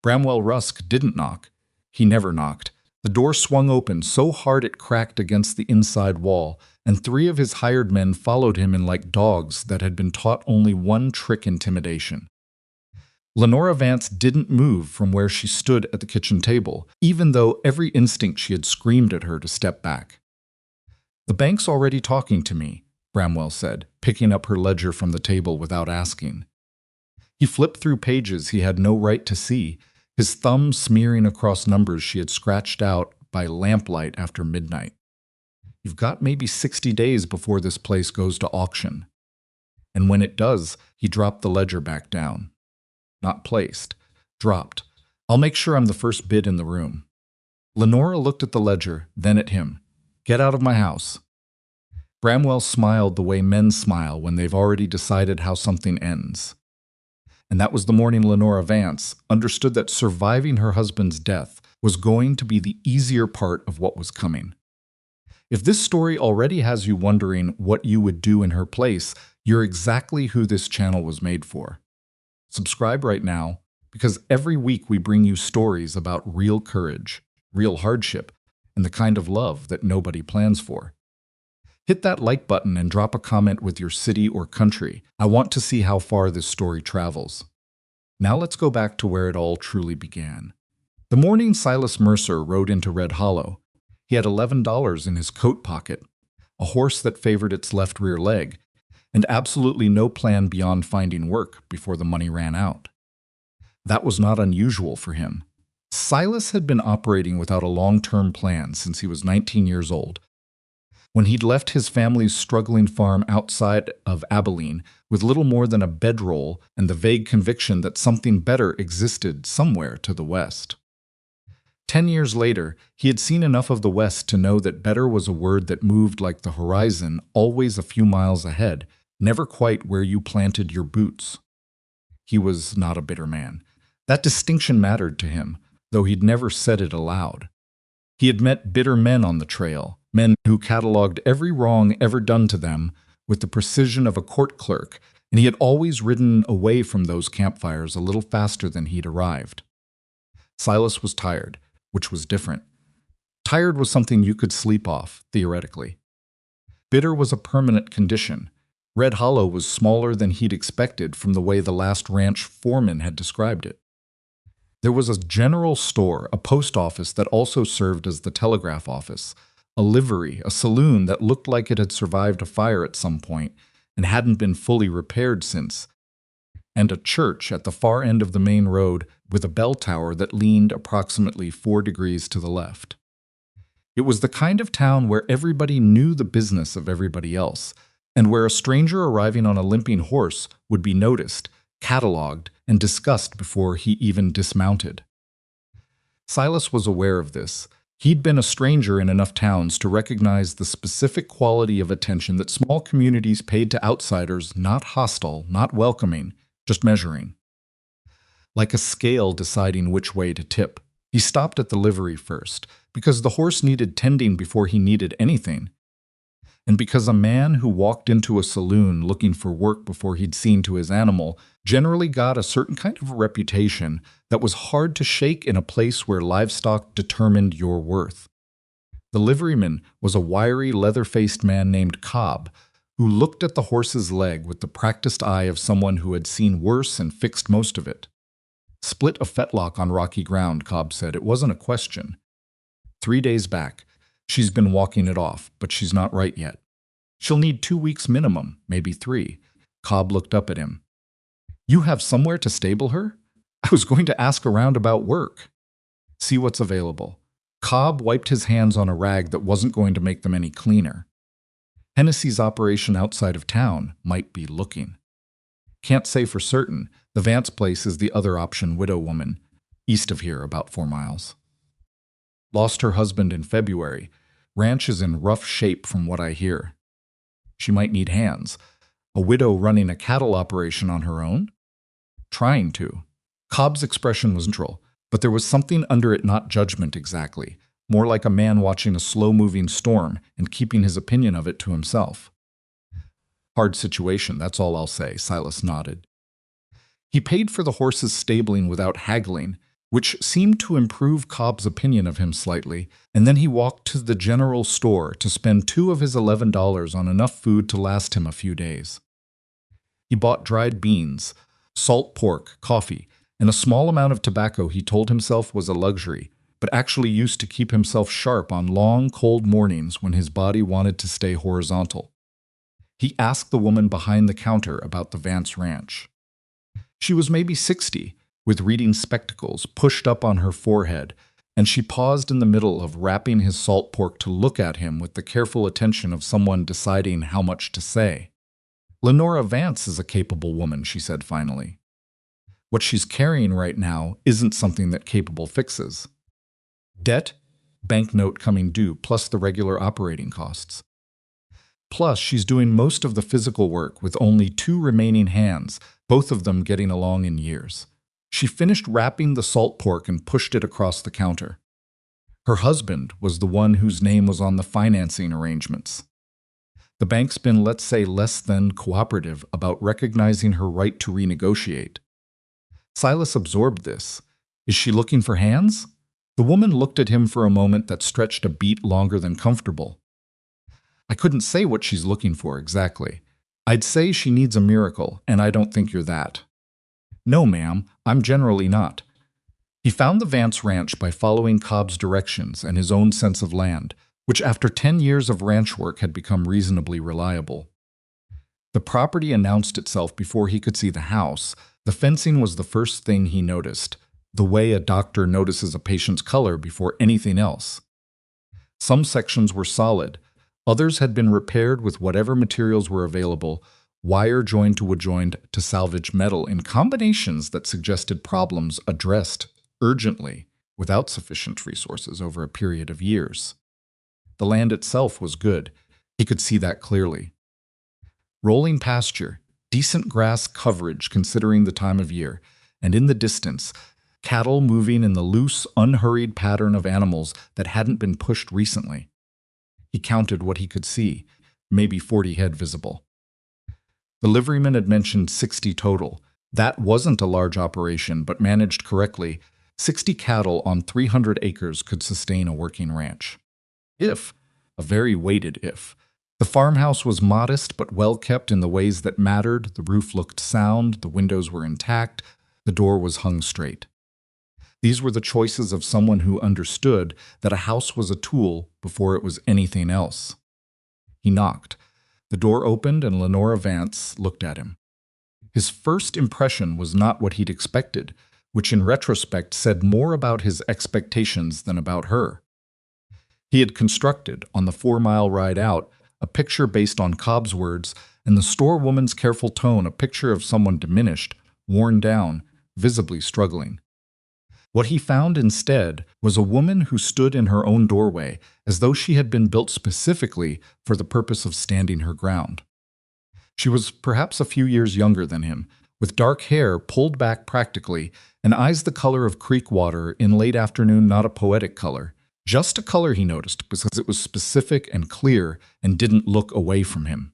Bramwell Rusk didn't knock. He never knocked. The door swung open so hard it cracked against the inside wall, and 3 of his hired men followed him in like dogs that had been taught only one trick: intimidation. Lenora Vance didn't move from where she stood at the kitchen table, even though every instinct she had screamed at her to step back. "The bank's already talking to me," Bramwell said, picking up her ledger from the table without asking. He flipped through pages he had no right to see, his thumb smearing across numbers she had scratched out by lamplight after midnight. "You've got maybe 60 days before this place goes to auction." And when it does, he dropped the ledger back down. Not placed. Dropped. "I'll make sure I'm the first bid in the room." Lenora looked at the ledger, then at him. "Get out of my house." Bramwell smiled the way men smile when they've already decided how something ends. And that was the morning Lenora Vance understood that surviving her husband's death was going to be the easier part of what was coming. If this story already has you wondering what you would do in her place, you're exactly who this channel was made for. Subscribe right now, because every week we bring you stories about real courage, real hardship, and the kind of love that nobody plans for. Hit that like button and drop a comment with your city or country. I want to see how far this story travels. Now let's go back to where it all truly began. The morning Silas Mercer rode into Red Hollow, he had $11 in his coat pocket, a horse that favored its left rear leg, and absolutely no plan beyond finding work before the money ran out. That was not unusual for him. Silas had been operating without a long-term plan since he was 19 years old. When he'd left his family's struggling farm outside of Abilene with little more than a bedroll and the vague conviction that something better existed somewhere to the west. 10 years later, he had seen enough of the West to know that better was a word that moved like the horizon, always a few miles ahead, never quite where you planted your boots. He was not a bitter man. That distinction mattered to him, though he'd never said it aloud. He had met bitter men on the trail, men who cataloged every wrong ever done to them with the precision of a court clerk, and he had always ridden away from those campfires a little faster than he'd arrived. Silas was tired, which was different. Tired was something you could sleep off, theoretically. Bitter was a permanent condition. Red Hollow was smaller than he'd expected from the way the last ranch foreman had described it. There was a general store, a post office that also served as the telegraph office, a livery, a saloon that looked like it had survived a fire at some point and hadn't been fully repaired since, and a church at the far end of the main road with a bell tower that leaned approximately 4 degrees to the left. It was the kind of town where everybody knew the business of everybody else, and where a stranger arriving on a limping horse would be noticed, catalogued, and discussed before he even dismounted. Silas was aware of this. He'd been a stranger in enough towns to recognize the specific quality of attention that small communities paid to outsiders, not hostile, not welcoming, just measuring. Like a scale deciding which way to tip. He stopped at the livery first, because the horse needed tending before he needed anything. And because a man who walked into a saloon looking for work before he'd seen to his animal generally got a certain kind of reputation that was hard to shake in a place where livestock determined your worth. The liveryman was a wiry, leather-faced man named Cobb, who looked at the horse's leg with the practiced eye of someone who had seen worse and fixed most of it. "Split a fetlock on rocky ground," Cobb said. "It wasn't a question. 3 days back. She's been walking it off, but she's not right yet. She'll need 2 weeks minimum, maybe 3. Cobb looked up at him. "You have somewhere to stable her? I was going to ask around about work." "See what's available." Cobb wiped his hands on a rag that wasn't going to make them any cleaner. Hennessy's operation outside of town might be looking. "Can't say for certain. The Vance place is the other option, widow woman. East of here, about 4 miles. Lost her husband in February. Ranch is in rough shape from what I hear. She might need hands. A widow running a cattle operation on her own? Trying to." Cobb's expression was neutral, but there was something under it, not judgment exactly, more like a man watching a slow-moving storm and keeping his opinion of it to himself. "Hard situation, that's all I'll say," Silas nodded. He paid for the horse's stabling without haggling, which seemed to improve Cobb's opinion of him slightly, and then he walked to the general store to spend 2 of his $11 on enough food to last him a few days. He bought dried beans, salt pork, coffee, and a small amount of tobacco he told himself was a luxury, but actually used to keep himself sharp on long, cold mornings when his body wanted to stay horizontal. He asked the woman behind the counter about the Vance ranch. She was maybe 60, with reading spectacles pushed up on her forehead, and she paused in the middle of wrapping his salt pork to look at him with the careful attention of someone deciding how much to say. "Lenora Vance is a capable woman," she said finally. "What she's carrying right now isn't something that capable fixes. Debt, banknote coming due, plus the regular operating costs. Plus, she's doing most of the physical work with only 2 remaining hands, both of them getting along in years." She finished wrapping the salt pork and pushed it across the counter. Her husband was the one whose name was on the financing arrangements. The bank's been, let's say, less than cooperative about recognizing her right to renegotiate. Silas absorbed this. Is she looking for hands? The woman looked at him for a moment that stretched a beat longer than comfortable. "I couldn't say what she's looking for exactly. I'd say she needs a miracle, and I don't think you're that." "No, ma'am, I'm generally not." He found the Vance ranch by following Cobb's directions and his own sense of land, which after 10 years of ranch work had become reasonably reliable. The property announced itself before he could see the house. The fencing was the first thing he noticed, the way a doctor notices a patient's color before anything else. Some sections were solid, others had been repaired with whatever materials were available, wire joined to wood joined to salvage metal in combinations that suggested problems addressed urgently without sufficient resources over a period of years. The land itself was good. He could see that clearly. Rolling pasture, decent grass coverage considering the time of year, and in the distance, cattle moving in the loose, unhurried pattern of animals that hadn't been pushed recently. He counted what he could see, maybe 40 head visible. The liveryman had mentioned 60 total. That wasn't a large operation, but managed correctly, 60 cattle on 300 acres could sustain a working ranch. If, a very weighted if, the farmhouse was modest but well kept in the ways that mattered, the roof looked sound, the windows were intact, the door was hung straight. These were the choices of someone who understood that a house was a tool before it was anything else. He knocked. The door opened and Lenora Vance looked at him. His first impression was not what he'd expected, which in retrospect said more about his expectations than about her. He had constructed, on the 4-mile ride out, a picture based on Cobb's words, and the storewoman's careful tone a picture of someone diminished, worn down, visibly struggling. What he found instead was a woman who stood in her own doorway as though she had been built specifically for the purpose of standing her ground. She was perhaps a few years younger than him, with dark hair pulled back practically and eyes the color of creek water in late afternoon, not a poetic color. Just a color, he noticed, because it was specific and clear and didn't look away from him.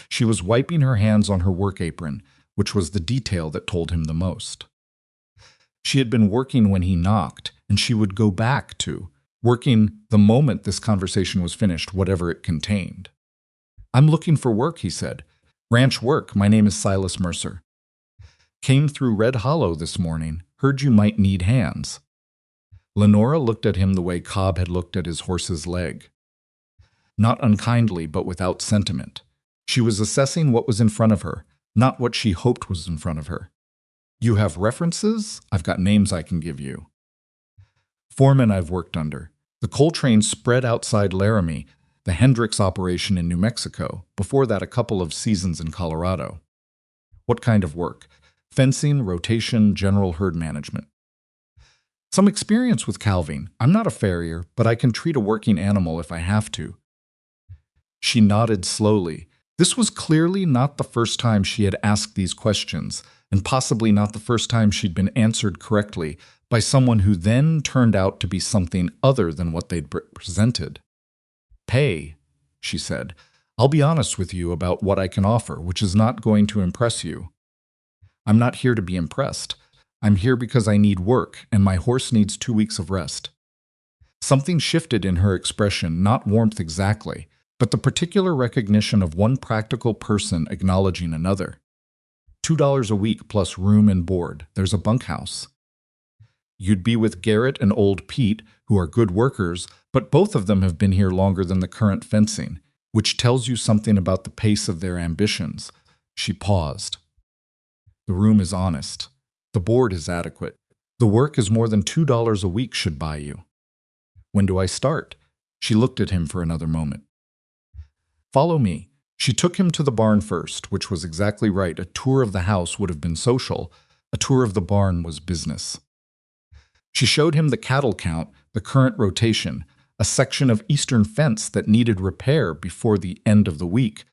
She was wiping her hands on her work apron, which was the detail that told him the most. She had been working when he knocked, and she would go back to working the moment this conversation was finished, whatever it contained. "I'm looking for work," he said. "Ranch work. My name is Silas Mercer. Came through Red Hollow this morning. Heard you might need hands." Lenora looked at him the way Cobb had looked at his horse's leg. Not unkindly, but without sentiment. She was assessing what was in front of her, not what she hoped was in front of her. "You have references? I've got names I can give you." "Foremen I've worked under. The coal train spread outside Laramie, the Hendricks operation in New Mexico, before that a couple of seasons in Colorado." "What kind of work?" "Fencing, rotation, general herd management." "Some experience with calving. I'm not a farrier, but I can treat a working animal if I have to." She nodded slowly. This was clearly not the first time she had asked these questions, and possibly not the first time she'd been answered correctly by someone who then turned out to be something other than what they'd presented. "Pay," she said. "I'll be honest with you about what I can offer, which is not going to impress you." "I'm not here to be impressed. I'm here because I need work, and my horse needs 2 weeks of rest. Something shifted in her expression, not warmth exactly, but the particular recognition of one practical person acknowledging another. $2 a week plus room and board. There's a bunkhouse. You'd be with Garrett and old Pete, who are good workers, but both of them have been here longer than the current fencing, which tells you something about the pace of their ambitions. She paused. The room is honest. The board is adequate. The work is more than $2 a week should buy you. When do I start? She looked at him for another moment. Follow me. She took him to the barn first, which was exactly right. A tour of the house would have been social. A tour of the barn was business. She showed him the cattle count, the current rotation, a section of eastern fence that needed repair before the end of the week,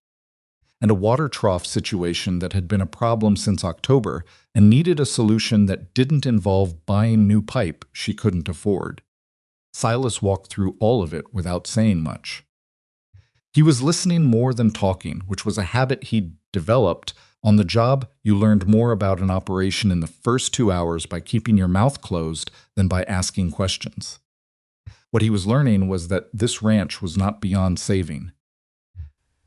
and a water trough situation that had been a problem since October and needed a solution that didn't involve buying new pipe she couldn't afford. Silas walked through all of it without saying much. He was listening more than talking, which was a habit he'd developed. On the job, you learned more about an operation in the first 2 hours by keeping your mouth closed than by asking questions. What he was learning was that this ranch was not beyond saving.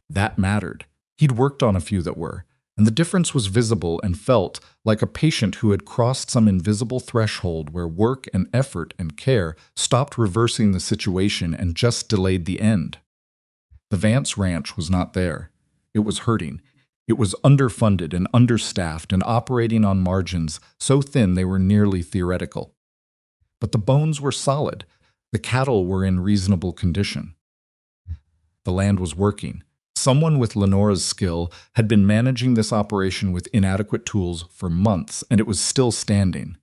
That mattered. He'd worked on a few that were, and the difference was visible and felt like a patient who had crossed some invisible threshold where work and effort and care stopped reversing the situation and just delayed the end. The Vance ranch was not there. It was hurting. It was underfunded and understaffed and operating on margins so thin they were nearly theoretical. But the bones were solid. The cattle were in reasonable condition. The land was working. Someone with Lenora's skill had been managing this operation with inadequate tools for months, and it was still standing.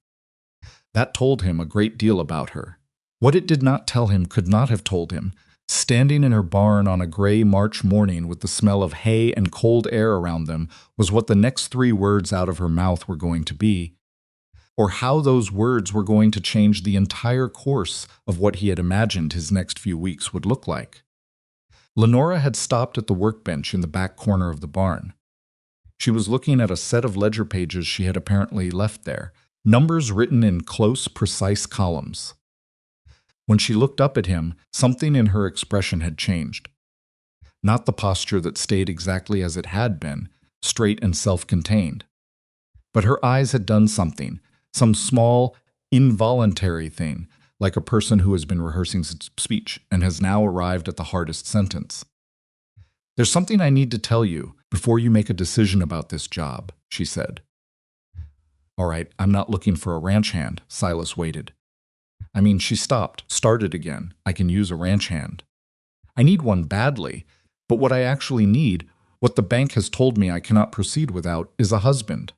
That told him a great deal about her. What it did not tell him could not have told him. Standing in her barn on a gray March morning with the smell of hay and cold air around them was what the next 3 words out of her mouth were going to be, or how those words were going to change the entire course of what he had imagined his next few weeks would look like. Lenora had stopped at the workbench in the back corner of the barn. She was looking at a set of ledger pages she had apparently left there, numbers written in close, precise columns. When she looked up at him, something in her expression had changed. Not the posture that stayed exactly as it had been, straight and self-contained. But her eyes had done something, some small, involuntary thing, like a person who has been rehearsing speech and has now arrived at the hardest sentence. "There's something I need to tell you before you make a decision about this job," she said. "All right, I'm not looking for a ranch hand." Silas waited. She stopped, started again. "I can use a ranch hand. I need one badly, but what I actually need, what the bank has told me I cannot proceed without, is a husband."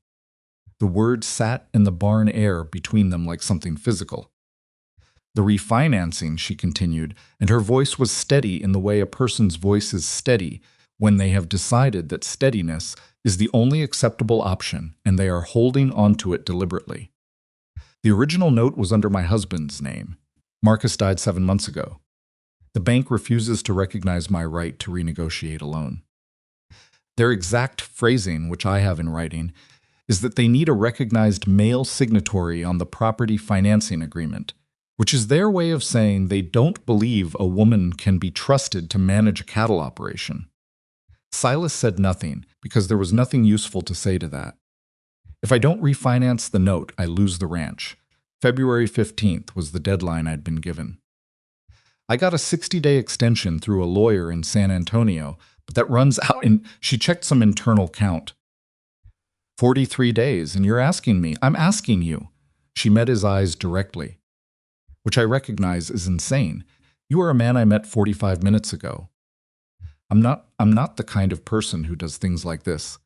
The word sat in the barn air between them like something physical. "The refinancing," she continued, and her voice was steady in the way a person's voice is steady when they have decided that steadiness is the only acceptable option and they are holding onto it deliberately. "The original note was under my husband's name. Marcus died 7 months ago. The bank refuses to recognize my right to renegotiate a loan. Their exact phrasing, which I have in writing, is that they need a recognized male signatory on the property financing agreement, which is their way of saying they don't believe a woman can be trusted to manage a cattle operation." Silas said nothing because there was nothing useful to say to that. "If I don't refinance the note, I lose the ranch. February 15th was the deadline I'd been given. I got a 60-day extension through a lawyer in San Antonio, but that runs out in," she checked some internal count. 43 days, and you're asking me. I'm asking you." She met his eyes directly. "Which I recognize is insane. You are a man I met 45 minutes ago. I'm not the kind of person who does things like this.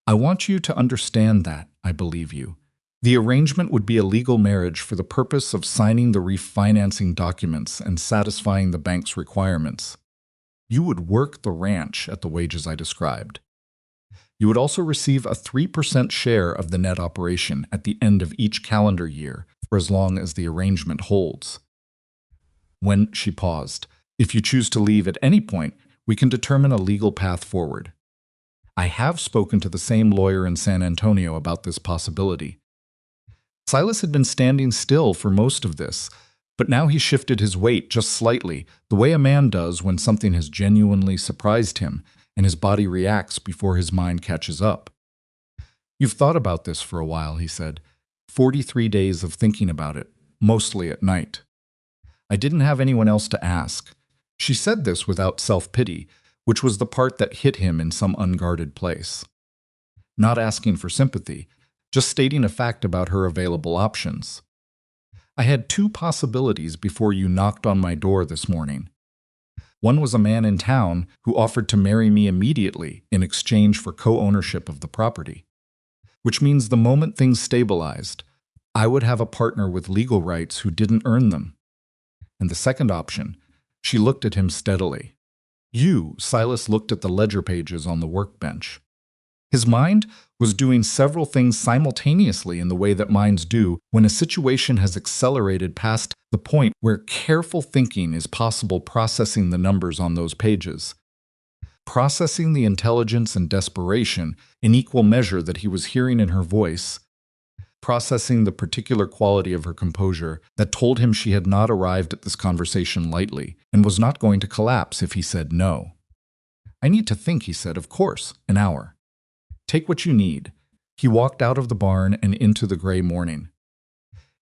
I want you to understand that, I believe you. The arrangement would be a legal marriage for the purpose of signing the refinancing documents and satisfying the bank's requirements. You would work the ranch at the wages I described. You would also receive a 3% share of the net operation at the end of each calendar year for as long as the arrangement holds." When she paused, "If you choose to leave at any point, we can determine a legal path forward. I have spoken to the same lawyer in San Antonio about this possibility. Silas had been standing still for most of this, but now he shifted his weight just slightly, the way a man does when something has genuinely surprised him, and his body reacts before his mind catches up. "You've thought about this for a while," he said. 43 days of thinking about it, mostly at night. I didn't have anyone else to ask. She said this without self-pity, which was the part that hit him in some unguarded place. Not asking for sympathy, just stating a fact about her available options. "I had two possibilities before you knocked on my door this morning. One was a man in town who offered to marry me immediately in exchange for co-ownership of the property, which means the moment things stabilized, I would have a partner with legal rights who didn't earn them. And the second option," she looked at him steadily. Silas looked at the ledger pages on the workbench. His mind was doing several things simultaneously in the way that minds do when a situation has accelerated past the point where careful thinking is possible, processing the numbers on those pages. Processing the intelligence and desperation in equal measure that he was hearing in her voice. Processing the particular quality of her composure that told him she had not arrived at this conversation lightly and was not going to collapse if he said no. "I need to think," he said. "Of course, an hour. Take what you need." He walked out of the barn and into the gray morning.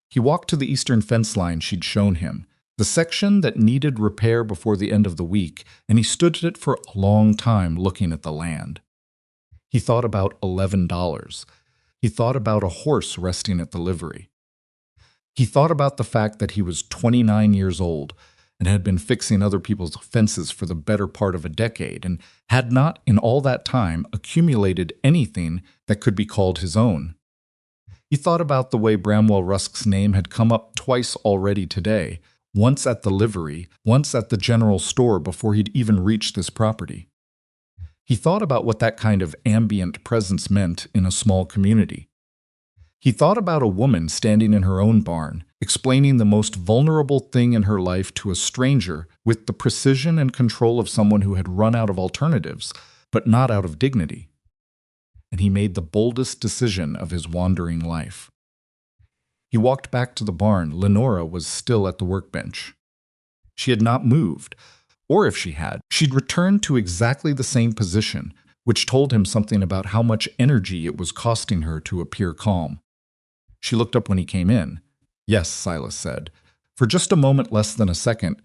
He walked to the eastern fence line she'd shown him, the section that needed repair before the end of the week, and he stood at it for a long time looking at the land. He thought about $11. He thought about a horse resting at the livery. He thought about the fact that he was 29 years old and had been fixing other people's fences for the better part of a decade and had not, in all that time, accumulated anything that could be called his own. He thought about the way Bramwell Rusk's name had come up twice already today, once at the livery, once at the general store before he'd even reached this property. He thought about what that kind of ambient presence meant in a small community. He thought about a woman standing in her own barn, explaining the most vulnerable thing in her life to a stranger with the precision and control of someone who had run out of alternatives, but not out of dignity. And he made the boldest decision of his wandering life. He walked back to the barn. Lenora was still at the workbench. She had not moved, or if she had, she'd returned to exactly the same position, which told him something about how much energy it was costing her to appear calm. She looked up when he came in. "Yes," Silas said. For just a moment less than a second,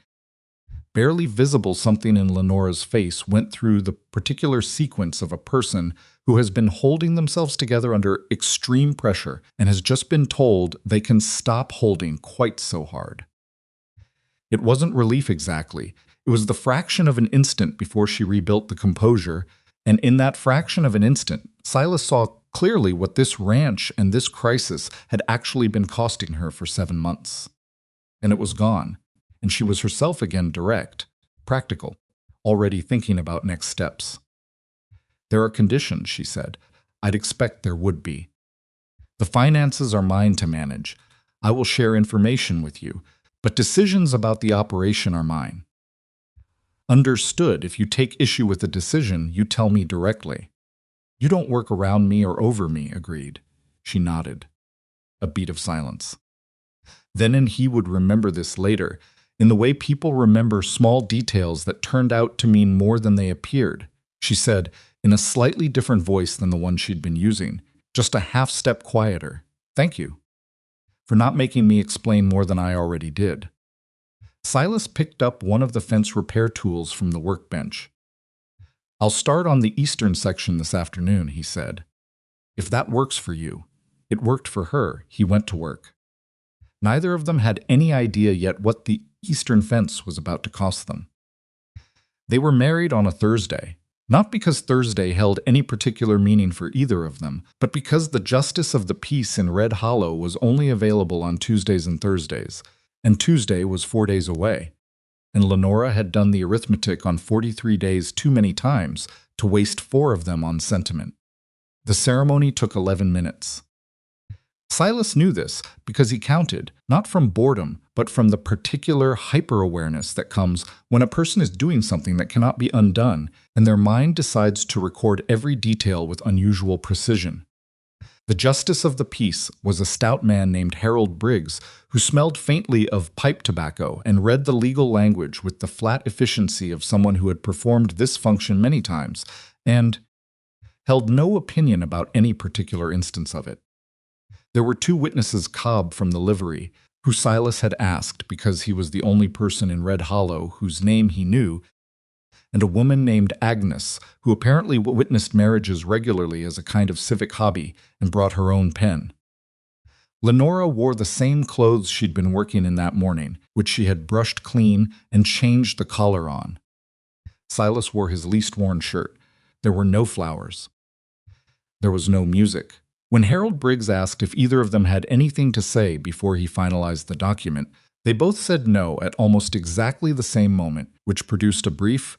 barely visible something in Lenora's face went through the particular sequence of a person who has been holding themselves together under extreme pressure and has just been told they can stop holding quite so hard. It wasn't relief exactly. It was the fraction of an instant before she rebuilt the composure, and in that fraction of an instant, Silas saw clearly what this ranch and this crisis had actually been costing her for 7 months. And it was gone, and she was herself again, direct, practical, already thinking about next steps. "There are conditions," she said. "I'd expect there would be. The finances are mine to manage. I will share information with you, but decisions about the operation are mine." "Understood. If you take issue with a decision, you tell me directly." "You don't work around me or over me," agreed. She nodded. A beat of silence. Then and he would remember this later, in the way people remember small details that turned out to mean more than they appeared. She said, in a slightly different voice than the one she'd been using, just a half step quieter, "Thank you for not making me explain more than I already did." Silas picked up one of the fence repair tools from the workbench. "I'll start on the eastern section this afternoon," he said. "If that works for you." It worked for her. He went to work. Neither of them had any idea yet what the eastern fence was about to cost them. They were married on a Thursday, not because Thursday held any particular meaning for either of them, but because the justice of the peace in Red Hollow was only available on Tuesdays and Thursdays, and Tuesday was 4 days away. And Lenora had done the arithmetic on 43 days too many times to waste 4 of them on sentiment. The ceremony took 11 minutes. Silas knew this because he counted, not from boredom, but from the particular hyper-awareness that comes when a person is doing something that cannot be undone, and their mind decides to record every detail with unusual precision. The justice of the peace was a stout man named Harold Briggs, who smelled faintly of pipe tobacco and read the legal language with the flat efficiency of someone who had performed this function many times, and held no opinion about any particular instance of it. There were two witnesses Cobb from the livery, who Silas had asked because he was the only person in Red Hollow whose name he knew, and a woman named Agnes, who apparently witnessed marriages regularly as a kind of civic hobby and brought her own pen. Lenora wore the same clothes she'd been working in that morning, which she had brushed clean and changed the collar on. Silas wore his least worn shirt. There were no flowers. There was no music. When Harold Briggs asked if either of them had anything to say before he finalized the document, they both said no at almost exactly the same moment, which produced a brief,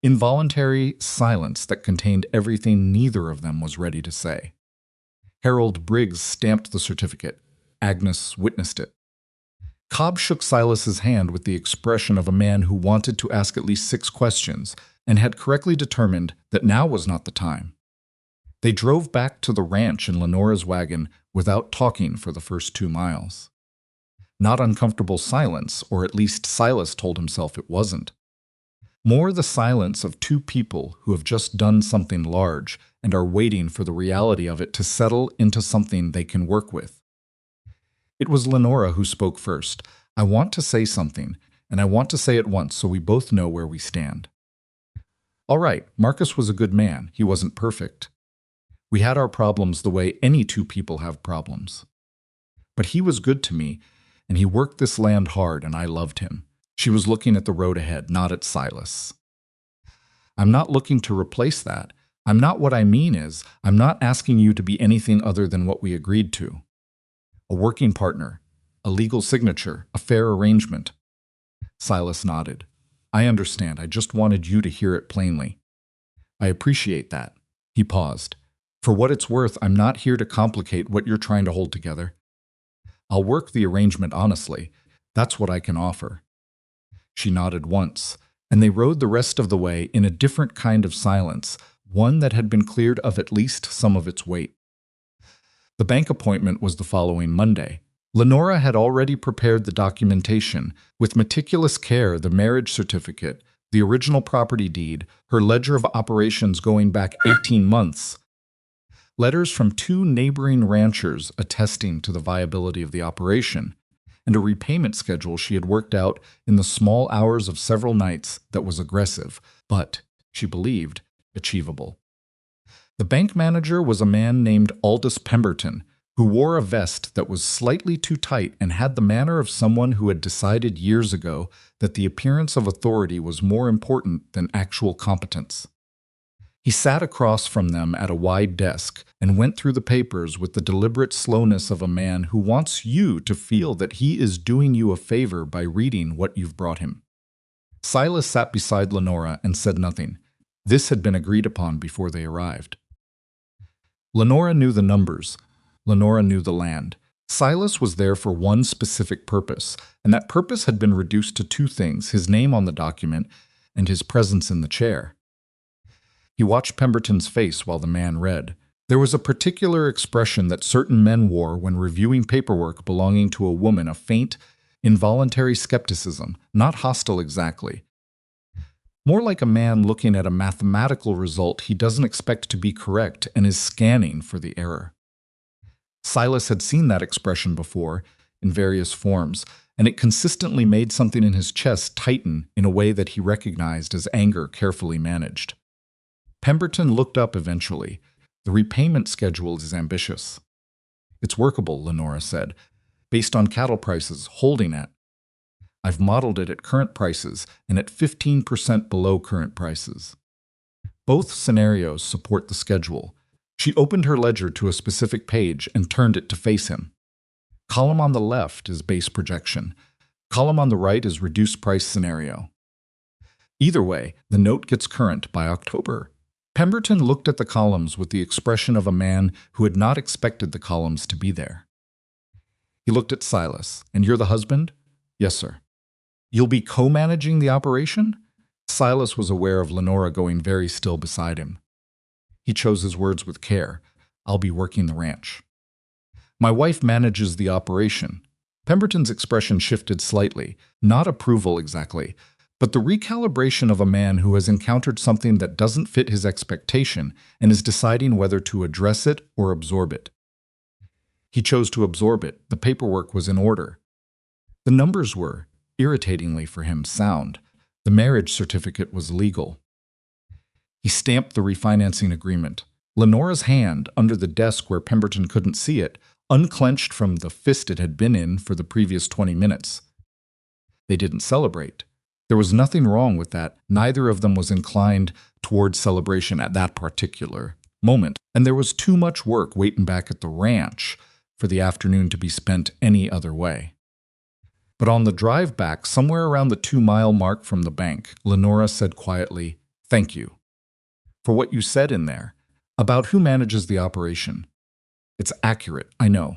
involuntary silence that contained everything neither of them was ready to say. Harold Briggs stamped the certificate. Agnes witnessed it. Cobb shook Silas's hand with the expression of a man who wanted to ask at least 6 questions and had correctly determined that now was not the time. They drove back to the ranch in Lenora's wagon without talking for the first 2 miles. Not uncomfortable silence, or at least Silas told himself it wasn't. More the silence of 2 people who have just done something large and are waiting for the reality of it to settle into something they can work with. It was Lenora who spoke first. "I want to say something, and I want to say it once so we both know where we stand. All right, Marcus was a good man. He wasn't perfect. We had our problems the way any 2 people have problems. But he was good to me, and he worked this land hard, and I loved him." She was looking at the road ahead, not at Silas. "I'm not looking to replace that. What I mean is, I'm not asking you to be anything other than what we agreed to. A working partner, a legal signature, a fair arrangement." Silas nodded. "I understand. I just wanted you to hear it plainly." "I appreciate that." He paused. "For what it's worth, I'm not here to complicate what you're trying to hold together. I'll work the arrangement honestly. That's what I can offer." She nodded once, and they rode the rest of the way in a different kind of silence, one that had been cleared of at least some of its weight. The bank appointment was the following Monday. Lenora had already prepared the documentation, with meticulous care: the marriage certificate, the original property deed, her ledger of operations going back 18 months, letters from 2 neighboring ranchers attesting to the viability of the operation, and a repayment schedule she had worked out in the small hours of several nights that was aggressive, but, she believed, achievable. The bank manager was a man named Aldous Pemberton, who wore a vest that was slightly too tight and had the manner of someone who had decided years ago that the appearance of authority was more important than actual competence. He sat across from them at a wide desk and went through the papers with the deliberate slowness of a man who wants you to feel that he is doing you a favor by reading what you've brought him. Silas sat beside Lenora and said nothing. This had been agreed upon before they arrived. Lenora knew the numbers. Lenora knew the land. Silas was there for one specific purpose, and that purpose had been reduced to 2 things: his name on the document and his presence in the chair. He watched Pemberton's face while the man read. There was a particular expression that certain men wore when reviewing paperwork belonging to a woman, a faint, involuntary skepticism, not hostile exactly. More like a man looking at a mathematical result he doesn't expect to be correct and is scanning for the error. Silas had seen that expression before, in various forms, and it consistently made something in his chest tighten in a way that he recognized as anger carefully managed. Pemberton looked up eventually. "The repayment schedule is ambitious." "It's workable," Lenora said, "based on cattle prices, holding at. I've modeled it at current prices and at 15% below current prices. Both scenarios support the schedule." She opened her ledger to a specific page and turned it to face him. "Column on the left is base projection. Column on the right is reduced price scenario. Either way, the note gets current by October." Pemberton looked at the columns with the expression of a man who had not expected the columns to be there. He looked at Silas. "And you're the husband?" "Yes, sir." "You'll be co-managing the operation?" Silas was aware of Lenora going very still beside him. He chose his words with care. I'll be working the ranch. My wife manages the operation. Pemberton's expression shifted slightly, not approval exactly, but the recalibration of a man who has encountered something that doesn't fit his expectation and is deciding whether to address it or absorb it. He chose to absorb it. The paperwork was in order. The numbers were, irritatingly for him, sound. The marriage certificate was legal. He stamped the refinancing agreement. Lenora's hand, under the desk where Pemberton couldn't see it, unclenched from the fist it had been in for the previous 20 minutes. They didn't celebrate. There was nothing wrong with that. Neither of them was inclined towards celebration at that particular moment, and there was too much work waiting back at the ranch for the afternoon to be spent any other way. But on the drive back, somewhere around the 2-mile mark from the bank, Lenora said quietly, "Thank you for what you said in there about who manages the operation. It's accurate, I know.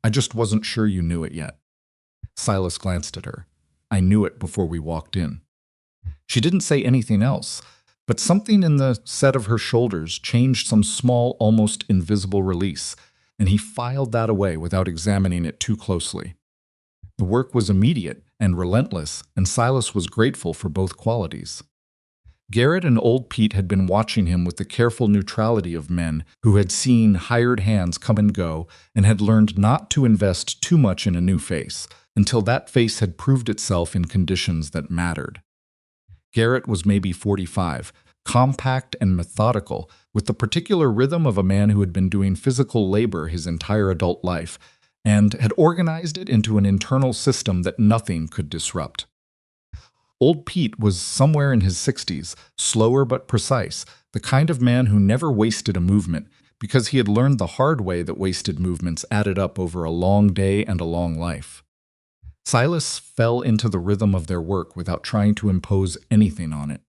I just wasn't sure you knew it yet." Silas glanced at her. "I knew it before we walked in." She didn't say anything else, but something in the set of her shoulders changed some small, almost invisible release, and he filed that away without examining it too closely. The work was immediate and relentless, and Silas was grateful for both qualities. Garrett and old Pete had been watching him with the careful neutrality of men who had seen hired hands come and go and had learned not to invest too much in a new face until that face had proved itself in conditions that mattered. Garrett was maybe 45, compact and methodical, with the particular rhythm of a man who had been doing physical labor his entire adult life and had organized it into an internal system that nothing could disrupt. Old Pete was somewhere in his 60s, slower but precise, the kind of man who never wasted a movement because he had learned the hard way that wasted movements added up over a long day and a long life. Silas fell into the rhythm of their work without trying to impose anything on it.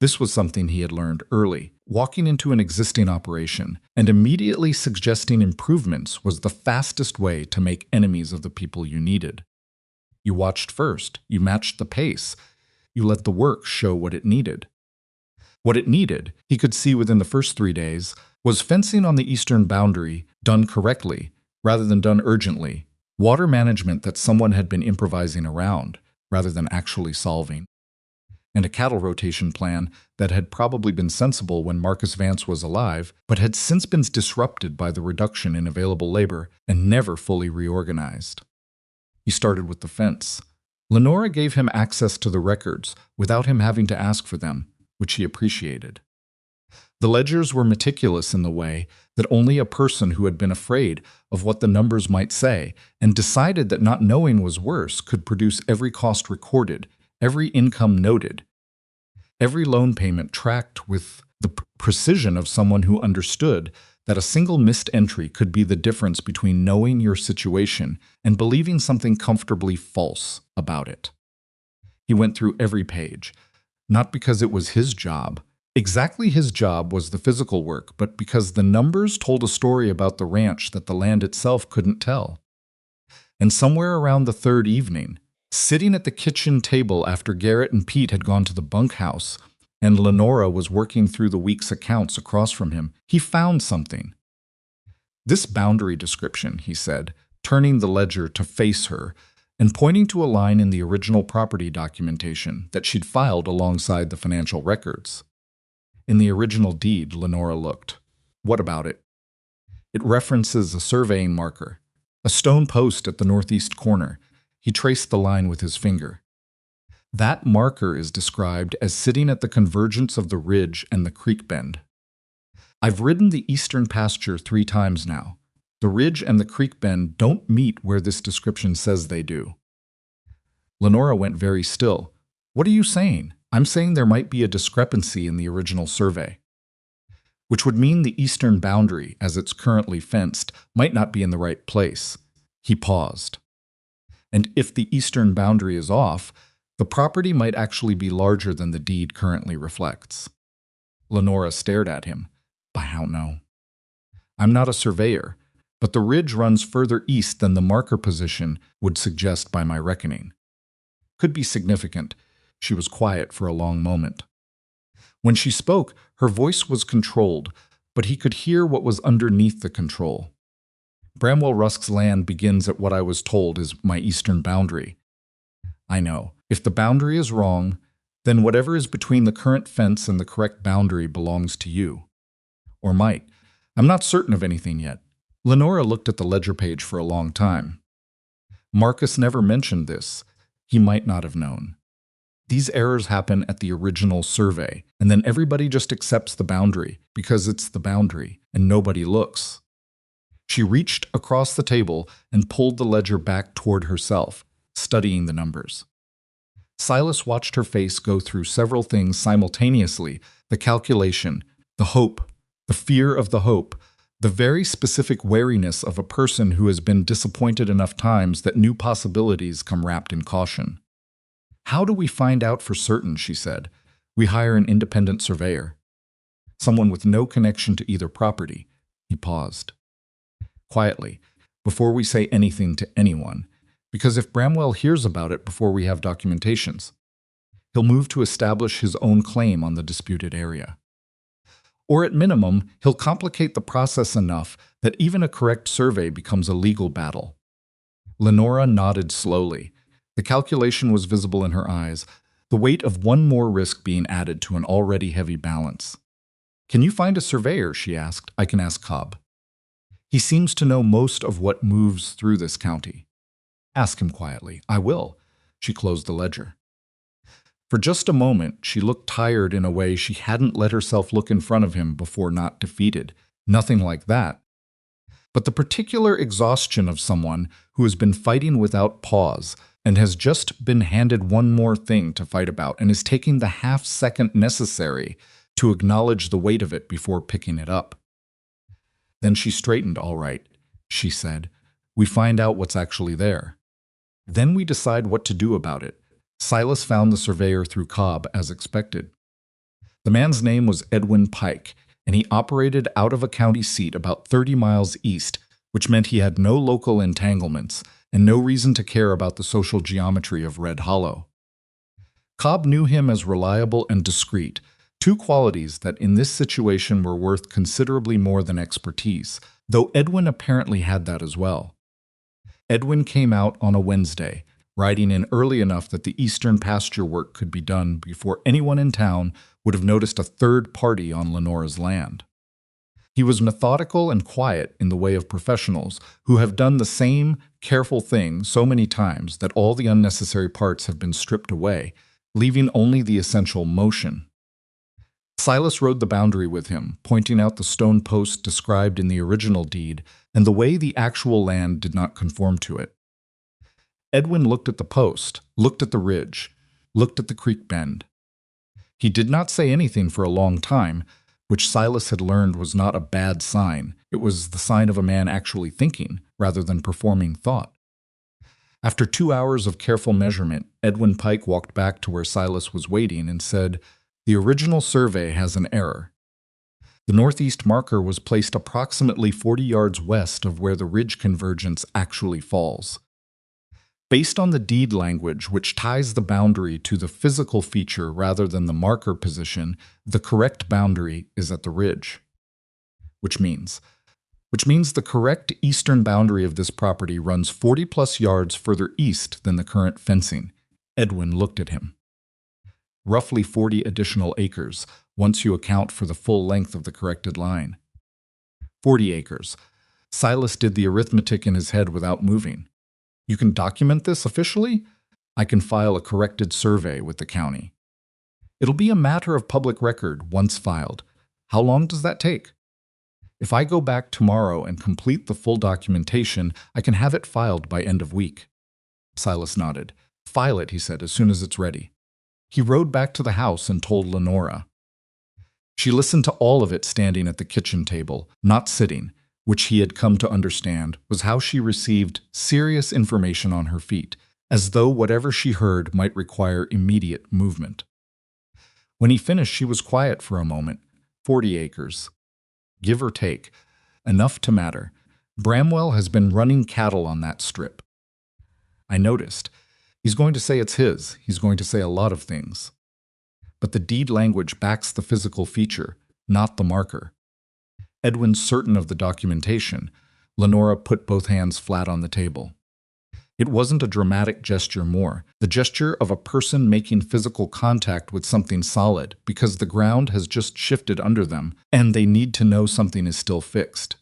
This was something he had learned early. Walking into an existing operation and immediately suggesting improvements was the fastest way to make enemies of the people you needed. You watched first, you matched the pace, you let the work show what it needed. What it needed, he could see within the first 3 days, was fencing on the eastern boundary done correctly rather than done urgently, water management that someone had been improvising around rather than actually solving, and a cattle rotation plan that had probably been sensible when Marcus Vance was alive, but had since been disrupted by the reduction in available labor and never fully reorganized. He started with the fence. Lenora gave him access to the records without him having to ask for them, which he appreciated. The ledgers were meticulous in the way that only a person who had been afraid of what the numbers might say and decided that not knowing was worse could produce every cost recorded, every income noted, every loan payment tracked with the precision of someone who understood that a single missed entry could be the difference between knowing your situation and believing something comfortably false about it. He went through every page, not because it was his job. Exactly his job was the physical work, but because the numbers told a story about the ranch that the land itself couldn't tell. And somewhere around the third evening, sitting at the kitchen table after Garrett and Pete had gone to the bunkhouse, and Lenora was working through the week's accounts across from him, he found something. "This boundary description," he said, turning the ledger to face her and pointing to a line in the original property documentation that she'd filed alongside the financial records. In the original deed, Lenora looked. "What about it?" "It references a surveying marker, a stone post at the northeast corner." He traced the line with his finger. "That marker is described as sitting at the convergence of the ridge and the creek bend. I've ridden the eastern pasture 3 times now. The ridge and the creek bend don't meet where this description says they do." Lenora went very still. "What are you saying?" "I'm saying there might be a discrepancy in the original survey, which would mean the eastern boundary, as it's currently fenced, might not be in the right place." He paused. "And if the eastern boundary is off, the property might actually be larger than the deed currently reflects." Lenora stared at him. "I don't know. I'm not a surveyor, but the ridge runs further east than the marker position would suggest by my reckoning. Could be significant." She was quiet for a long moment. When she spoke, her voice was controlled, but he could hear what was underneath the control. Bramwell Rusk's land begins at what I was told is my eastern boundary. I know. If the boundary is wrong, then whatever is between the current fence and the correct boundary belongs to you. Or might. I'm not certain of anything yet. Lenora looked at the ledger page for a long time. Marcus never mentioned this. He might not have known. These errors happen at the original survey, and then everybody just accepts the boundary because it's the boundary, and nobody looks. She reached across the table and pulled the ledger back toward herself, studying the numbers. Silas watched her face go through several things simultaneously: the calculation, the hope, the fear of the hope, the very specific wariness of a person who has been disappointed enough times that new possibilities come wrapped in caution. "How do we find out for certain?" she said. "We hire an independent surveyor. Someone with no connection to either property." He paused. "Quietly, before we say anything to anyone, because if Bramwell hears about it before we have documentations, he'll move to establish his own claim on the disputed area. Or at minimum, he'll complicate the process enough that even a correct survey becomes a legal battle." Lenora nodded slowly. The calculation was visible in her eyes, the weight of one more risk being added to an already heavy balance. "Can you find a surveyor?" she asked. "I can ask Cobb. He seems to know most of what moves through this county." "Ask him quietly." "I will." She closed the ledger. For just a moment, she looked tired in a way she hadn't let herself look in front of him before not defeated. Nothing like that. But the particular exhaustion of someone who has been fighting without pause and has just been handed one more thing to fight about and is taking the half-second necessary to acknowledge the weight of it before picking it up. Then she straightened. "All right," she said. "We find out what's actually there. Then we decide what to do about it." Silas found the surveyor through Cobb, as expected. The man's name was Edwin Pike, and he operated out of a county seat about 30 miles east, which meant he had no local entanglements and no reason to care about the social geometry of Red Hollow. Cobb knew him as reliable and discreet, two qualities that in this situation were worth considerably more than expertise, though Edwin apparently had that as well. Edwin came out on a Wednesday, riding in early enough that the eastern pasture work could be done before anyone in town would have noticed a third party on Lenora's land. He was methodical and quiet in the way of professionals who have done the same careful thing so many times that all the unnecessary parts have been stripped away, leaving only the essential motion. Silas rode the boundary with him, pointing out the stone posts described in the original deed and the way the actual land did not conform to it. Edwin looked at the post, looked at the ridge, looked at the creek bend. He did not say anything for a long time, which Silas had learned was not a bad sign. It was the sign of a man actually thinking, rather than performing thought. After 2 hours of careful measurement, Edwin Pike walked back to where Silas was waiting and said, "The original survey has an error. The northeast marker was placed approximately 40 yards west of where the ridge convergence actually falls. Based on the deed language, which ties the boundary to the physical feature rather than the marker position, the correct boundary is at the ridge. Which means the correct eastern boundary of this property runs 40-plus yards further east than the current fencing." Edwin looked at him. "Roughly 40 additional acres, once you account for the full length of the corrected line." 40 acres. Silas did the arithmetic in his head without moving. "You can document this officially?" "I can file a corrected survey with the county." "It'll be a matter of public record once filed. How long does that take?" "If I go back tomorrow and complete the full documentation, I can have it filed by end of week." Silas nodded. "File it," he said, "as soon as it's ready." He rode back to the house and told Lenora. She listened to all of it standing at the kitchen table, not sitting, which he had come to understand was how she received serious information on her feet, as though whatever she heard might require immediate movement. When he finished, she was quiet for a moment. 40 acres. Give or take. Enough to matter. Bramwell has been running cattle on that strip. I noticed. He's going to say it's his. He's going to say a lot of things. But the deed language backs the physical feature, not the marker. Edwin certain of the documentation, Lenora put both hands flat on the table. It wasn't a dramatic gesture more, the gesture of a person making physical contact with something solid because the ground has just shifted under them and they need to know something is still fixed.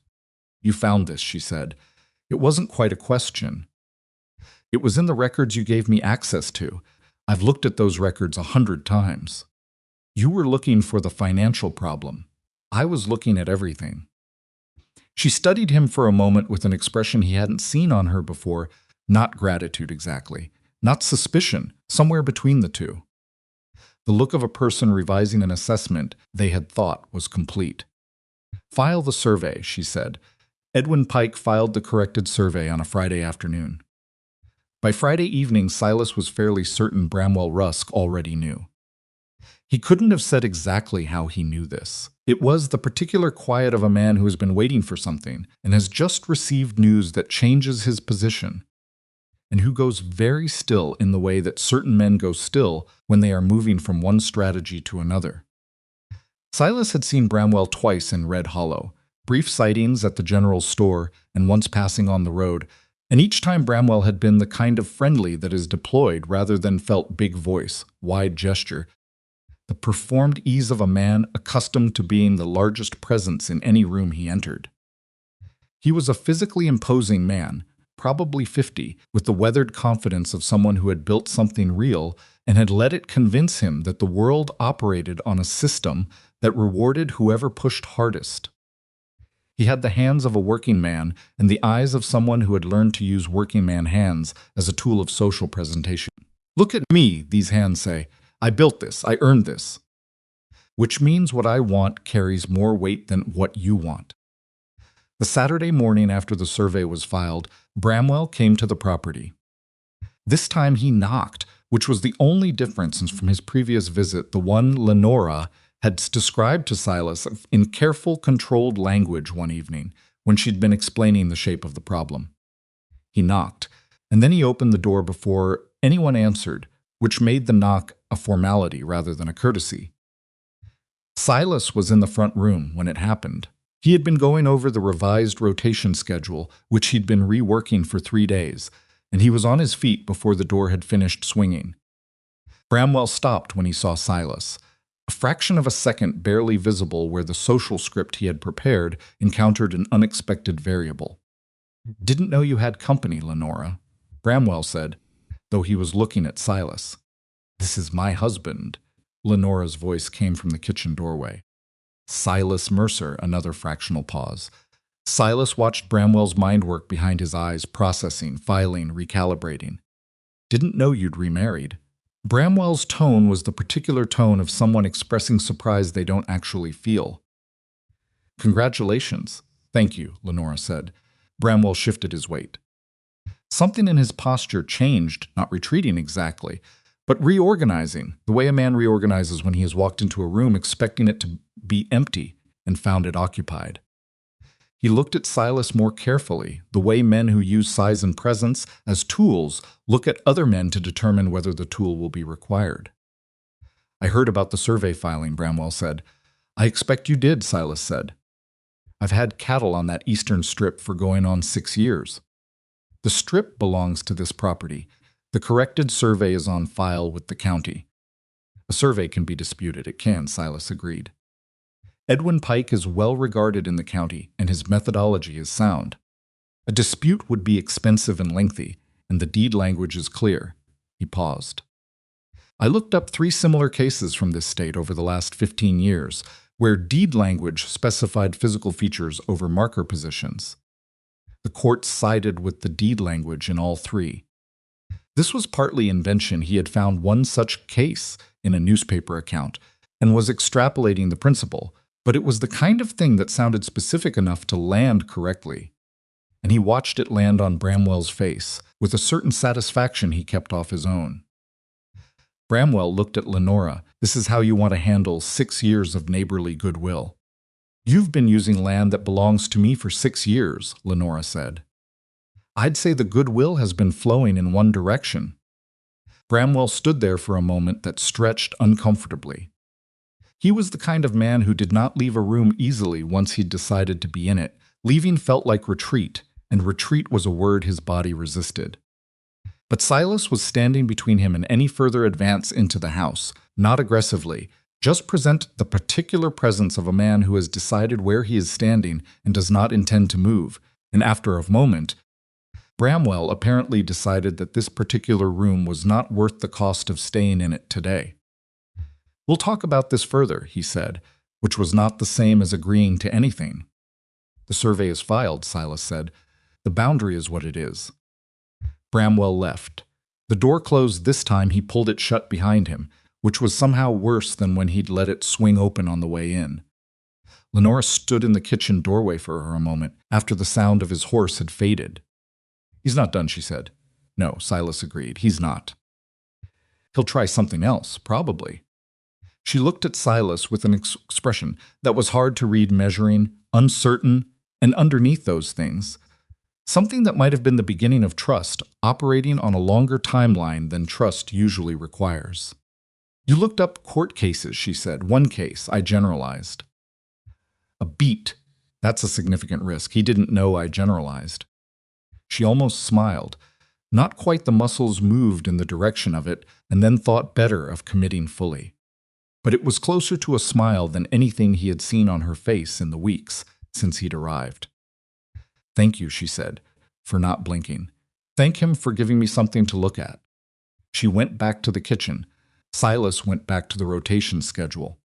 You found this, she said. It wasn't quite a question. It was in the records you gave me access to. I've looked at those records 100 times. You were looking for the financial problem. I was looking at everything. She studied him for a moment with an expression he hadn't seen on her before, not gratitude exactly, not suspicion, somewhere between the two. The look of a person revising an assessment they had thought was complete. File the survey, she said. Edwin Pike filed the corrected survey on a Friday afternoon. By Friday evening, Silas was fairly certain Bramwell Rusk already knew. He couldn't have said exactly how he knew this. It was the particular quiet of a man who has been waiting for something and has just received news that changes his position, and who goes very still in the way that certain men go still when they are moving from one strategy to another. Silas had seen Bramwell twice in Red Hollow, brief sightings at the general store and once passing on the road, and each time Bramwell had been the kind of friendly that is deployed rather than felt big voice, wide gesture, the performed ease of a man accustomed to being the largest presence in any room he entered. He was a physically imposing man, probably 50, with the weathered confidence of someone who had built something real and had let it convince him that the world operated on a system that rewarded whoever pushed hardest. He had the hands of a working man and the eyes of someone who had learned to use working man hands as a tool of social presentation. Look at me, these hands say. I built this, I earned this. Which means what I want carries more weight than what you want. The Saturday morning after the survey was filed, Bramwell came to the property. This time he knocked, which was the only difference from his previous visit, the one Lenora had described to Silas in careful, controlled language one evening when she'd been explaining the shape of the problem. He knocked, and then he opened the door before anyone answered, which made the knock a formality rather than a courtesy. Silas was in the front room when it happened. He had been going over the revised rotation schedule, which he'd been reworking for 3 days, and he was on his feet before the door had finished swinging. Bramwell stopped when he saw Silas. A fraction of a second barely visible where the social script he had prepared encountered an unexpected variable. Didn't know you had company, Lenora, Bramwell said, though he was looking at Silas. This is my husband, Lenora's voice came from the kitchen doorway. Silas Mercer, another fractional pause. Silas watched Bramwell's mind work behind his eyes, processing, filing, recalibrating. Didn't know you'd remarried. Bramwell's tone was the particular tone of someone expressing surprise they don't actually feel. Congratulations. Thank you, Lenora said. Bramwell shifted his weight. Something in his posture changed, not retreating exactly, but reorganizing, the way a man reorganizes when he has walked into a room expecting it to be empty and found it occupied. He looked at Silas more carefully, the way men who use size and presence as tools look at other men to determine whether the tool will be required. I heard about the survey filing, Bramwell said. I expect you did, Silas said. I've had cattle on that eastern strip for going on 6 years. The strip belongs to this property. The corrected survey is on file with the county. A survey can be disputed. It can, Silas agreed. Edwin Pike is well regarded in the county, and his methodology is sound. A dispute would be expensive and lengthy, and the deed language is clear. He paused. I looked up 3 similar cases from this state over the last 15 years, where deed language specified physical features over marker positions. The court sided with the deed language in all 3. This was partly invention. He had found one such case in a newspaper account and was extrapolating the principle, but it was the kind of thing that sounded specific enough to land correctly. And he watched it land on Bramwell's face, with a certain satisfaction he kept off his own. Bramwell looked at Lenora. This is how you want to handle 6 years of neighborly goodwill. You've been using land that belongs to me for 6 years, Lenora said. I'd say the goodwill has been flowing in one direction. Bramwell stood there for a moment that stretched uncomfortably. He was the kind of man who did not leave a room easily once he'd decided to be in it. Leaving felt like retreat, and retreat was a word his body resisted. But Silas was standing between him and any further advance into the house, not aggressively, just present the particular presence of a man who has decided where he is standing and does not intend to move, and after a moment, Bramwell apparently decided that this particular room was not worth the cost of staying in it today. "We'll talk about this further," he said, which was not the same as agreeing to anything. "The survey is filed," Silas said. "The boundary is what it is." Bramwell left. The door closed this time. He pulled it shut behind him, which was somehow worse than when he'd let it swing open on the way in. Lenora stood in the kitchen doorway for her a moment, after the sound of his horse had faded. "He's not done," she said. "No," Silas agreed. "He's not. He'll try something else, probably." She looked at Silas with an expression that was hard to read, measuring, uncertain, and underneath those things, something that might have been the beginning of trust, operating on a longer timeline than trust usually requires. "You looked up court cases," she said. "One case, I generalized." "A beat. That's a significant risk. He didn't know I generalized." She almost smiled. Not quite. The muscles moved in the direction of it, and then thought better of committing fully. But it was closer to a smile than anything he had seen on her face in the weeks since he'd arrived. "Thank you," she said, for not blinking. "Thank him for giving me something to look at." She went back to the kitchen. Silas went back to the rotation schedule.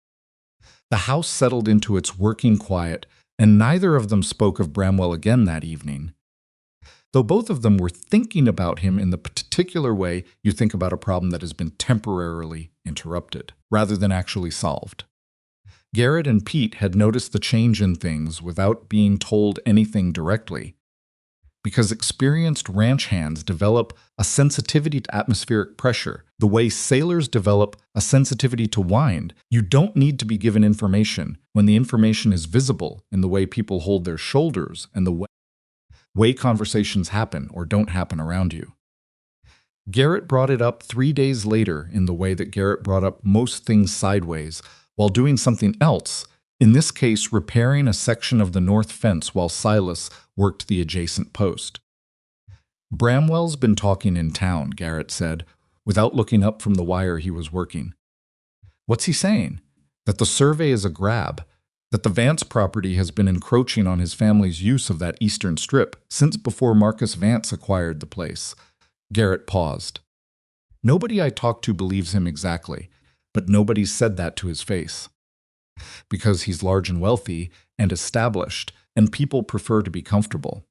The house settled into its working quiet, and neither of them spoke of Bramwell again that evening, though both of them were thinking about him in the particular way you think about a problem that has been temporarily interrupted, rather than actually solved. Garrett and Pete had noticed the change in things without being told anything directly, because experienced ranch hands develop a sensitivity to atmospheric pressure, the way sailors develop a sensitivity to wind. You don't need to be given information when the information is visible in the way people hold their shoulders and the way conversations happen or don't happen around you. Garrett brought it up 3 days later in the way that Garrett brought up most things sideways, while doing something else, in this case repairing a section of the north fence while Silas worked the adjacent post. "Bramwell's been talking in town," Garrett said, without looking up from the wire he was working. "What's he saying? That the survey is a grab, that the Vance property has been encroaching on his family's use of that eastern strip since before Marcus Vance acquired the place." Garrett paused. "Nobody I talk to believes him exactly, but nobody's said that to his face. Because he's large and wealthy and established, and people prefer to be comfortable.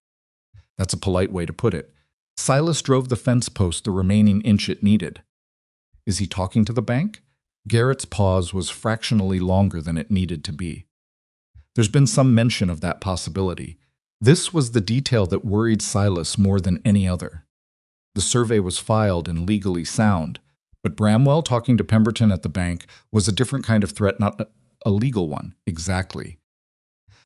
That's a polite way to put it. Silas drove the fence post the remaining inch it needed. Is he talking to the bank?" Garrett's pause was fractionally longer than it needed to be. There's been some mention of that possibility. This was the detail that worried Silas more than any other. The survey was filed and legally sound, but Bramwell talking to Pemberton at the bank was a different kind of threat, not a legal one, exactly.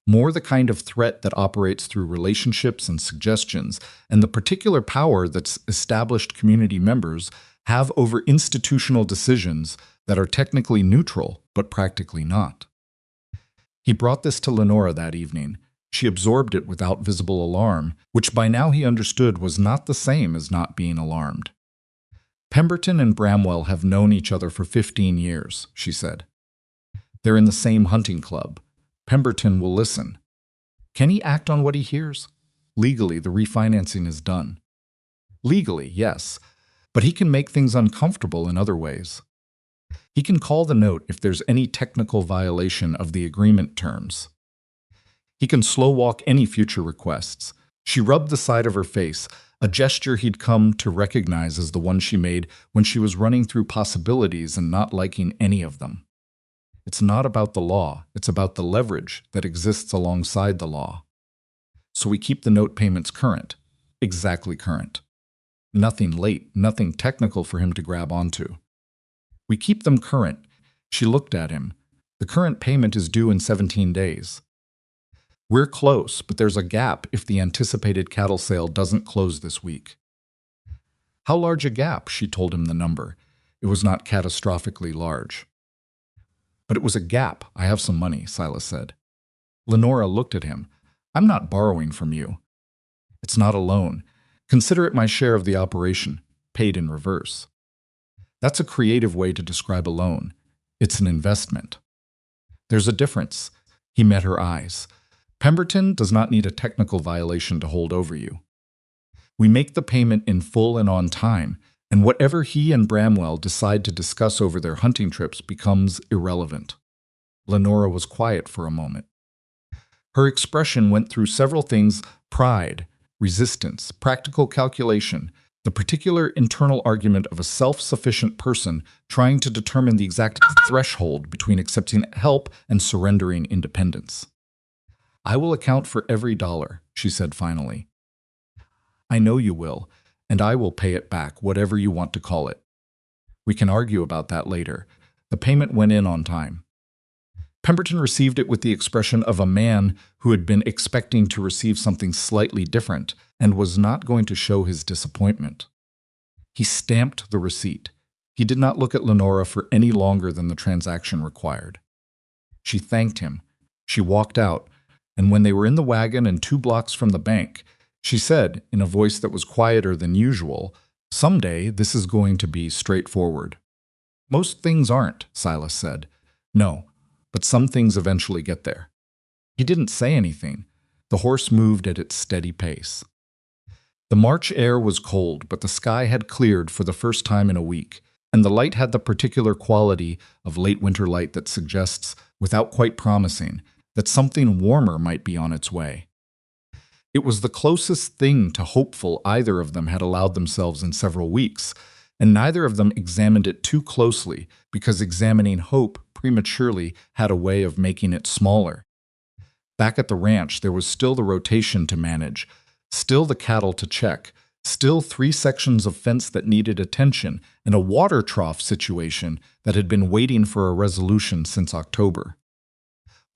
More the kind of threat that operates through relationships and suggestions, and the particular power that established community members have over institutional decisions that are technically neutral, but practically not. He brought this to Lenora that evening. She absorbed it without visible alarm, which by now he understood was not the same as not being alarmed. "Pemberton and Bramwell have known each other for 15 years, she said. "They're in the same hunting club. Pemberton will listen. Can he act on what he hears? Legally, the refinancing is done. Legally, yes, but he can make things uncomfortable in other ways. He can call the note if there's any technical violation of the agreement terms. He can slow walk any future requests." She rubbed the side of her face, a gesture he'd come to recognize as the one she made when she was running through possibilities and not liking any of them. It's not about the law, it's about the leverage that exists alongside the law. So we keep the note payments current, exactly current. Nothing late, nothing technical for him to grab onto. We keep them current. She looked at him. The current payment is due in 17 days. We're close, but there's a gap if the anticipated cattle sale doesn't close this week. How large a gap? She told him the number. It was not catastrophically large. But it was a gap. I have some money, Silas said. Lenora looked at him. I'm not borrowing from you. It's not a loan. Consider it my share of the operation, paid in reverse. That's a creative way to describe a loan. It's an investment. There's a difference. He met her eyes. Pemberton does not need a technical violation to hold over you. We make the payment in full and on time, and whatever he and Bramwell decide to discuss over their hunting trips becomes irrelevant. Lenora was quiet for a moment. Her expression went through several things: pride, resistance, practical calculation, the particular internal argument of a self-sufficient person trying to determine the exact threshold between accepting help and surrendering independence. I will account for every dollar, she said finally. I know you will, and I will pay it back, whatever you want to call it. We can argue about that later. The payment went in on time. Pemberton received it with the expression of a man who had been expecting to receive something slightly different and was not going to show his disappointment. He stamped the receipt. He did not look at Lenora for any longer than the transaction required. She thanked him. She walked out, and when they were in the wagon and 2 blocks from the bank, she said, in a voice that was quieter than usual, "Someday this is going to be straightforward." "Most things aren't," Silas said. "No, but some things eventually get there." He didn't say anything. The horse moved at its steady pace. The March air was cold, but the sky had cleared for the first time in a week, and the light had the particular quality of late winter light that suggests, without quite promising, that something warmer might be on its way. It was the closest thing to hopeful either of them had allowed themselves in several weeks, and neither of them examined it too closely, because examining hope prematurely had a way of making it smaller. Back at the ranch, there was still the rotation to manage, still the cattle to check, still 3 sections of fence that needed attention, and a water trough situation that had been waiting for a resolution since October.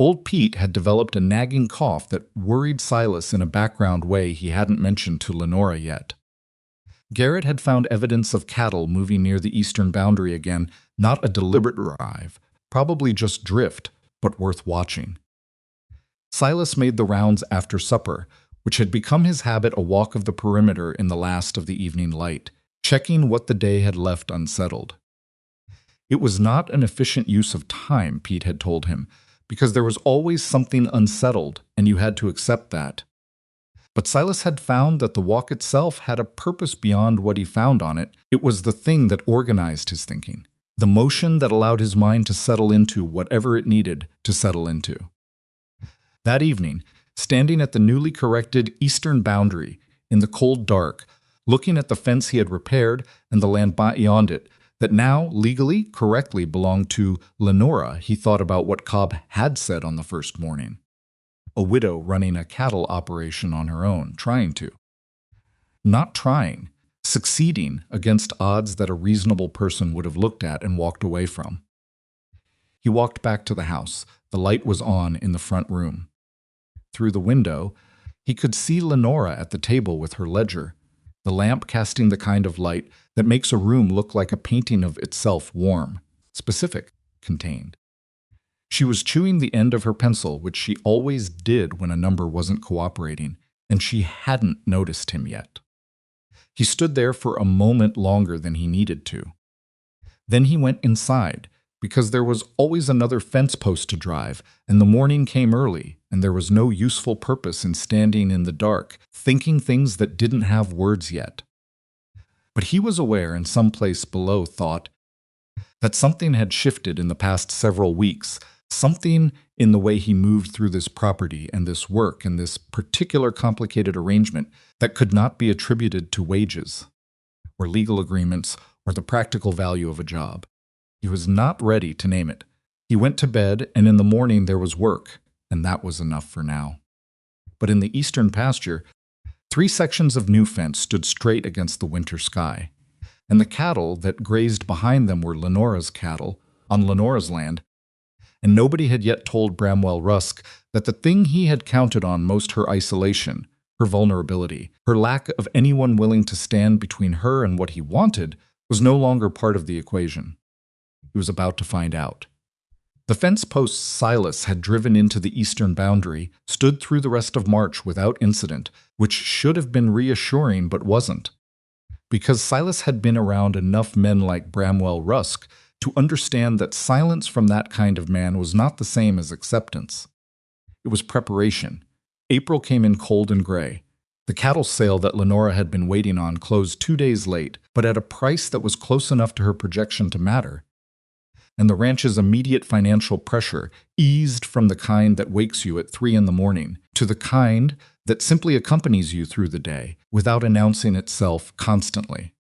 Old Pete had developed a nagging cough that worried Silas in a background way he hadn't mentioned to Lenora yet. Garrett had found evidence of cattle moving near the eastern boundary again, not a deliberate drive, probably just drift, but worth watching. Silas made the rounds after supper, which had become his habit, a walk of the perimeter in the last of the evening light, checking what the day had left unsettled. It was not an efficient use of time, Pete had told him, because there was always something unsettled, and you had to accept that. But Silas had found that the walk itself had a purpose beyond what he found on it. It was the thing that organized his thinking, the motion that allowed his mind to settle into whatever it needed to settle into. That evening, standing at the newly corrected eastern boundary, in the cold dark, looking at the fence he had repaired and the land beyond it, that now, legally, correctly belonged to Lenora, he thought about what Cobb had said on the first morning. A widow running a cattle operation on her own, trying to. Not trying, succeeding against odds that a reasonable person would have looked at and walked away from. He walked back to the house. The light was on in the front room. Through the window, he could see Lenora at the table with her ledger, the lamp casting the kind of light that makes a room look like a painting of itself, warm, specific, contained. She was chewing the end of her pencil, which she always did when a number wasn't cooperating, and she hadn't noticed him yet. He stood there for a moment longer than he needed to. Then he went inside, because there was always another fence post to drive, and the morning came early, and there was no useful purpose in standing in the dark, thinking things that didn't have words yet. But he was aware, in some place below thought, that something had shifted in the past several weeks, something in the way he moved through this property and this work and this particular complicated arrangement that could not be attributed to wages, or legal agreements, or the practical value of a job. He was not ready to name it. He went to bed, and in the morning there was work, and that was enough for now. But in the eastern pasture, 3 sections of new fence stood straight against the winter sky, and the cattle that grazed behind them were Lenora's cattle, on Lenora's land, and nobody had yet told Bramwell Rusk that the thing he had counted on most, her isolation, her vulnerability, her lack of anyone willing to stand between her and what he wanted, was no longer part of the equation. He was about to find out. The fence post Silas had driven into the eastern boundary stood through the rest of March without incident, which should have been reassuring but wasn't. Because Silas had been around enough men like Bramwell Rusk to understand that silence from that kind of man was not the same as acceptance. It was preparation. April came in cold and gray. The cattle sale that Lenora had been waiting on closed 2 days late, but at a price that was close enough to her projection to matter. And the ranch's immediate financial pressure eased from the kind that wakes you at 3 in the morning to the kind that simply accompanies you through the day without announcing itself constantly.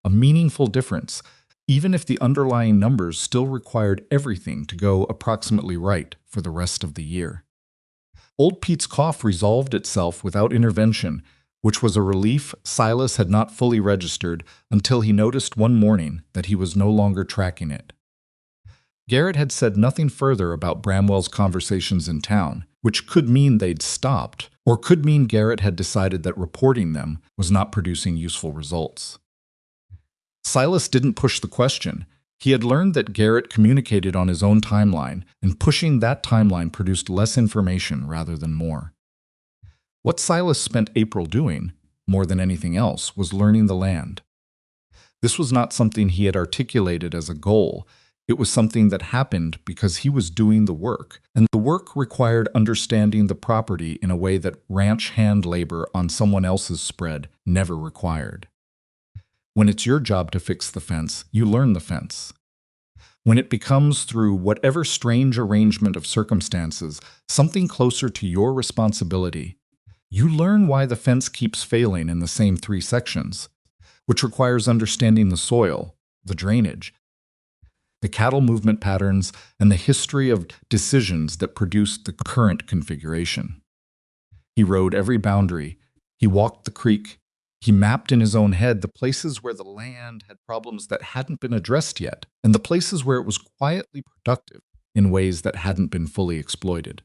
A meaningful difference, even if the underlying numbers still required everything to go approximately right for the rest of the year. Old Pete's cough resolved itself without intervention, which was a relief Silas had not fully registered until he noticed one morning that he was no longer tracking it. Garrett had said nothing further about Bramwell's conversations in town, which could mean they'd stopped, or could mean Garrett had decided that reporting them was not producing useful results. Silas didn't push the question. He had learned that Garrett communicated on his own timeline, and pushing that timeline produced less information rather than more. What Silas spent April doing, more than anything else, was learning the land. This was not something he had articulated as a goal. It was something that happened because he was doing the work, and the work required understanding the property in a way that ranch hand labor on someone else's spread never required. When it's your job to fix the fence, you learn the fence. When it becomes, through whatever strange arrangement of circumstances, something closer to your responsibility, you learn why the fence keeps failing in the same 3 sections, which requires understanding the soil, the drainage, the cattle movement patterns, and the history of decisions that produced the current configuration. He rode every boundary. He walked the creek. He mapped in his own head the places where the land had problems that hadn't been addressed yet, and the places where it was quietly productive in ways that hadn't been fully exploited.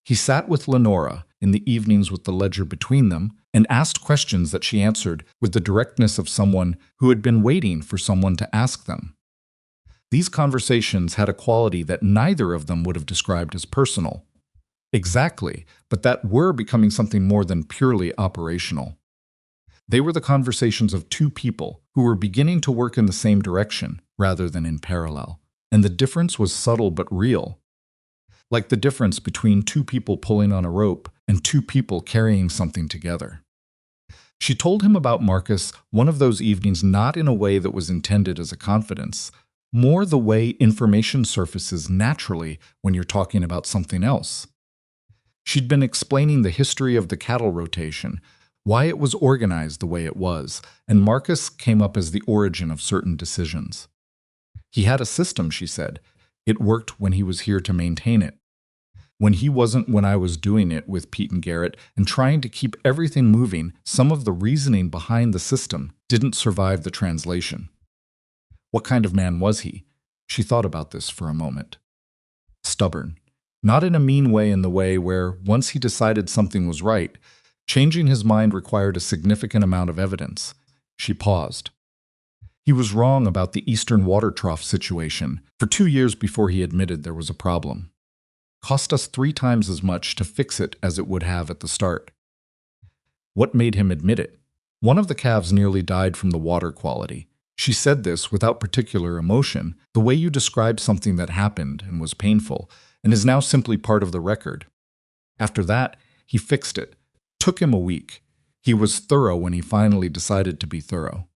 He sat with Lenora in the evenings with the ledger between them and asked questions that she answered with the directness of someone who had been waiting for someone to ask them. These conversations had a quality that neither of them would have described as personal. Exactly, but that were becoming something more than purely operational. They were the conversations of 2 people who were beginning to work in the same direction rather than in parallel, and the difference was subtle but real. Like the difference between 2 people pulling on a rope and 2 people carrying something together. She told him about Marcus one of those evenings, not in a way that was intended as a confidence, more the way information surfaces naturally when you're talking about something else. She'd been explaining the history of the cattle rotation, why it was organized the way it was, and Marcus came up as the origin of certain decisions. He had a system, she said. It worked when he was here to maintain it. When he wasn't, when I was doing it with Pete and Garrett and trying to keep everything moving, some of the reasoning behind the system didn't survive the translation. What kind of man was he? She thought about this for a moment. Stubborn. Not in a mean way, in the way where, once he decided something was right, changing his mind required a significant amount of evidence. She paused. He was wrong about the Eastern water trough situation for 2 years before he admitted there was a problem. Cost us 3 times as much to fix it as it would have at the start. What made him admit it? One of the calves nearly died from the water quality. She said this without particular emotion, the way you describe something that happened and was painful, and is now simply part of the record. After that, he fixed it. Took him a week. He was thorough when he finally decided to be thorough.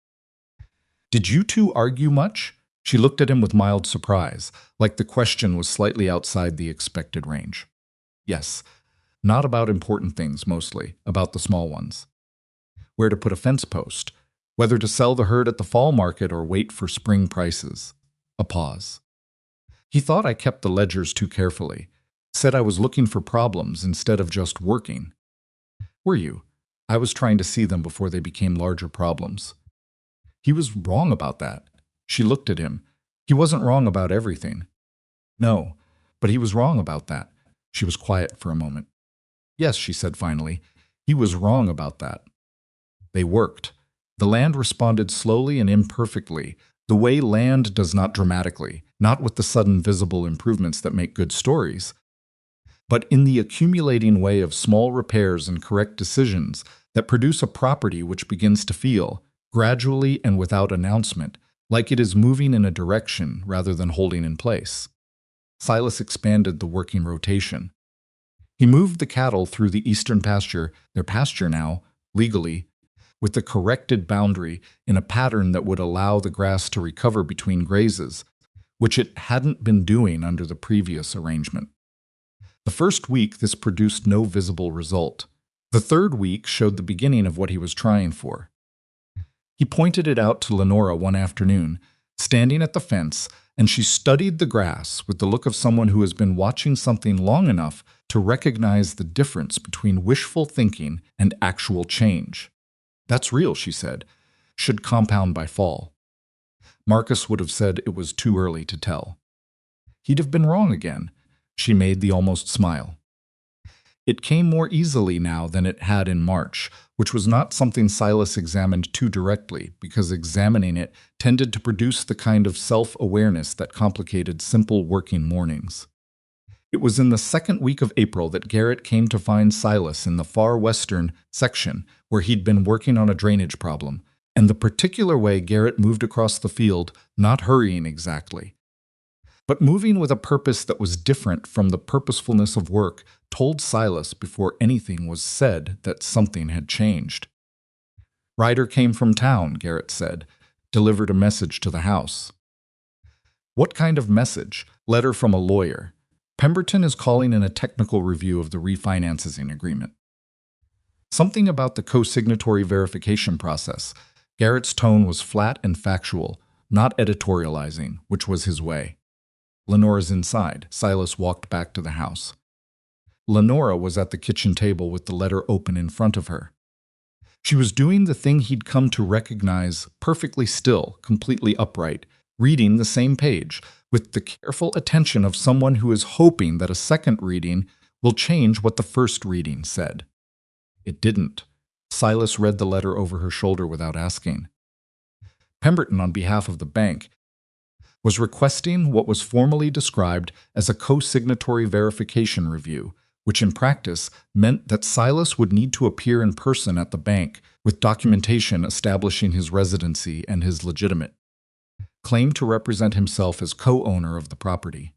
Did you 2 argue much? She looked at him with mild surprise, like the question was slightly outside the expected range. Yes, not about important things mostly, about the small ones. Where to put a fence post, whether to sell the herd at the fall market or wait for spring prices. A pause. He thought I kept the ledgers too carefully, said I was looking for problems instead of just working. Were you? I was trying to see them before they became larger problems. He was wrong about that. She looked at him. He wasn't wrong about everything. No, but he was wrong about that. She was quiet for a moment. Yes, she said finally. He was wrong about that. They worked. The land responded slowly and imperfectly, The way land does not dramatically, not with the sudden visible improvements that make good stories, but in the accumulating way of small repairs and correct decisions that produce a property which begins to feel, gradually and without announcement, like it is moving in a direction rather than holding in place. Silas expanded the working rotation. He moved the cattle through the eastern pasture, their pasture now, legally, with the corrected boundary in a pattern that would allow the grass to recover between grazes, which it hadn't been doing under the previous arrangement. The first week, this produced no visible result. The third week showed the beginning of what he was trying for. He pointed it out to Lenora one afternoon, standing at the fence, and she studied the grass with the look of someone who has been watching something long enough to recognize the difference between wishful thinking and actual change. "That's real," she said. "Should compound by fall." Marcus would have said it was too early to tell. He'd have been wrong again. She made the almost smile. It came more easily now than it had in March, which was not something Silas examined too directly, because examining it tended to produce the kind of self-awareness that complicated simple working mornings. It was in the second week of April that Garrett came to find Silas in the far western section where he'd been working on a drainage problem, and the particular way Garrett moved across the field, not hurrying exactly, but moving with a purpose that was different from the purposefulness of work, told Silas before anything was said that something had changed. "Ryder came from town," Garrett said, "delivered a message to the house." "What kind of message?" "Letter from a lawyer. Pemberton is calling in a technical review of the refinancing agreement." Something about the co-signatory verification process. Garrett's tone was flat and factual, not editorializing, which was his way. "Lenora's inside." Silas walked back to the house. Lenora was at the kitchen table with the letter open in front of her. She was doing the thing he'd come to recognize, perfectly still, completely upright, reading the same page, with the careful attention of someone who is hoping that a second reading will change what the first reading said. It didn't. Silas read the letter over her shoulder without asking. Pemberton, on behalf of the bank, was requesting what was formally described as a co-signatory verification review, which in practice meant that Silas would need to appear in person at the bank with documentation establishing his residency and his legitimate claim to represent himself as co-owner of the property.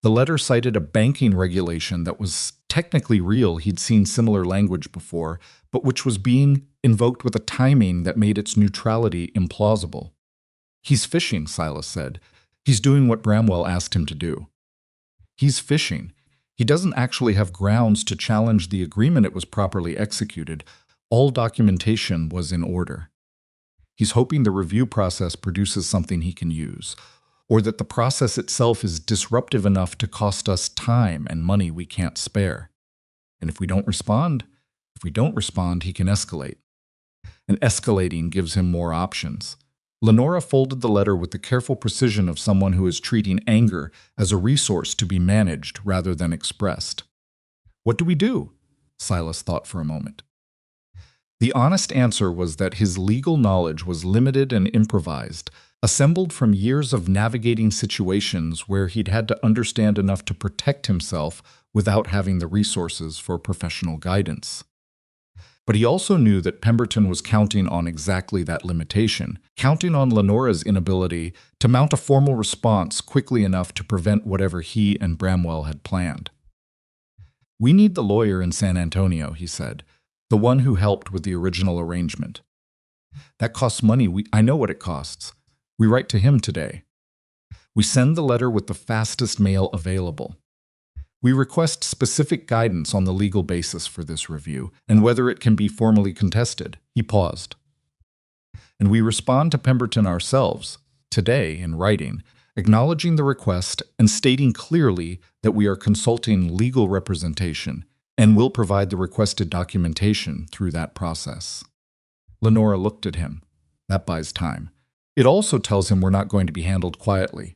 The letter cited a banking regulation that was technically real. He'd seen similar language before, but which was being invoked with a timing that made its neutrality implausible. "He's fishing," Silas said. "He's doing what Bramwell asked him to do." "He's fishing. He doesn't actually have grounds to challenge the agreement. It was properly executed. All documentation was in order. He's hoping the review process produces something he can use, or that the process itself is disruptive enough to cost us time and money we can't spare. And if we don't respond, he can escalate. And escalating gives him more options." Lenora folded the letter with the careful precision of someone who is treating anger as a resource to be managed rather than expressed. "What do we do?" Silas thought for a moment. The honest answer was that his legal knowledge was limited and improvised, assembled from years of navigating situations where he'd had to understand enough to protect himself without having the resources for professional guidance. But he also knew that Pemberton was counting on exactly that limitation, counting on Lenora's inability to mount a formal response quickly enough to prevent whatever he and Bramwell had planned. "We need the lawyer in San Antonio," he said, "the one who helped with the original arrangement. That costs money. I know what it costs. We write to him today. We send the letter with the fastest mail available. We request specific guidance on the legal basis for this review and whether it can be formally contested." He paused. "And we respond to Pemberton ourselves, today in writing, acknowledging the request and stating clearly that we are consulting legal representation and will provide the requested documentation through that process." Lenora looked at him. "That buys time. It also tells him we're not going to be handled quietly."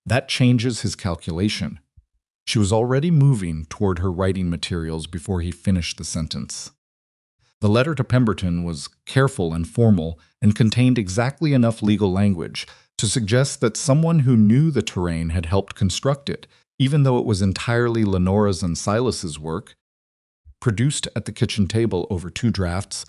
That changes his calculation. She was already moving toward her writing materials before he finished the sentence. The letter to Pemberton was careful and formal and contained exactly enough legal language to suggest that someone who knew the terrain had helped construct it, even though it was entirely Lenora's and Silas's work. Produced at the kitchen table over 2 drafts,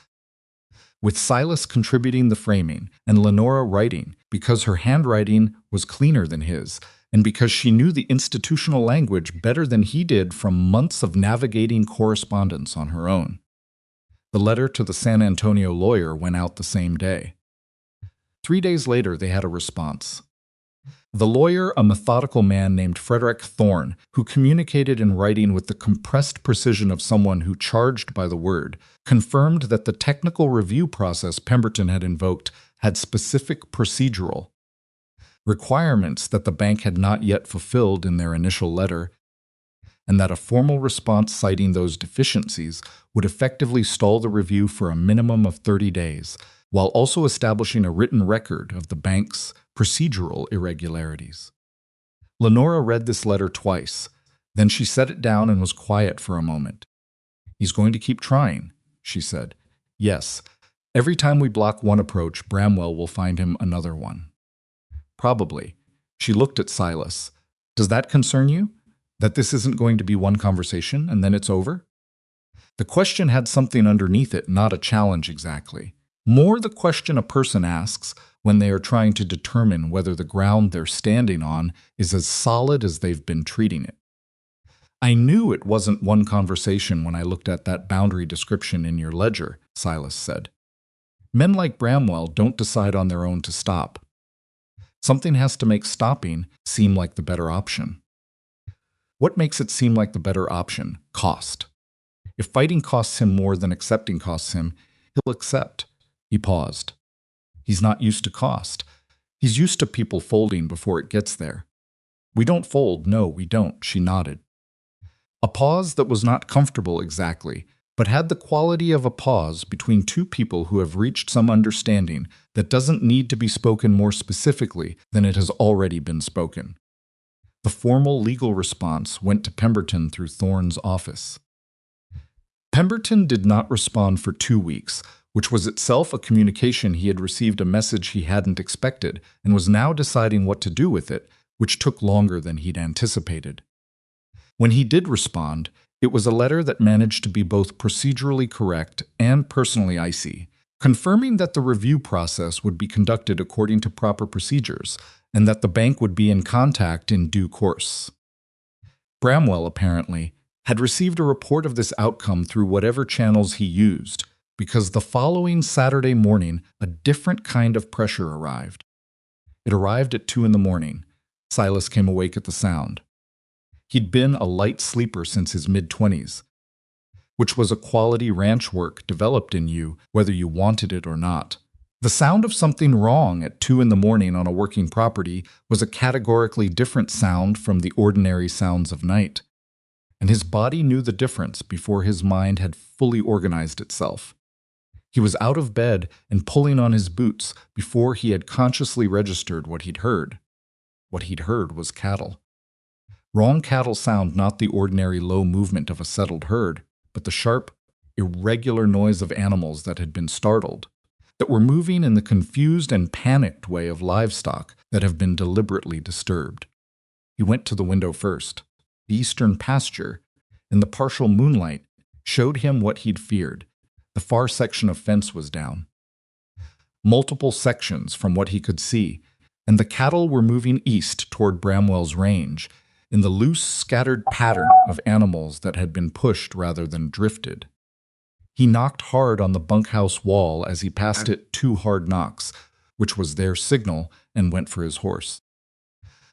with Silas contributing the framing and Lenora writing because her handwriting was cleaner than his, and because she knew the institutional language better than he did from months of navigating correspondence on her own. The letter to the San Antonio lawyer went out the same day. 3 days later, they had a response. The lawyer, a methodical man named Frederick Thorne, who communicated in writing with the compressed precision of someone who charged by the word, confirmed that the technical review process Pemberton had invoked had specific procedural requirements that the bank had not yet fulfilled in their initial letter, and that a formal response citing those deficiencies would effectively stall the review for a minimum of 30 days, while also establishing a written record of the bank's procedural irregularities. Lenora read this letter twice. Then she set it down and was quiet for a moment. "He's going to keep trying," she said. "Yes. Every time we block one approach, Bramwell will find him another one." "Probably." She looked at Silas. "Does that concern you? That this isn't going to be one conversation and then it's over?" The question had something underneath it, not a challenge exactly. More the question a person asks when they are trying to determine whether the ground they're standing on is as solid as they've been treating it. "I knew it wasn't one conversation when I looked at that boundary description in your ledger," Silas said. "Men like Bramwell don't decide on their own to stop. Something has to make stopping seem like the better option." "What makes it seem like the better option? Cost. If fighting costs him more than accepting costs him, he'll accept." He paused. "He's not used to cost. He's used to people folding before it gets there." "We don't fold, no, we don't," she nodded. A pause that was not comfortable exactly, but had the quality of a pause between two people who have reached some understanding that doesn't need to be spoken more specifically than it has already been spoken. The formal legal response went to Pemberton through Thorne's office. Pemberton did not respond for 2 weeks, which was itself a communication he had received a message he hadn't expected and was now deciding what to do with it, which took longer than he'd anticipated. When he did respond, it was a letter that managed to be both procedurally correct and personally icy, confirming that the review process would be conducted according to proper procedures and that the bank would be in contact in due course. Bramwell, apparently, had received a report of this outcome through whatever channels he used, because the following Saturday morning a different kind of pressure arrived. It arrived at 2 a.m. Silas came awake at the sound. He'd been a light sleeper since his mid-20s, which was a quality ranch work developed in you whether you wanted it or not. The sound of something wrong at 2 a.m. on a working property was a categorically different sound from the ordinary sounds of night, and his body knew the difference before his mind had fully organized itself. He was out of bed and pulling on his boots before he had consciously registered what he'd heard. What he'd heard was cattle. Wrong cattle sound not the ordinary low movement of a settled herd, but the sharp, irregular noise of animals that had been startled, that were moving in the confused and panicked way of livestock that have been deliberately disturbed. He went to the window first. The eastern pasture, in the partial moonlight, showed him what he'd feared. The far section of fence was down. Multiple sections from what he could see, and the cattle were moving east toward Bramwell's range, in the loose, scattered pattern of animals that had been pushed rather than drifted. He knocked hard on the bunkhouse wall as he passed it 2 hard knocks, which was their signal, and went for his horse.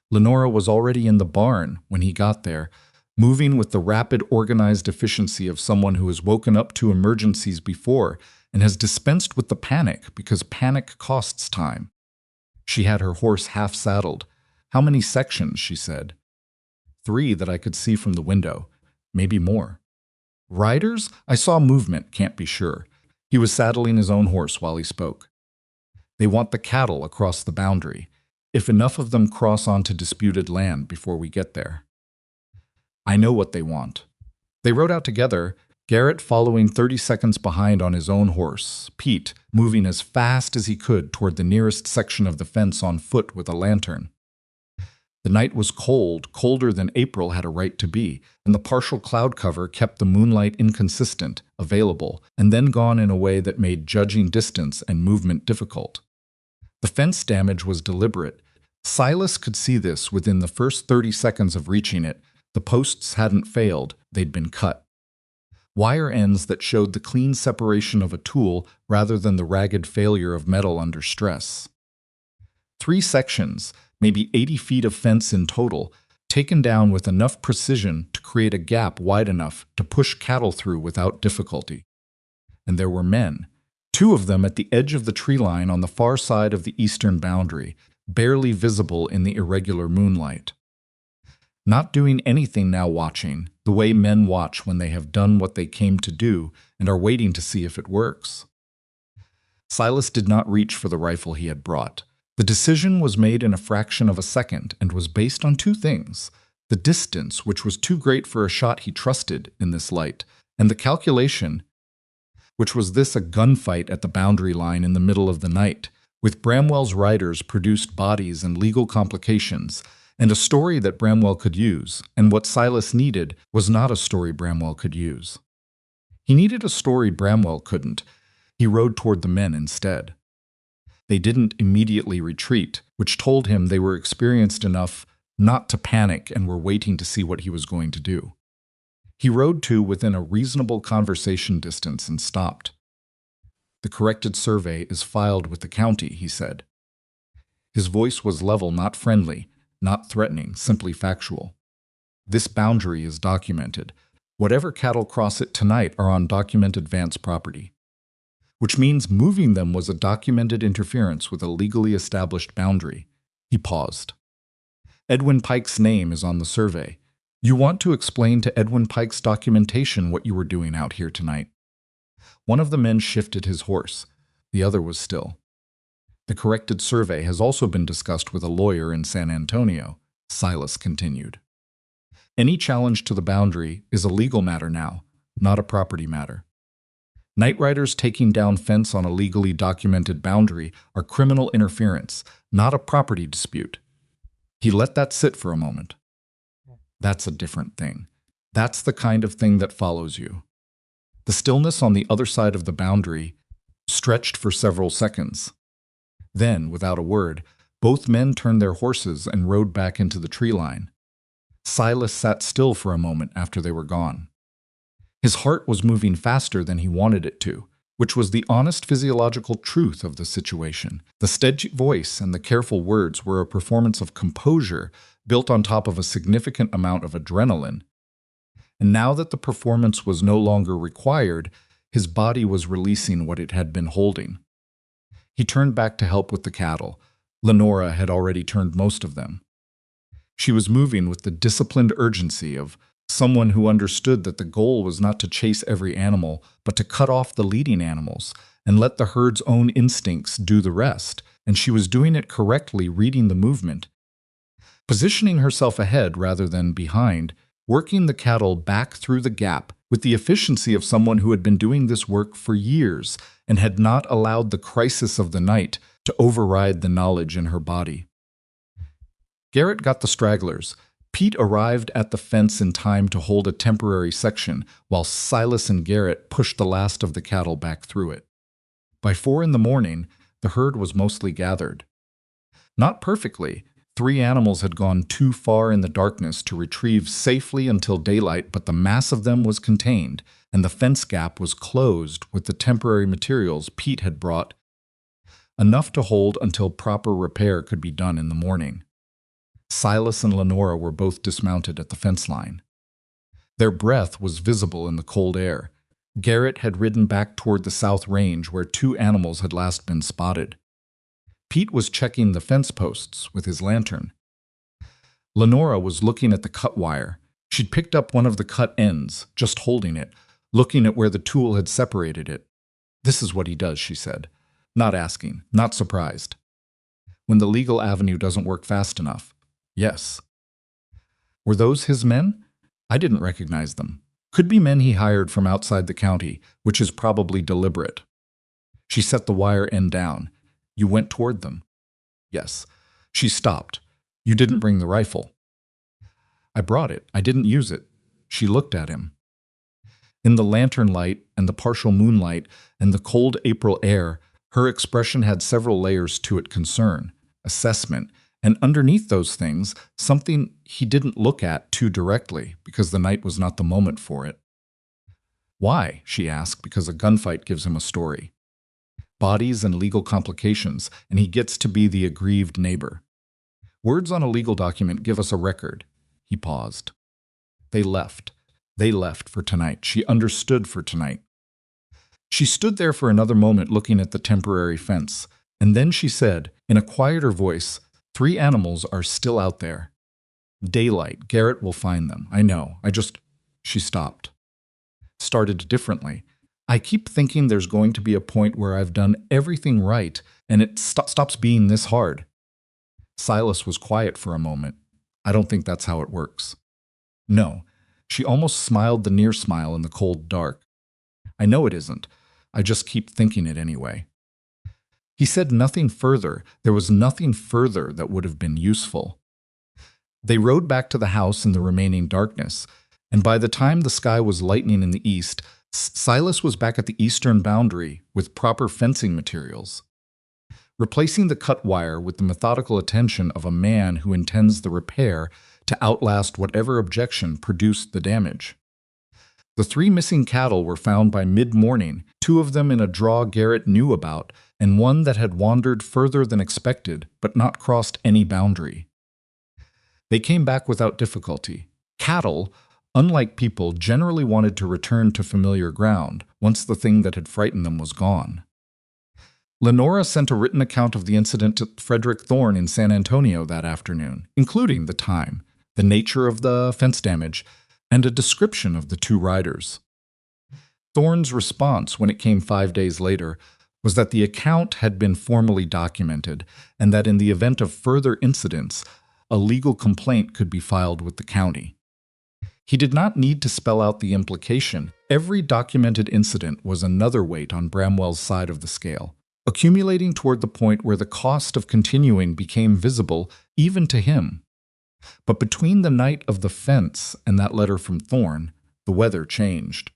Lenora was already in the barn when he got there, moving with the rapid, organized efficiency of someone who has woken up to emergencies before and has dispensed with the panic because panic costs time. She had her horse half-saddled. "How many sections?" she said. 3 that I could see from the window, maybe more. "Riders? I saw movement, can't be sure." He was saddling his own horse while he spoke. "They want the cattle across the boundary, if enough of them cross onto disputed land before we get there. I know what they want." They rode out together, Garrett following 30 seconds behind on his own horse, Pete moving as fast as he could toward the nearest section of the fence on foot with a lantern. The night was cold, colder than April had a right to be, and the partial cloud cover kept the moonlight inconsistent, available, and then gone in a way that made judging distance and movement difficult. The fence damage was deliberate. Silas could see this within the first 30 seconds of reaching it. The posts hadn't failed, they'd been cut. Wire ends that showed the clean separation of a tool rather than the ragged failure of metal under stress. 3 sections, maybe 80 feet of fence in total, taken down with enough precision to create a gap wide enough to push cattle through without difficulty. And there were men, 2 of them at the edge of the tree line on the far side of the eastern boundary, barely visible in the irregular moonlight. Not doing anything now, watching, the way men watch when they have done what they came to do and are waiting to see if it works. Silas did not reach for the rifle he had brought. The decision was made in a fraction of a second and was based on 2 things: the distance, which was too great for a shot he trusted in this light, and the calculation, which was this: a gunfight at the boundary line in the middle of the night, with Bramwell's riders produced bodies and legal complications, and a story that Bramwell could use, and what Silas needed was not a story Bramwell could use. He needed a story Bramwell couldn't. He rode toward the men instead. They didn't immediately retreat, which told him they were experienced enough not to panic and were waiting to see what he was going to do. He rode to within a reasonable conversation distance and stopped. "The corrected survey is filed with the county," he said. His voice was level, not friendly, not threatening, simply factual. "This boundary is documented. Whatever cattle cross it tonight are on documented Vance property. Which means moving them was a documented interference with a legally established boundary." He paused. "Edwin Pike's name is on the survey. You want to explain to Edwin Pike's documentation what you were doing out here tonight." One of the men shifted his horse. The other was still. "The corrected survey has also been discussed with a lawyer in San Antonio," Silas continued. "Any challenge to the boundary is a legal matter now, not a property matter. Night riders taking down fence on a legally documented boundary are criminal interference, not a property dispute." He let that sit for a moment. "That's a different thing. That's the kind of thing that follows you." The stillness on the other side of the boundary stretched for several seconds. Then, without a word, both men turned their horses and rode back into the tree line. Silas sat still for a moment after they were gone. His heart was moving faster than he wanted it to, which was the honest physiological truth of the situation. The steady voice and the careful words were a performance of composure built on top of a significant amount of adrenaline. And now that the performance was no longer required, his body was releasing what it had been holding. He turned back to help with the cattle. Lenora had already turned most of them. She was moving with the disciplined urgency of someone who understood that the goal was not to chase every animal, but to cut off the leading animals and let the herd's own instincts do the rest, and she was doing it correctly, reading the movement, positioning herself ahead rather than behind, working the cattle back through the gap with the efficiency of someone who had been doing this work for years and had not allowed the crisis of the night to override the knowledge in her body. Garrett got the stragglers. Pete arrived at the fence in time to hold a temporary section, while Silas and Garrett pushed the last of the cattle back through it. By 4 in the morning, the herd was mostly gathered. Not perfectly. 3 animals had gone too far in the darkness to retrieve safely until daylight, but the mass of them was contained, and the fence gap was closed with the temporary materials Pete had brought, enough to hold until proper repair could be done in the morning. Silas and Lenora were both dismounted at the fence line. Their breath was visible in the cold air. Garrett had ridden back toward the south range where 2 animals had last been spotted. Pete was checking the fence posts with his lantern. Lenora was looking at the cut wire. She'd picked up one of the cut ends, just holding it, looking at where the tool had separated it. "This is what he does," she said, not asking, not surprised. "When the legal avenue doesn't work fast enough." "Yes." "Were those his men?" "I didn't recognize them." Could be men he hired from outside the county, which is probably deliberate. She set the wire end down. You went toward them. Yes. She stopped. You didn't bring the rifle. I brought it. I didn't use it. She looked at him. In the lantern light and the partial moonlight and the cold April air, her expression had several layers to it: concern, assessment, and underneath those things, something he didn't look at too directly because the night was not the moment for it. Why? She asked, because a gunfight gives him a story. Bodies and legal complications, and he gets to be the aggrieved neighbor. Words on a legal document give us a record. He paused. They left. They left for tonight. She understood for tonight. She stood there for another moment looking at the temporary fence, and then she said, in a quieter voice, 3 animals are still out there. Daylight. Garrett will find them. I know. She stopped. Started differently. I keep thinking there's going to be a point where I've done everything right, and it stops being this hard. Silas was quiet for a moment. I don't think that's how it works. No. She almost smiled the near smile in the cold dark. I know it isn't. I just keep thinking it anyway. He said nothing further. There was nothing further that would have been useful. They rode back to the house in the remaining darkness, and by the time the sky was lightening in the east, Silas was back at the eastern boundary with proper fencing materials. Replacing the cut wire with the methodical attention of a man who intends the repair to outlast whatever objection produced the damage. The 3 missing cattle were found by mid-morning, 2 of them in a draw Garrett knew about, and 1 that had wandered further than expected, but not crossed any boundary. They came back without difficulty. Cattle, unlike people, generally wanted to return to familiar ground once the thing that had frightened them was gone. Lenora sent a written account of the incident to Frederick Thorne in San Antonio that afternoon, including the time, the nature of the fence damage, and a description of the 2 riders. Thorne's response, when it came 5 days later, was that the account had been formally documented and that in the event of further incidents, a legal complaint could be filed with the county. He did not need to spell out the implication. Every documented incident was another weight on Bramwell's side of the scale, accumulating toward the point where the cost of continuing became visible even to him. But between the night of the fence and that letter from Thorne, the weather changed.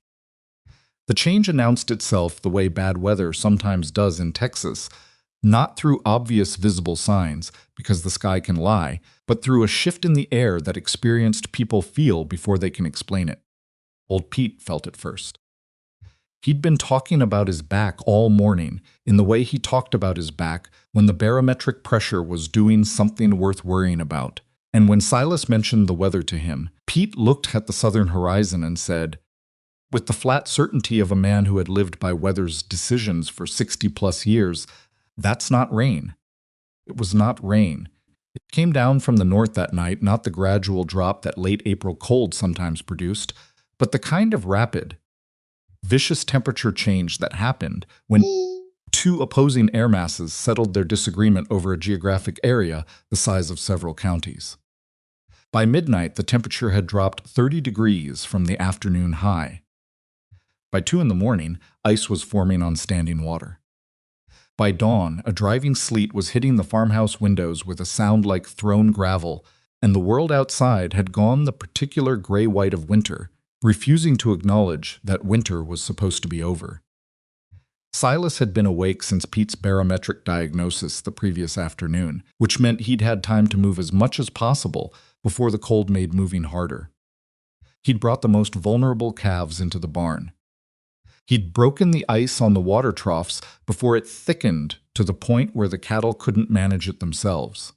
The change announced itself the way bad weather sometimes does in Texas, not through obvious visible signs, because the sky can lie, but through a shift in the air that experienced people feel before they can explain it. Old Pete felt it first. He'd been talking about his back all morning, in the way he talked about his back when the barometric pressure was doing something worth worrying about. And when Silas mentioned the weather to him, Pete looked at the southern horizon and said, with the flat certainty of a man who had lived by weather's decisions for 60-plus years, that's not rain. It was not rain. It came down from the north that night, not the gradual drop that late April cold sometimes produced, but the kind of rapid, vicious temperature change that happened when 2 opposing air masses settled their disagreement over a geographic area the size of several counties. By midnight, the temperature had dropped 30 degrees from the afternoon high. By 2 in the morning, ice was forming on standing water. By dawn, a driving sleet was hitting the farmhouse windows with a sound like thrown gravel, and the world outside had gone the particular gray-white of winter, refusing to acknowledge that winter was supposed to be over. Silas had been awake since Pete's barometric diagnosis the previous afternoon, which meant he'd had time to move as much as possible before the cold made moving harder. He'd brought the most vulnerable calves into the barn. He'd broken the ice on the water troughs before it thickened to the point where the cattle couldn't manage it themselves.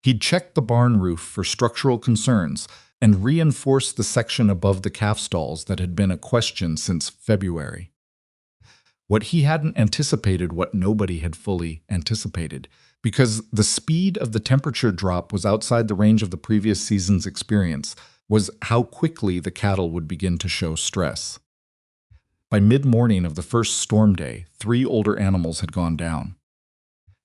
He'd checked the barn roof for structural concerns and reinforced the section above the calf stalls that had been a question since February. What he hadn't anticipated, what nobody had fully anticipated, because the speed of the temperature drop was outside the range of the previous season's experience, was how quickly the cattle would begin to show stress. By mid-morning of the first storm day, 3 older animals had gone down.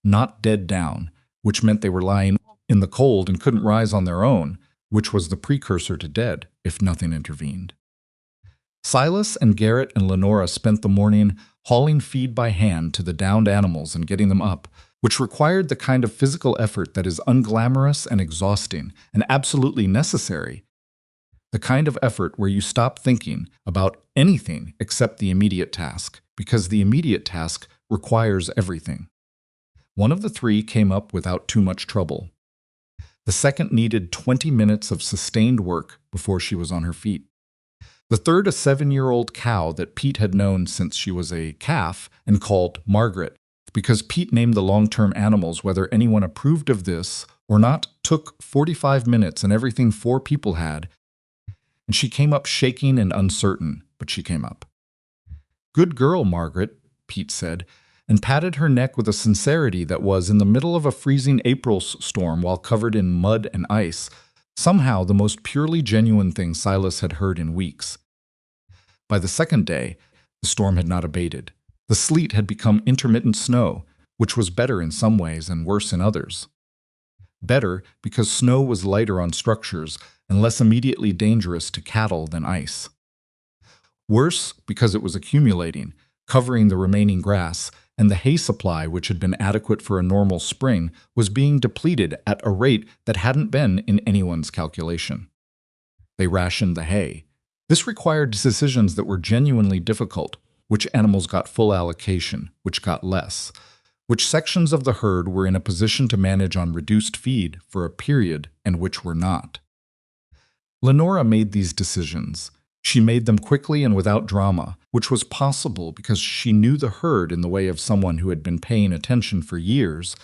Not dead down, which meant they were lying in the cold and couldn't rise on their own, which was the precursor to dead if nothing intervened. Silas and Garrett and Lenora spent the morning hauling feed by hand to the downed animals and getting them up, which required the kind of physical effort that is unglamorous and exhausting and absolutely necessary. The kind of effort where you stop thinking about anything except the immediate task, because the immediate task requires everything. One of the three came up without too much trouble. The second needed 20 minutes of sustained work before she was on her feet. The third, a 7-year-old cow that Pete had known since she was a calf and called Margaret, because Pete named the long-term animals whether anyone approved of this or not, took 45 minutes and everything 4 people had, and she came up shaking and uncertain, but she came up. "Good girl, Margaret," Pete said, and patted her neck with a sincerity that was, in the middle of a freezing April storm while covered in mud and ice, somehow the most purely genuine thing Silas had heard in weeks. By the second day, the storm had not abated. The sleet had become intermittent snow, which was better in some ways and worse in others. Better because snow was lighter on structures and less immediately dangerous to cattle than ice. Worse because it was accumulating, covering the remaining grass, and the hay supply, which had been adequate for a normal spring, was being depleted at a rate that hadn't been in anyone's calculation. They rationed the hay. This required decisions that were genuinely difficult: which animals got full allocation, which got less, which sections of the herd were in a position to manage on reduced feed for a period and which were not. Lenora made these decisions. She made them quickly and without drama, which was possible because she knew the herd in the way of someone who had been paying attention for years,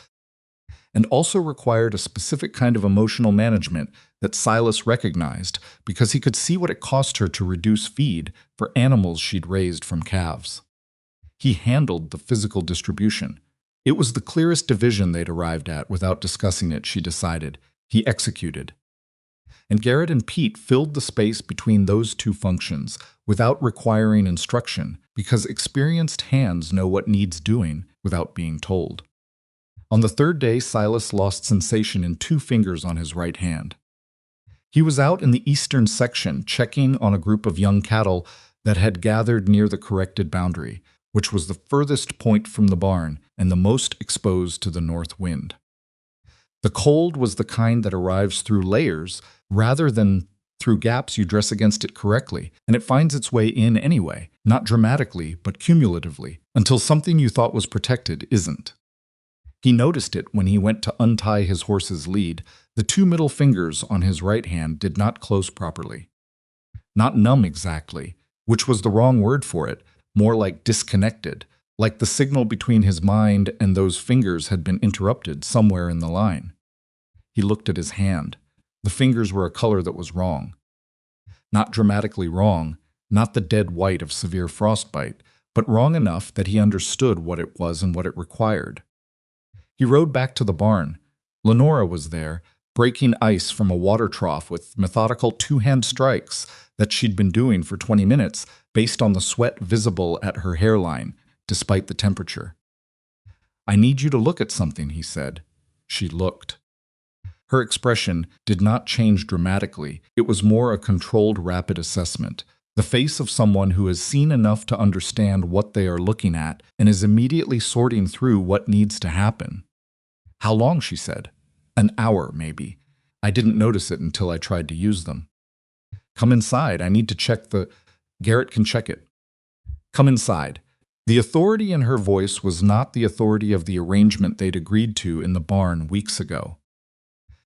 and also required a specific kind of emotional management that Silas recognized because he could see what it cost her to reduce feed for animals she'd raised from calves. He handled the physical distribution. It was the clearest division they'd arrived at without discussing it, she decided. He executed. And Garrett and Pete filled the space between those two functions without requiring instruction, because experienced hands know what needs doing without being told. On the third day, Silas lost sensation in 2 fingers on his right hand. He was out in the eastern section checking on a group of young cattle that had gathered near the corrected boundary, which was the furthest point from the barn and the most exposed to the north wind. The cold was the kind that arrives through layers rather than through gaps you dress against it correctly, and it finds its way in anyway, not dramatically but cumulatively, until something you thought was protected isn't. He noticed it when he went to untie his horse's lead. The 2 middle fingers on his right hand did not close properly. Not numb exactly, which was the wrong word for it, more like disconnected, like the signal between his mind and those fingers had been interrupted somewhere in the line. He looked at his hand. The fingers were a color that was wrong. Not dramatically wrong, not the dead white of severe frostbite, but wrong enough that he understood what it was and what it required. He rode back to the barn. Lenora was there, breaking ice from a water trough with methodical 2-hand strikes that she'd been doing for 20 minutes based on the sweat visible at her hairline, despite the temperature. "I need you to look at something," he said. She looked. Her expression did not change dramatically. It was more a controlled, rapid assessment, the face of someone who has seen enough to understand what they are looking at and is immediately sorting through what needs to happen. "How long?" she said. "An hour, maybe. I didn't notice it until I tried to use them." "Come inside. I need to check the—" "Garrett can check it." "Come inside." The authority in her voice was not the authority of the arrangement they'd agreed to in the barn weeks ago.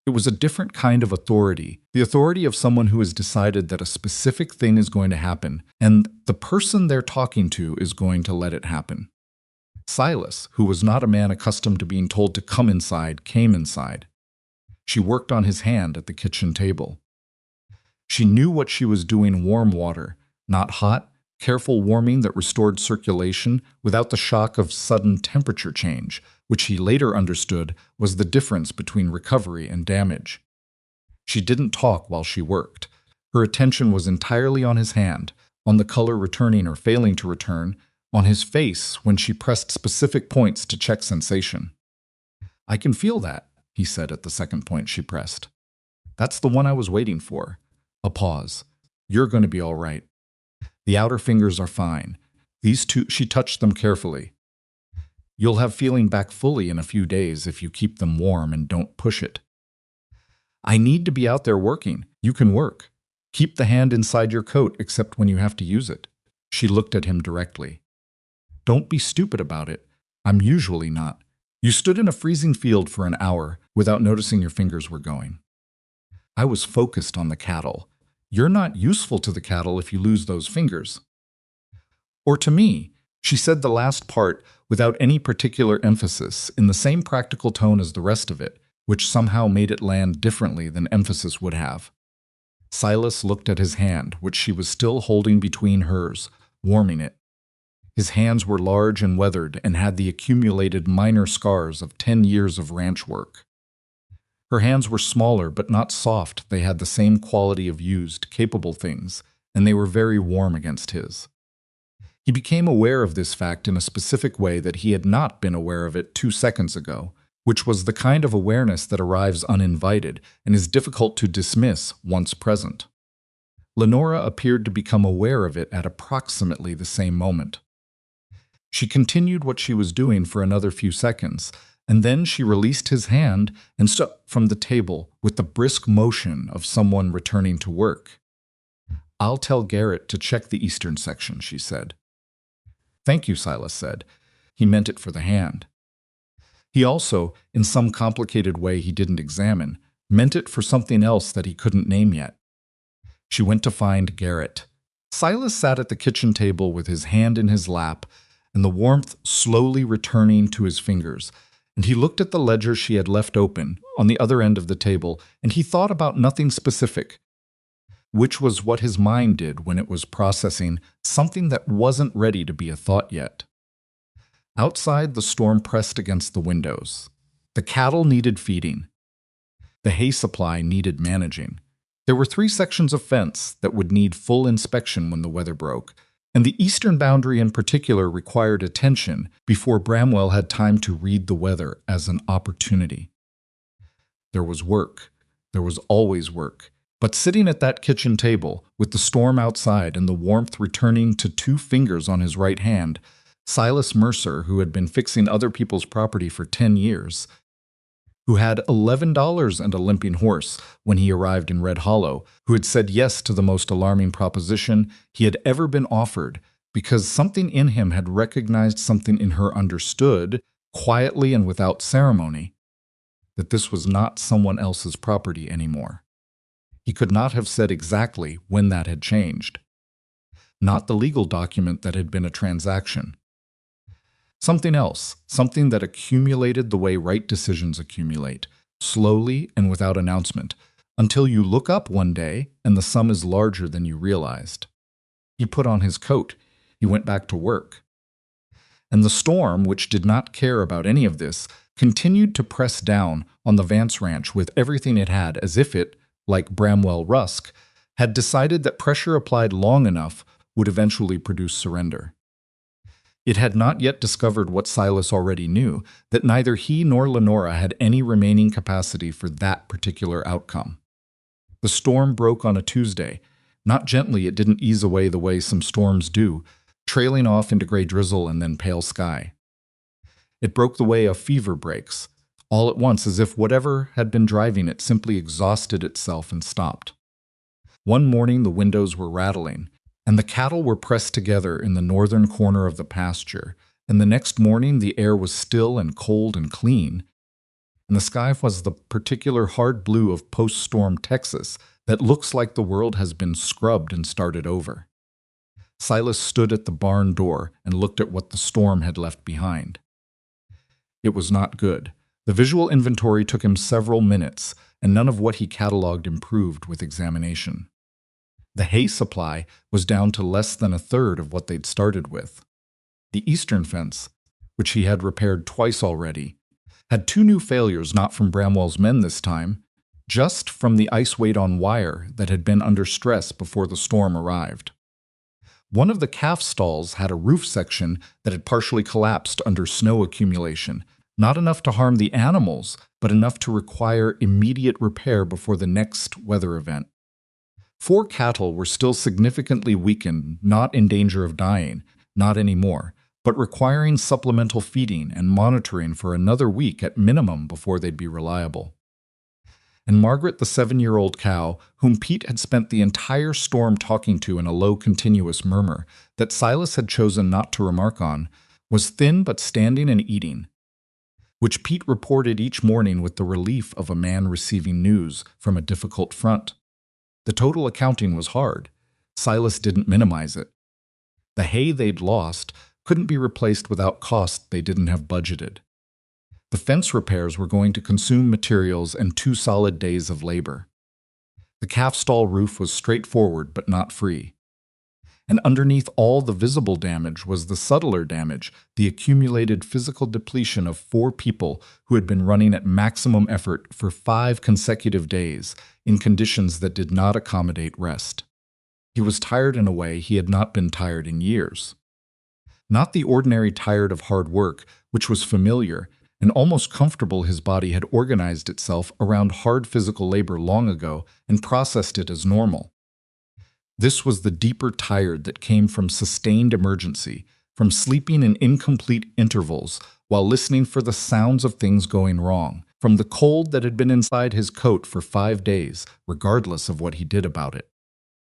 It was a different kind of authority, the authority of someone who has decided that a specific thing is going to happen, and the person they're talking to is going to let it happen. Silas, who was not a man accustomed to being told to come inside, came inside. She worked on his hand at the kitchen table. She knew what she was doing: warm water, not hot, careful warming that restored circulation without the shock of sudden temperature change, which he later understood was the difference between recovery and damage. She didn't talk while she worked. Her attention was entirely on his hand, on the color returning or failing to return, on his face when she pressed specific points to check sensation. "I can feel that," he said at the second point she pressed. "That's the one I was waiting for." A pause. "You're going to be all right." The outer fingers are fine. These two, she touched them carefully. You'll have feeling back fully in a few days if you keep them warm and don't push it. I need to be out there working. You can work. Keep the hand inside your coat except when you have to use it. She looked at him directly. Don't be stupid about it. I'm usually not. You stood in a freezing field for an hour without noticing your fingers were going. I was focused on the cattle. You're not useful to the cattle if you lose those fingers. Or to me, she said the last part without any particular emphasis in the same practical tone as the rest of it, which somehow made it land differently than emphasis would have. Silas looked at his hand, which she was still holding between hers, warming it. His hands were large and weathered and had the accumulated minor scars of 10 years of ranch work. Her hands were smaller but not soft. They had the same quality of used, capable things, and they were very warm against his. He became aware of this fact in a specific way that he had not been aware of it 2 seconds ago, which was the kind of awareness that arrives uninvited and is difficult to dismiss once present. Lenora appeared to become aware of it at approximately the same moment. She continued what she was doing for another few seconds, and then she released his hand and stood from the table with the brisk motion of someone returning to work. I'll tell Garrett to check the eastern section, she said. Thank you, Silas said. He meant it for the hand. He also, in some complicated way he didn't examine, meant it for something else that he couldn't name yet. She went to find Garrett. Silas sat at the kitchen table with his hand in his lap and the warmth slowly returning to his fingers, and he looked at the ledger she had left open on the other end of the table, and he thought about nothing specific, which was what his mind did when it was processing something that wasn't ready to be a thought yet. Outside, the storm pressed against the windows. The cattle needed feeding. The hay supply needed managing. There were 3 sections of fence that would need full inspection when the weather broke, and the eastern boundary in particular required attention before Bramwell had time to read the weather as an opportunity. There was work. There was always work. But sitting at that kitchen table, with the storm outside and the warmth returning to 2 fingers on his right hand, Silas Mercer, who had been fixing other people's property for 10 years, who had $11 and a limping horse when he arrived in Red Hollow, who had said yes to the most alarming proposition he had ever been offered because something in him had recognized something in her understood, quietly and without ceremony, that this was not someone else's property anymore. He could not have said exactly when that had changed. Not the legal document that had been a transaction. Something else, something that accumulated the way right decisions accumulate, slowly and without announcement, until you look up one day and the sum is larger than you realized. He put on his coat. He went back to work. And the storm, which did not care about any of this, continued to press down on the Vance Ranch with everything it had as if it, like Bramwell Rusk, had decided that pressure applied long enough would eventually produce surrender. It had not yet discovered what Silas already knew, that neither he nor Lenora had any remaining capacity for that particular outcome. The storm broke on a Tuesday. Not gently, it didn't ease away the way some storms do, trailing off into gray drizzle and then pale sky. It broke the way a fever breaks, all at once as if whatever had been driving it simply exhausted itself and stopped. One morning the windows were rattling, and the cattle were pressed together in the northern corner of the pasture, and the next morning the air was still and cold and clean, and the sky was the particular hard blue of post-storm Texas that looks like the world has been scrubbed and started over. Silas stood at the barn door and looked at what the storm had left behind. It was not good. The visual inventory took him several minutes, and none of what he cataloged improved with examination. The hay supply was down to less than 1/3 of what they'd started with. The eastern fence, which he had repaired twice already, had 2 new failures not from Bramwell's men this time, just from the ice weight on wire that had been under stress before the storm arrived. One of the calf stalls had a roof section that had partially collapsed under snow accumulation, not enough to harm the animals, but enough to require immediate repair before the next weather event. 4 cattle were still significantly weakened, not in danger of dying, not anymore, but requiring supplemental feeding and monitoring for another week at minimum before they'd be reliable. And Margaret, the 7-year-old cow, whom Pete had spent the entire storm talking to in a low, continuous murmur that Silas had chosen not to remark on, was thin but standing and eating, which Pete reported each morning with the relief of a man receiving news from a difficult front. The total accounting was hard. Silas didn't minimize it. The hay they'd lost couldn't be replaced without cost they didn't have budgeted. The fence repairs were going to consume materials and 2 solid days of labor. The calf stall roof was straightforward but not free. And underneath all the visible damage was the subtler damage, the accumulated physical depletion of 4 people who had been running at maximum effort for 5 consecutive days in conditions that did not accommodate rest. He was tired in a way he had not been tired in years. Not the ordinary tired of hard work, which was familiar and almost comfortable. His body had organized itself around hard physical labor long ago and processed it as normal. This was the deeper tired that came from sustained emergency, from sleeping in incomplete intervals while listening for the sounds of things going wrong, from the cold that had been inside his coat for 5 days, regardless of what he did about it.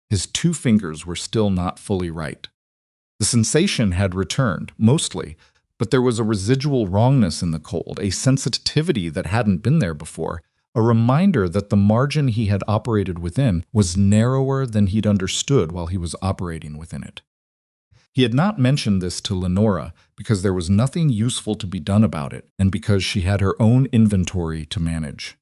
His 2 fingers were still not fully right. The sensation had returned, mostly, but there was a residual wrongness in the cold, a sensitivity that hadn't been there before, a reminder that the margin he had operated within was narrower than he'd understood while he was operating within it. He had not mentioned this to Lenora because there was nothing useful to be done about it and because she had her own inventory to manage.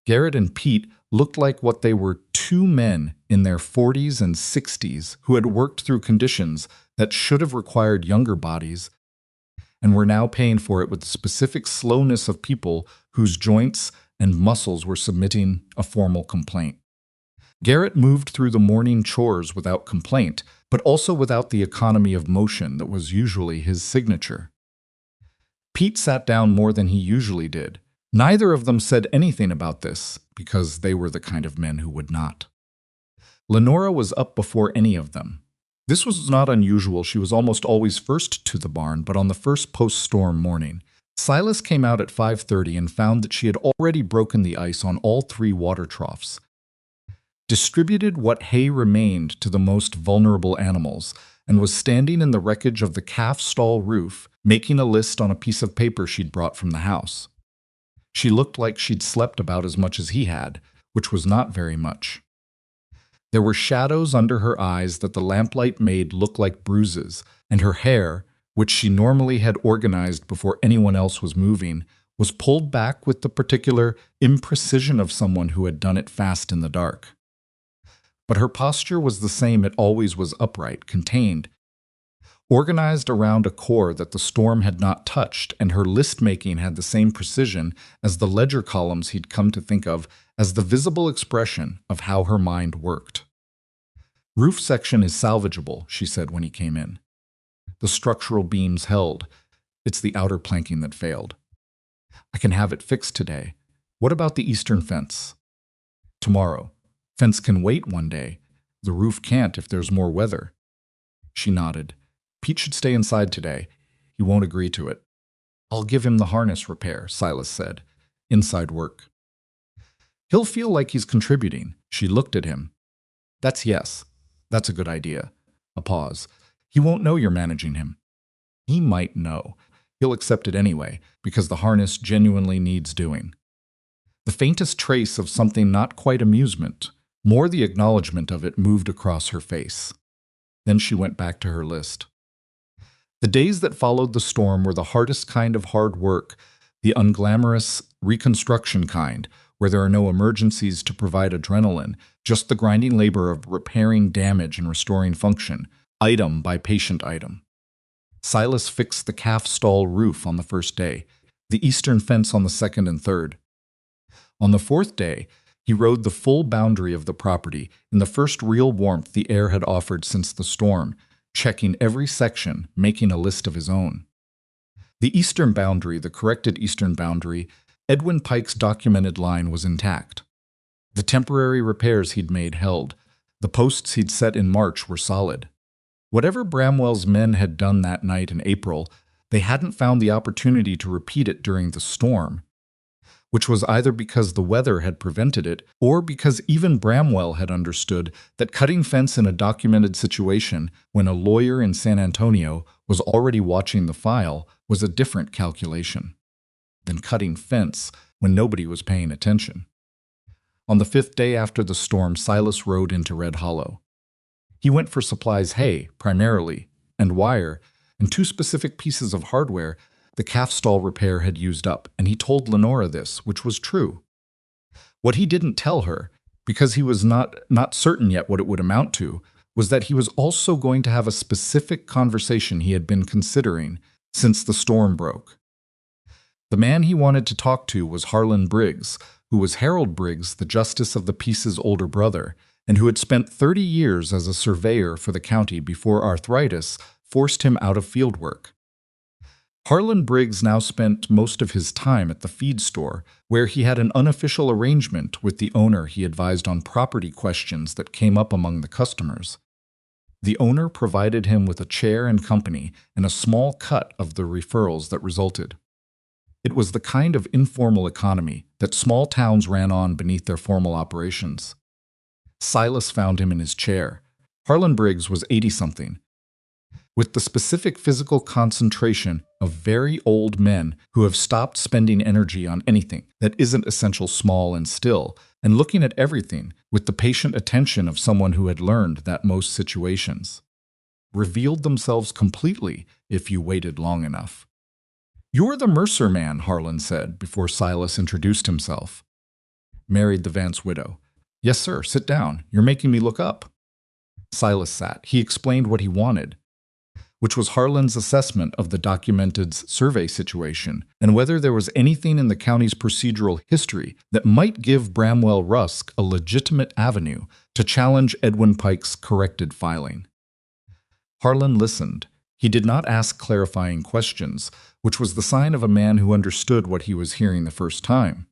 Garrett and Pete looked like what they were, 2 men in their 40s and 60s who had worked through conditions that should have required younger bodies and were now paying for it with the specific slowness of people whose joints and muscles were submitting a formal complaint. Garrett moved through the morning chores without complaint, but also without the economy of motion that was usually his signature. Pete sat down more than he usually did. Neither of them said anything about this, because they were the kind of men who would not. Lenora was up before any of them. This was not unusual. She was almost always first to the barn, but on the first post-storm morning, Silas came out at 5:30 and found that she had already broken the ice on all 3 water troughs, distributed what hay remained to the most vulnerable animals, and was standing in the wreckage of the calf stall roof, making a list on a piece of paper she'd brought from the house. She looked like she'd slept about as much as he had, which was not very much. There were shadows under her eyes that the lamplight made look like bruises, and her hair, which she normally had organized before anyone else was moving, was pulled back with the particular imprecision of someone who had done it fast in the dark. But her posture was the same. It always was upright, contained, organized around a core that the storm had not touched, and her list-making had the same precision as the ledger columns he'd come to think of as the visible expression of how her mind worked. "Roof section is salvageable," she said when he came in. "The structural beams held. It's the outer planking that failed. I can have it fixed today. What about the eastern fence?" "Tomorrow. Fence can wait 1 day. The roof can't if there's more weather." She nodded. "Pete should stay inside today. He won't agree to it." "I'll give him the harness repair," Silas said. "Inside work." "He'll feel like he's contributing." She looked at him. Yes. That's a good idea." A pause. "He won't know you're managing him." "He might know. He'll accept it anyway, because the harness genuinely needs doing." The faintest trace of something not quite amusement, more the acknowledgement of it, moved across her face. Then she went back to her list. The days that followed the storm were the hardest kind of hard work, the unglamorous reconstruction kind, where there are no emergencies to provide adrenaline, just the grinding labor of repairing damage and restoring function, item by patient item. Silas fixed the calf stall roof on the first day, the eastern fence on the second and third. On the 4th day, he rode the full boundary of the property in the first real warmth the air had offered since the storm, checking every section, making a list of his own. The eastern boundary, the corrected eastern boundary, Edwin Pike's documented line was intact. The temporary repairs he'd made held. The posts he'd set in March were solid. Whatever Bramwell's men had done that night in April, they hadn't found the opportunity to repeat it during the storm, which was either because the weather had prevented it or because even Bramwell had understood that cutting fence in a documented situation when a lawyer in San Antonio was already watching the file was a different calculation than cutting fence when nobody was paying attention. On the 5th day after the storm, Silas rode into Red Hollow. He went for supplies: hay, primarily, and wire, and 2 specific pieces of hardware the calf stall repair had used up, and he told Lenora this, which was true. What he didn't tell her, because he was not certain yet what it would amount to, was that he was also going to have a specific conversation he had been considering since the storm broke. The man he wanted to talk to was Harlan Briggs, who was Harold Briggs, the justice of the peace's older brother, and who had spent 30 years as a surveyor for the county before arthritis forced him out of field work. Harlan Briggs now spent most of his time at the feed store, where he had an unofficial arrangement with the owner he advised on property questions that came up among the customers. The owner provided him with a chair and company and a small cut of the referrals that resulted. It was the kind of informal economy that small towns ran on beneath their formal operations. Silas found him in his chair. Harlan Briggs was 80-something. With the specific physical concentration of very old men who have stopped spending energy on anything that isn't essential, small and still, and looking at everything with the patient attention of someone who had learned that most situations revealed themselves completely if you waited long enough. "You're the Mercer man," Harlan said before Silas introduced himself. "Married the Vance widow." "Yes, sir. Sit down. You're making me look up." Silas sat. He explained what he wanted, which was Harlan's assessment of the documented survey situation and whether there was anything in the county's procedural history that might give Bramwell Rusk a legitimate avenue to challenge Edwin Pike's corrected filing. Harlan listened. He did not ask clarifying questions, which was the sign of a man who understood what he was hearing the first time.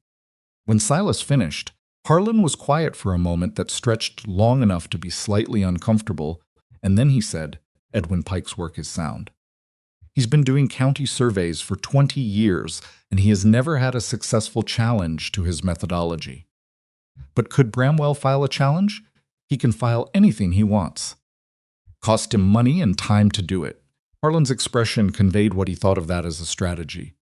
When Silas finished, Harlan was quiet for a moment that stretched long enough to be slightly uncomfortable, and then he said, "Edwin Pike's work is sound. He's been doing county surveys for 20 years, and he has never had a successful challenge to his methodology. But could Bramwell file a challenge? He can file anything he wants. Cost him money and time to do it." Harlan's expression conveyed what he thought of that as a strategy.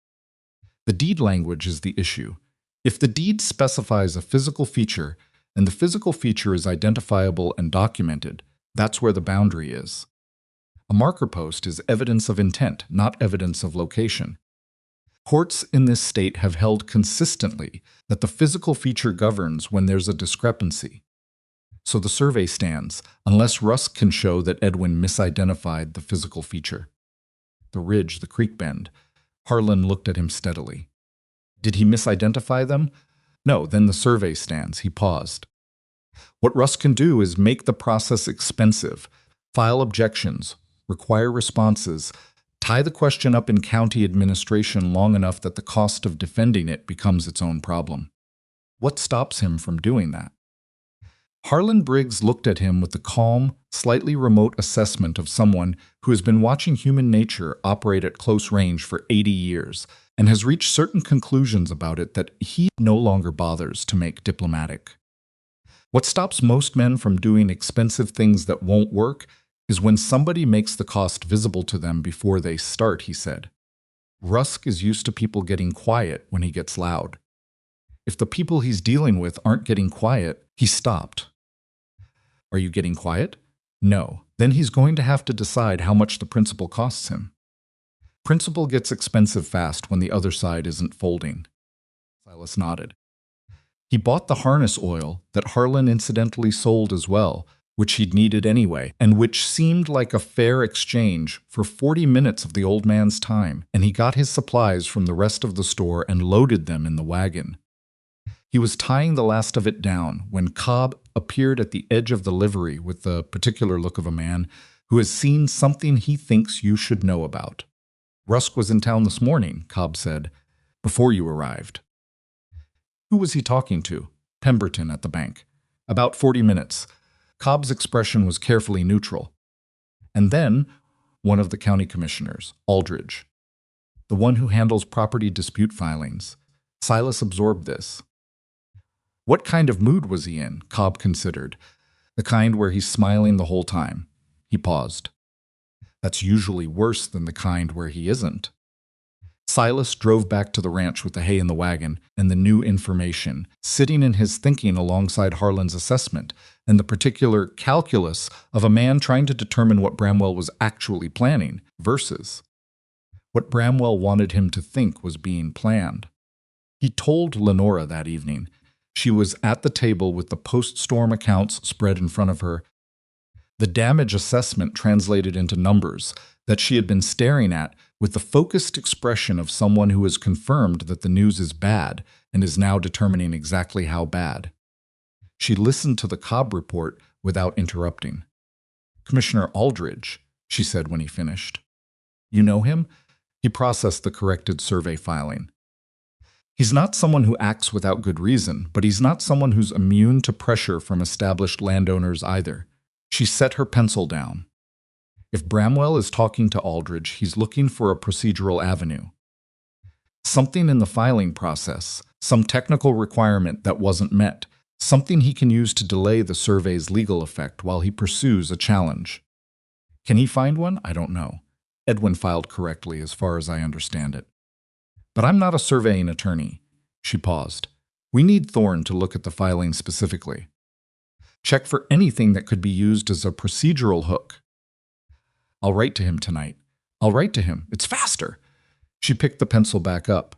The deed language is the issue. If the deed specifies a physical feature, and the physical feature is identifiable and documented, that's where the boundary is. A marker post is evidence of intent, not evidence of location. Courts in this state have held consistently that the physical feature governs when there's a discrepancy. So the survey stands, unless Rusk can show that Edwin misidentified the physical feature. The ridge, the creek bend. Harlan looked at him steadily. Did he misidentify them? No, then the survey stands. He paused. What Rusk can do is make the process expensive, file objections, require responses, tie the question up in county administration long enough that the cost of defending it becomes its own problem. What stops him from doing that? Harlan Briggs looked at him with the calm, slightly remote assessment of someone who has been watching human nature operate at close range for 80 years and has reached certain conclusions about it that he no longer bothers to make diplomatic. What stops most men from doing expensive things that won't work is when somebody makes the cost visible to them before they start, he said. Rusk is used to people getting quiet when he gets loud. If the people he's dealing with aren't getting quiet, he stopped. Are you getting quiet? No. Then he's going to have to decide how much the principal costs him. Principal gets expensive fast when the other side isn't folding. Silas nodded. He bought the harness oil that Harlan incidentally sold as well, which he'd needed anyway, and which seemed like a fair exchange for 40 minutes of the old man's time, and he got his supplies from the rest of the store and loaded them in the wagon. He was tying the last of it down when Cobb appeared at the edge of the livery with the particular look of a man who has seen something he thinks you should know about. Rusk was in town this morning, Cobb said, before you arrived. Who was he talking to? Pemberton at the bank. About 40 minutes. Cobb's expression was carefully neutral. And then, one of the county commissioners, Aldridge, the one who handles property dispute filings. Silas absorbed this. What kind of mood was he in? Cobb considered. The kind where he's smiling the whole time. He paused. That's usually worse than the kind where he isn't. Silas drove back to the ranch with the hay in the wagon and the new information, sitting in his thinking alongside Harlan's assessment and the particular calculus of a man trying to determine what Bramwell was actually planning versus what Bramwell wanted him to think was being planned. He told Lenora that evening. She was at the table with the post-storm accounts spread in front of her, the damage assessment translated into numbers that she had been staring at with the focused expression of someone who has confirmed that the news is bad and is now determining exactly how bad. She listened to the Cobb report without interrupting. "Commissioner Aldridge," she said when he finished. "You know him?" He processed the corrected survey filing. "He's not someone who acts without good reason, but he's not someone who's immune to pressure from established landowners either." She set her pencil down. If Bramwell is talking to Aldridge, he's looking for a procedural avenue. Something in the filing process, some technical requirement that wasn't met, something he can use to delay the survey's legal effect while he pursues a challenge. Can he find one? I don't know. Edwin filed correctly as far as I understand it. But I'm not a surveying attorney. She paused. We need Thorne to look at the filing specifically. Check for anything that could be used as a procedural hook. I'll write to him tonight. I'll write to him. It's faster. She picked the pencil back up.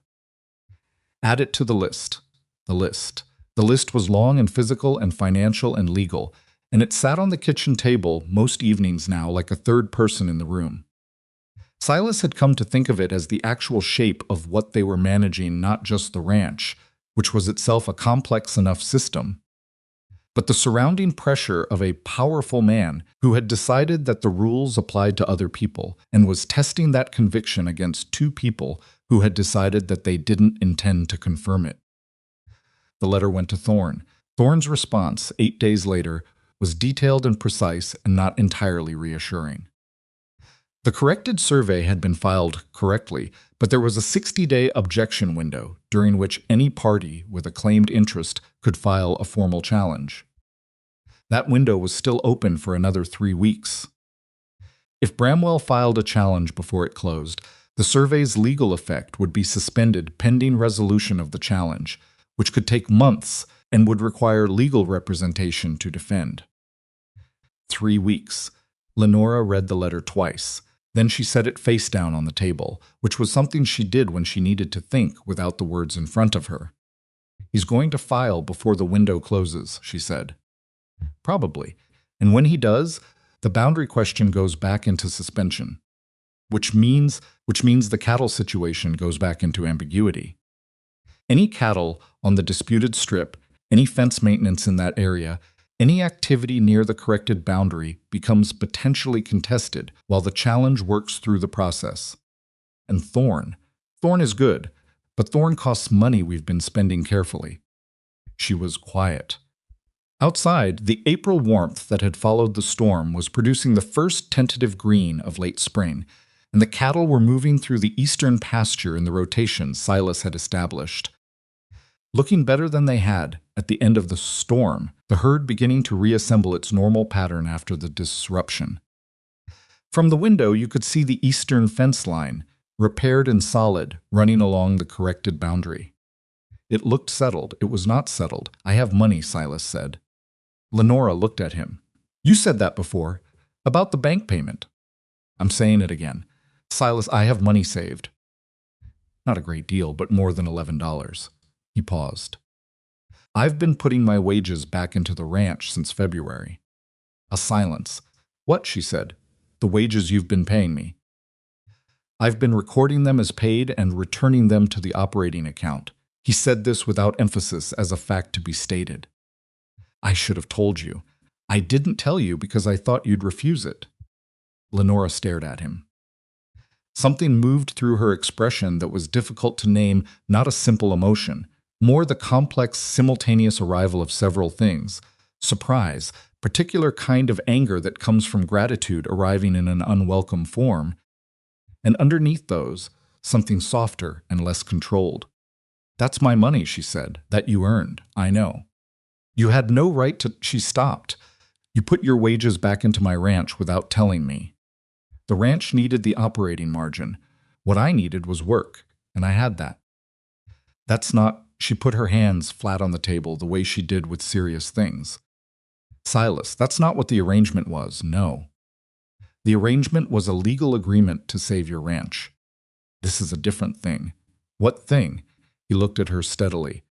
Add it to the list. The list. The list was long and physical and financial and legal, and it sat on the kitchen table most evenings now like a third person in the room. Silas had come to think of it as the actual shape of what they were managing, not just the ranch, which was itself a complex enough system, but the surrounding pressure of a powerful man who had decided that the rules applied to other people and was testing that conviction against two people who had decided that they didn't intend to confirm it. The letter went to Thorne. Thorne's response, 8 days later, was detailed and precise and not entirely reassuring. The corrected survey had been filed correctly, but there was a 60-day objection window during which any party with a claimed interest could file a formal challenge. That window was still open for another 3 weeks. If Bramwell filed a challenge before it closed, the survey's legal effect would be suspended pending resolution of the challenge, which could take months and would require legal representation to defend. 3 weeks. Lenora read the letter twice. Then she set it face down on the table, which was something she did when she needed to think without the words in front of her. He's going to file before the window closes, she said. Probably. And when he does, the boundary question goes back into suspension, which means the cattle situation goes back into ambiguity. Any cattle on the disputed strip, any fence maintenance in that area, any activity near the corrected boundary becomes potentially contested while the challenge works through the process. And Thorne is good, but Thorne costs money we've been spending carefully. She was quiet. Outside, the April warmth that had followed the storm was producing the first tentative green of late spring, and the cattle were moving through the eastern pasture in the rotation Silas had established. Looking better than they had at the end of the storm, the herd beginning to reassemble its normal pattern after the disruption. From the window, you could see the eastern fence line, repaired and solid, running along the corrected boundary. It looked settled. It was not settled. I have money, Silas said. Lenora looked at him. You said that before, about the bank payment. I'm saying it again. Silas, I have money saved. Not a great deal, but more than $11. He paused. I've been putting my wages back into the ranch since February. A silence. What? She said. The wages you've been paying me. I've been recording them as paid and returning them to the operating account. He said this without emphasis as a fact to be stated. I should have told you. I didn't tell you because I thought you'd refuse it. Lenora stared at him. Something moved through her expression that was difficult to name, not a simple emotion, more the complex, simultaneous arrival of several things. Surprise, particular kind of anger that comes from gratitude arriving in an unwelcome form, and underneath those, something softer and less controlled. "That's my money," she said, "that you earned, I know. You had no right to—" She stopped. "You put your wages back into my ranch without telling me. The ranch needed the operating margin. What I needed was work, and I had that. That's not—" She put her hands flat on the table the way she did with serious things. "Silas, that's not what the arrangement was, no. The arrangement was a legal agreement to save your ranch. This is a different thing." "What thing?" He looked at her steadily.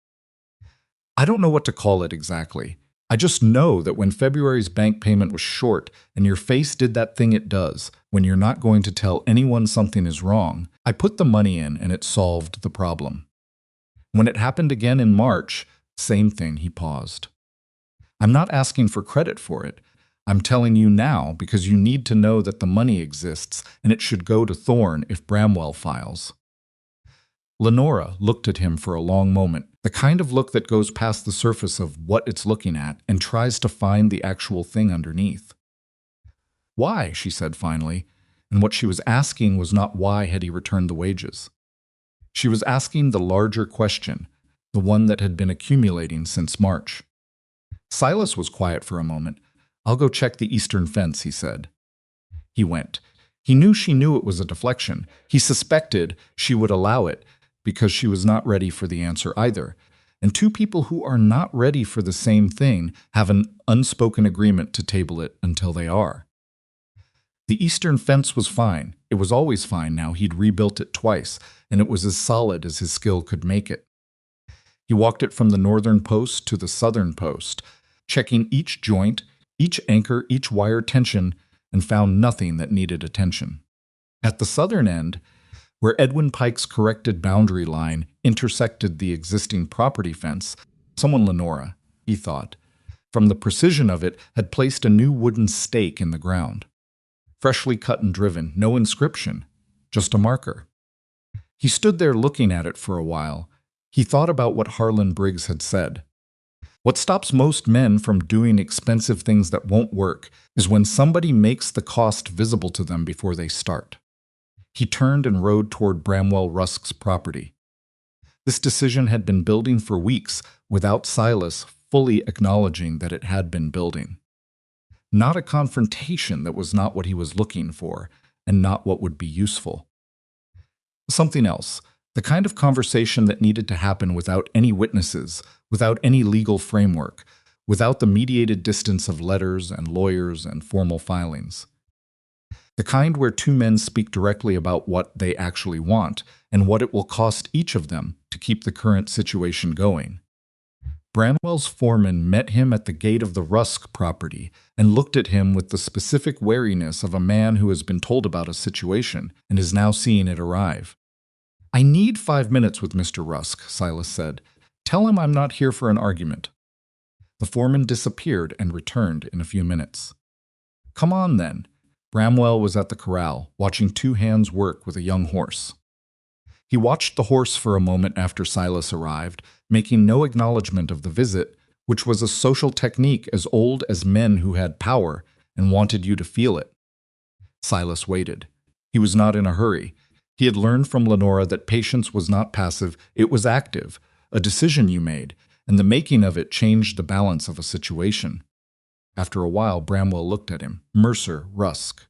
"I don't know what to call it exactly. I just know that when February's bank payment was short and your face did that thing it does when you're not going to tell anyone something is wrong, I put the money in and it solved the problem. When it happened again in March, same thing." He paused. "I'm not asking for credit for it. I'm telling you now because you need to know that the money exists and it should go to Thorne if Bramwell files." Lenora looked at him for a long moment, the kind of look that goes past the surface of what it's looking at and tries to find the actual thing underneath. "Why?" she said finally, and what she was asking was not why had he returned the wages. She was asking the larger question, the one that had been accumulating since March. Silas was quiet for a moment. "I'll go check the eastern fence," he said. He went. He knew she knew it was a deflection. He suspected she would allow it because she was not ready for the answer either. And two people who are not ready for the same thing have an unspoken agreement to table it until they are. The eastern fence was fine. It was always fine now. He'd rebuilt it twice, and it was as solid as his skill could make it. He walked it from the northern post to the southern post, checking each joint, each anchor, each wire tension, and found nothing that needed attention. At the southern end, where Edwin Pike's corrected boundary line intersected the existing property fence, someone, Lenora, he thought, from the precision of it, had placed a new wooden stake in the ground. Freshly cut and driven, no inscription, just a marker. He stood there looking at it for a while. He thought about what Harlan Briggs had said. What stops most men from doing expensive things that won't work is when somebody makes the cost visible to them before they start. He turned and rode toward Bramwell Rusk's property. This decision had been building for weeks without Silas fully acknowledging that it had been building. Not a confrontation that was not what he was looking for, and not what would be useful. Something else, the kind of conversation that needed to happen without any witnesses, without any legal framework, without the mediated distance of letters and lawyers and formal filings. The kind where two men speak directly about what they actually want and what it will cost each of them to keep the current situation going. Bramwell's foreman met him at the gate of the Rusk property and looked at him with the specific wariness of a man who has been told about a situation and is now seeing it arrive. "I need 5 minutes with Mr. Rusk," Silas said. "Tell him I'm not here for an argument." The foreman disappeared and returned in a few minutes. "Come on, then." Bramwell was at the corral, watching two hands work with a young horse. He watched the horse for a moment after Silas arrived, making no acknowledgement of the visit, which was a social technique as old as men who had power and wanted you to feel it. Silas waited. He was not in a hurry. He had learned from Lenora that patience was not passive, it was active, a decision you made, and the making of it changed the balance of a situation. After a while, Bramwell looked at him. Mercer, Rusk.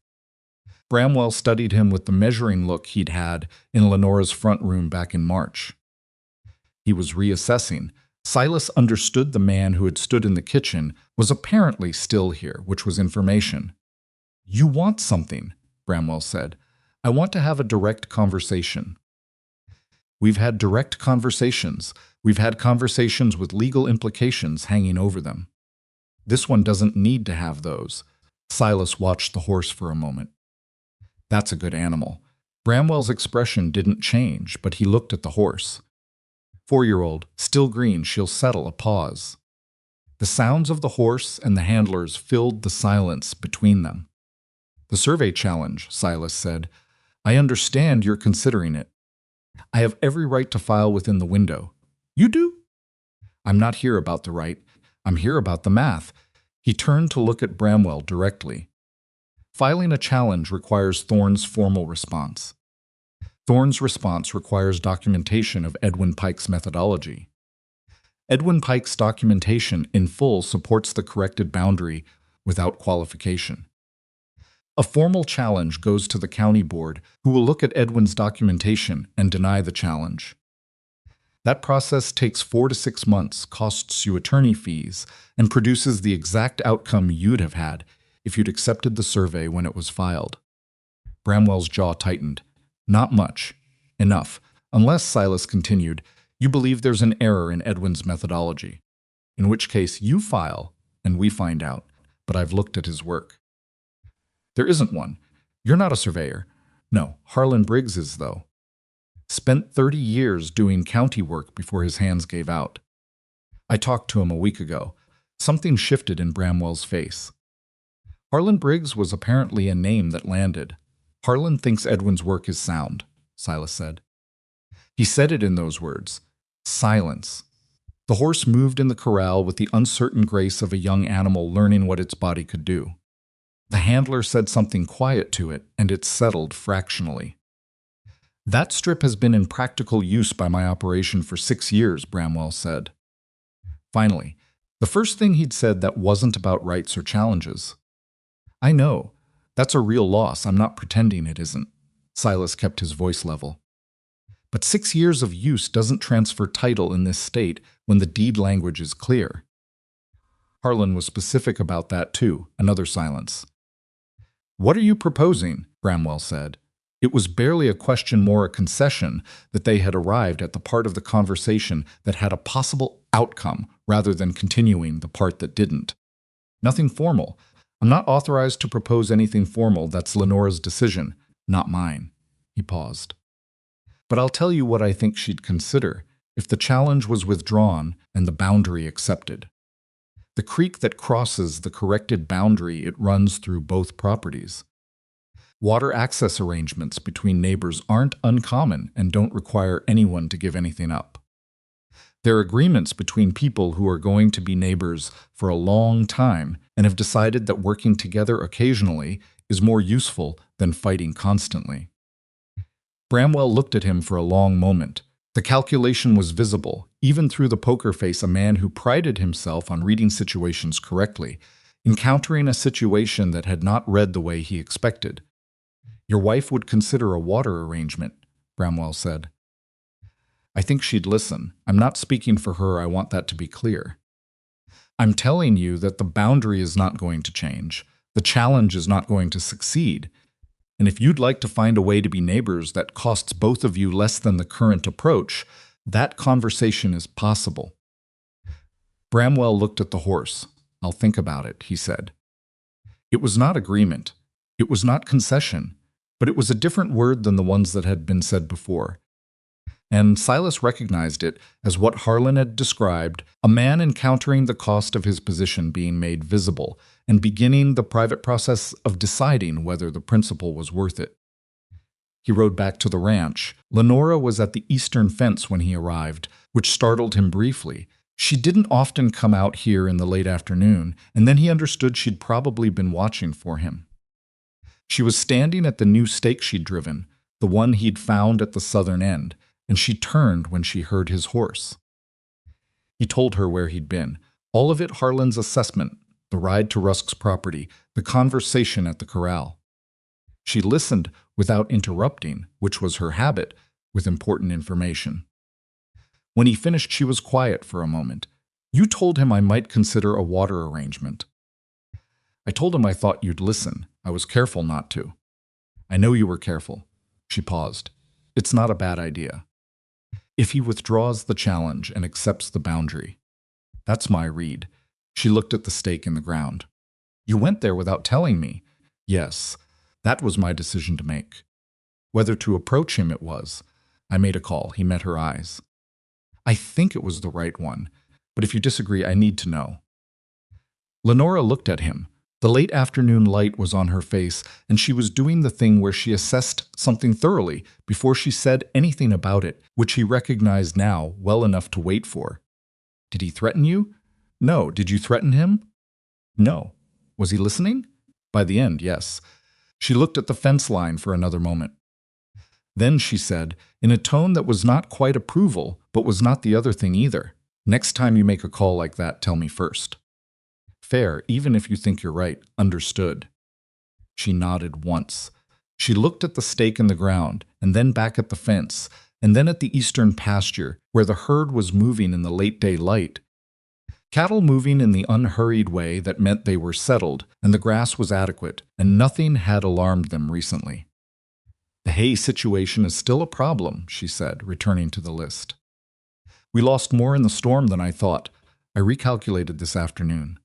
Bramwell studied him with the measuring look he'd had in Lenora's front room back in March. He was reassessing. Silas understood the man who had stood in the kitchen was apparently still here, which was information. "You want something," Bramwell said. "I want to have a direct conversation." "We've had direct conversations. We've had conversations with legal implications hanging over them. This one doesn't need to have those." Silas watched the horse for a moment. "That's a good animal." Bramwell's expression didn't change, but he looked at the horse. 4-year-old, still green, she'll settle. A pause. The sounds of the horse and the handlers filled the silence between them. "The survey challenge," Silas said. "I understand you're considering it. I have every right to file within the window." "You do?" "I'm not here about the right. I'm here about the math." He turned to look at Bramwell directly. Filing a challenge requires Thorne's formal response. Thorne's response requires documentation of Edwin Pike's methodology. Edwin Pike's documentation in full supports the corrected boundary without qualification. A formal challenge goes to the county board, who will look at Edwin's documentation and deny the challenge. That process takes 4 to 6 months, costs you attorney fees, and produces the exact outcome you'd have had if you'd accepted the survey when it was filed. Bramwell's jaw tightened. Not much. Enough. Unless, Silas continued, you believe there's an error in Edwin's methodology. In which case, you file, and we find out. But I've looked at his work. There isn't one. You're not a surveyor. No, Harlan Briggs is, though. Spent 30 years doing county work before his hands gave out. I talked to him a week ago. Something shifted in Bramwell's face. Harlan Briggs was apparently a name that landed. Harlan thinks Edwin's work is sound, Silas said. He said it in those words. Silence. The horse moved in the corral with the uncertain grace of a young animal learning what its body could do. The handler said something quiet to it, and it settled fractionally. That strip has been in practical use by my operation for 6 years, Bramwell said. Finally, the first thing he'd said that wasn't about rights or challenges. I know. That's a real loss. I'm not pretending it isn't. Silas kept his voice level. But 6 years of use doesn't transfer title in this state when the deed language is clear. Harlan was specific about that too. Another silence. What are you proposing? Bramwell said. It was barely a question, more a concession, that they had arrived at the part of the conversation that had a possible outcome rather than continuing the part that didn't. Nothing formal. I'm not authorized to propose anything formal. That's Lenora's decision, not mine. He paused. But I'll tell you what I think she'd consider if the challenge was withdrawn and the boundary accepted. The creek that crosses the corrected boundary, it runs through both properties. Water access arrangements between neighbors aren't uncommon and don't require anyone to give anything up. They're agreements between people who are going to be neighbors for a long time and have decided that working together occasionally is more useful than fighting constantly. Bramwell looked at him for a long moment. The calculation was visible, even through the poker face a man who prided himself on reading situations correctly, encountering a situation that had not read the way he expected. Your wife would consider a water arrangement, Bramwell said. I think she'd listen. I'm not speaking for her, I want that to be clear. I'm telling you that the boundary is not going to change. The challenge is not going to succeed. And if you'd like to find a way to be neighbors that costs both of you less than the current approach, that conversation is possible. Bramwell looked at the horse. I'll think about it, he said. It was not agreement. It was not concession. But it was a different word than the ones that had been said before. And Silas recognized it as what Harlan had described, a man encountering the cost of his position being made visible and beginning the private process of deciding whether the principle was worth it. He rode back to the ranch. Lenora was at the eastern fence when he arrived, which startled him briefly. She didn't often come out here in the late afternoon, and then he understood she'd probably been watching for him. She was standing at the new stake she'd driven, the one he'd found at the southern end, and she turned when she heard his horse. He told her where he'd been, all of it Harlan's assessment, the ride to Rusk's property, the conversation at the corral. She listened without interrupting, which was her habit, with important information. When he finished, she was quiet for a moment. You told him I might consider a water arrangement. I told him I thought you'd listen. I was careful not to. I know you were careful. She paused. It's not a bad idea. If he withdraws the challenge and accepts the boundary. That's my read. She looked at the stake in the ground. You went there without telling me. Yes, that was my decision to make. Whether to approach him it was. I made a call. He met her eyes. I think it was the right one, but if you disagree, I need to know. Lenora looked at him. The late afternoon light was on her face, and she was doing the thing where she assessed something thoroughly before she said anything about it, which he recognized now well enough to wait for. Did he threaten you? No. Did you threaten him? No. Was he listening? By the end, yes. She looked at the fence line for another moment. Then she said, in a tone that was not quite approval, but was not the other thing either, "Next time you make a call like that, tell me first." "Fair, even if you think you're right. Understood." She nodded once. She looked at the stake in the ground, and then back at the fence, and then at the eastern pasture, where the herd was moving in the late-day light. Cattle moving in the unhurried way that meant they were settled, and the grass was adequate, and nothing had alarmed them recently. "The hay situation is still a problem," she said, returning to the list. "We lost more in the storm than I thought. I recalculated this afternoon."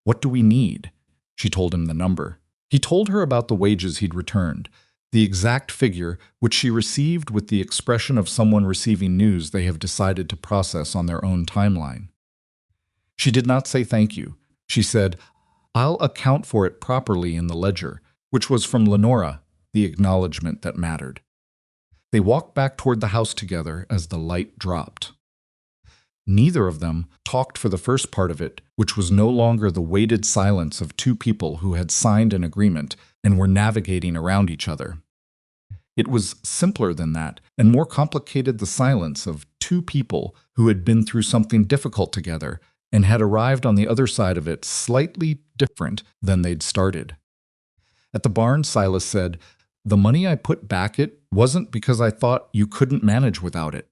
"What do we need?" She told him the number. He told her about the wages he'd returned, the exact figure which she received with the expression of someone receiving news they have decided to process on their own timeline. She did not say thank you. She said, "I'll account for it properly in the ledger," which was from Lenora, the acknowledgement that mattered. They walked back toward the house together as the light dropped. Neither of them talked for the first part of it, which was no longer the weighted silence of two people who had signed an agreement and were navigating around each other. It was simpler than that, and more complicated, the silence of two people who had been through something difficult together and had arrived on the other side of it slightly different than they'd started. At the barn, Silas said, "The money I put back it wasn't because I thought you couldn't manage without it."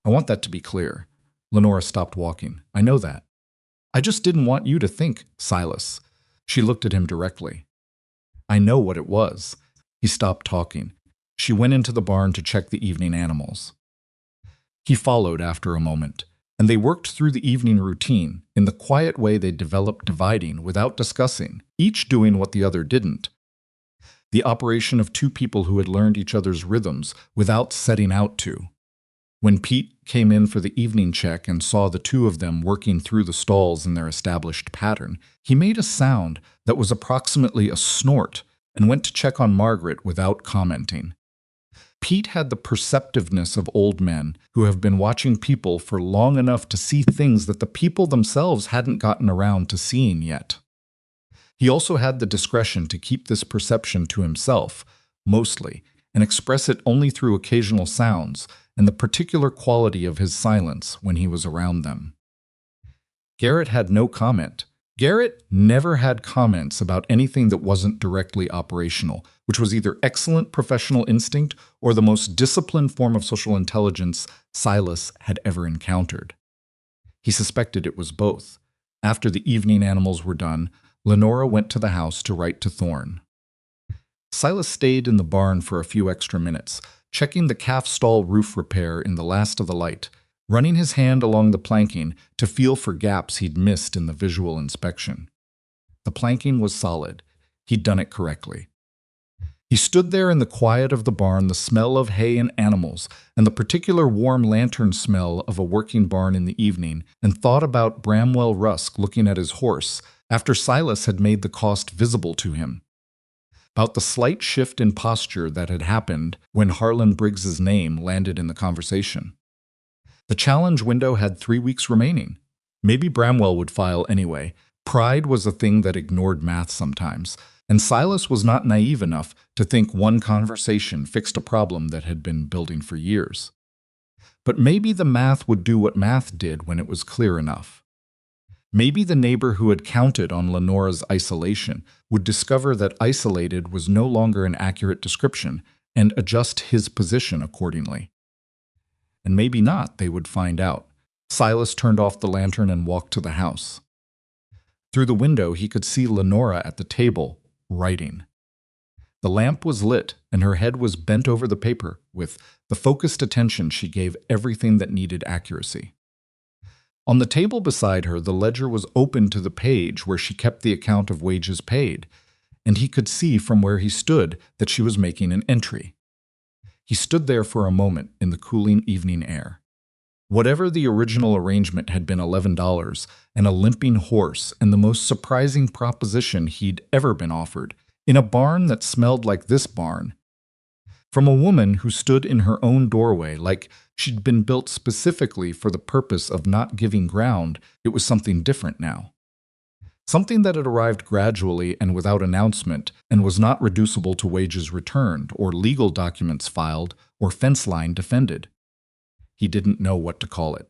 "I want that to be clear." Lenora stopped walking. "I know that." "I just didn't want you to think, Silas." She looked at him directly. "I know what it was." He stopped talking. She went into the barn to check the evening animals. He followed after a moment, and they worked through the evening routine in the quiet way they developed, dividing without discussing, each doing what the other didn't. The operation of two people who had learned each other's rhythms without setting out to. When Pete came in for the evening check and saw the two of them working through the stalls in their established pattern, he made a sound that was approximately a snort and went to check on Margaret without commenting. Pete had the perceptiveness of old men who have been watching people for long enough to see things that the people themselves hadn't gotten around to seeing yet. He also had the discretion to keep this perception to himself, mostly, and express it only through occasional sounds and the particular quality of his silence when he was around them. Garrett had no comment. Garrett never had comments about anything that wasn't directly operational, which was either excellent professional instinct or the most disciplined form of social intelligence Silas had ever encountered. He suspected it was both. After the evening animals were done, Lenora went to the house to write to Thorne. Silas stayed in the barn for a few extra minutes, checking the calf stall roof repair in the last of the light, running his hand along the planking to feel for gaps he'd missed in the visual inspection. The planking was solid. He'd done it correctly. He stood there in the quiet of the barn, the smell of hay and animals, and the particular warm lantern smell of a working barn in the evening, and thought about Bramwell Rusk looking at his horse after Silas had made the cost visible to him. About the slight shift in posture that had happened when Harlan Briggs's name landed in the conversation. The challenge window had 3 weeks remaining. Maybe Bramwell would file anyway. Pride was a thing that ignored math sometimes, and Silas was not naive enough to think one conversation fixed a problem that had been building for years. But maybe the math would do what math did when it was clear enough. Maybe the neighbor who had counted on Lenora's isolation would discover that isolated was no longer an accurate description and adjust his position accordingly. And maybe not, they would find out. Silas turned off the lantern and walked to the house. Through the window, he could see Lenora at the table, writing. The lamp was lit, and her head was bent over the paper with the focused attention she gave everything that needed accuracy. On the table beside her, the ledger was open to the page where she kept the account of wages paid, and he could see from where he stood that she was making an entry. He stood there for a moment in the cooling evening air. Whatever the original arrangement had been $11, and a limping horse, and the most surprising proposition he'd ever been offered, in a barn that smelled like this barn. From a woman who stood in her own doorway like she'd been built specifically for the purpose of not giving ground, it was something different now. Something that had arrived gradually and without announcement and was not reducible to wages returned or legal documents filed or fence line defended. He didn't know what to call it.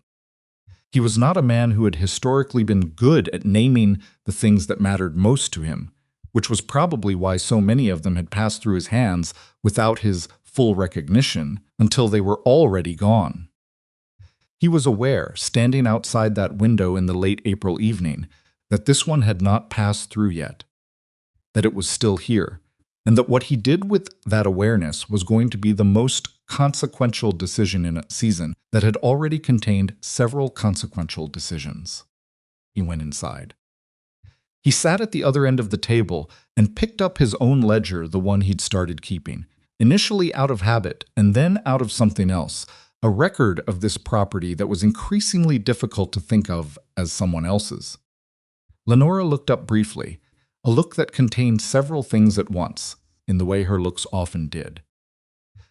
He was not a man who had historically been good at naming the things that mattered most to him, which was probably why so many of them had passed through his hands without his full recognition until they were already gone. He was aware, standing outside that window in the late April evening, that this one had not passed through yet, that it was still here, and that what he did with that awareness was going to be the most consequential decision in a season that had already contained several consequential decisions. He went inside. He sat at the other end of the table and picked up his own ledger, the one he'd started keeping, initially out of habit and then out of something else, a record of this property that was increasingly difficult to think of as someone else's. Lenora looked up briefly, a look that contained several things at once, in the way her looks often did.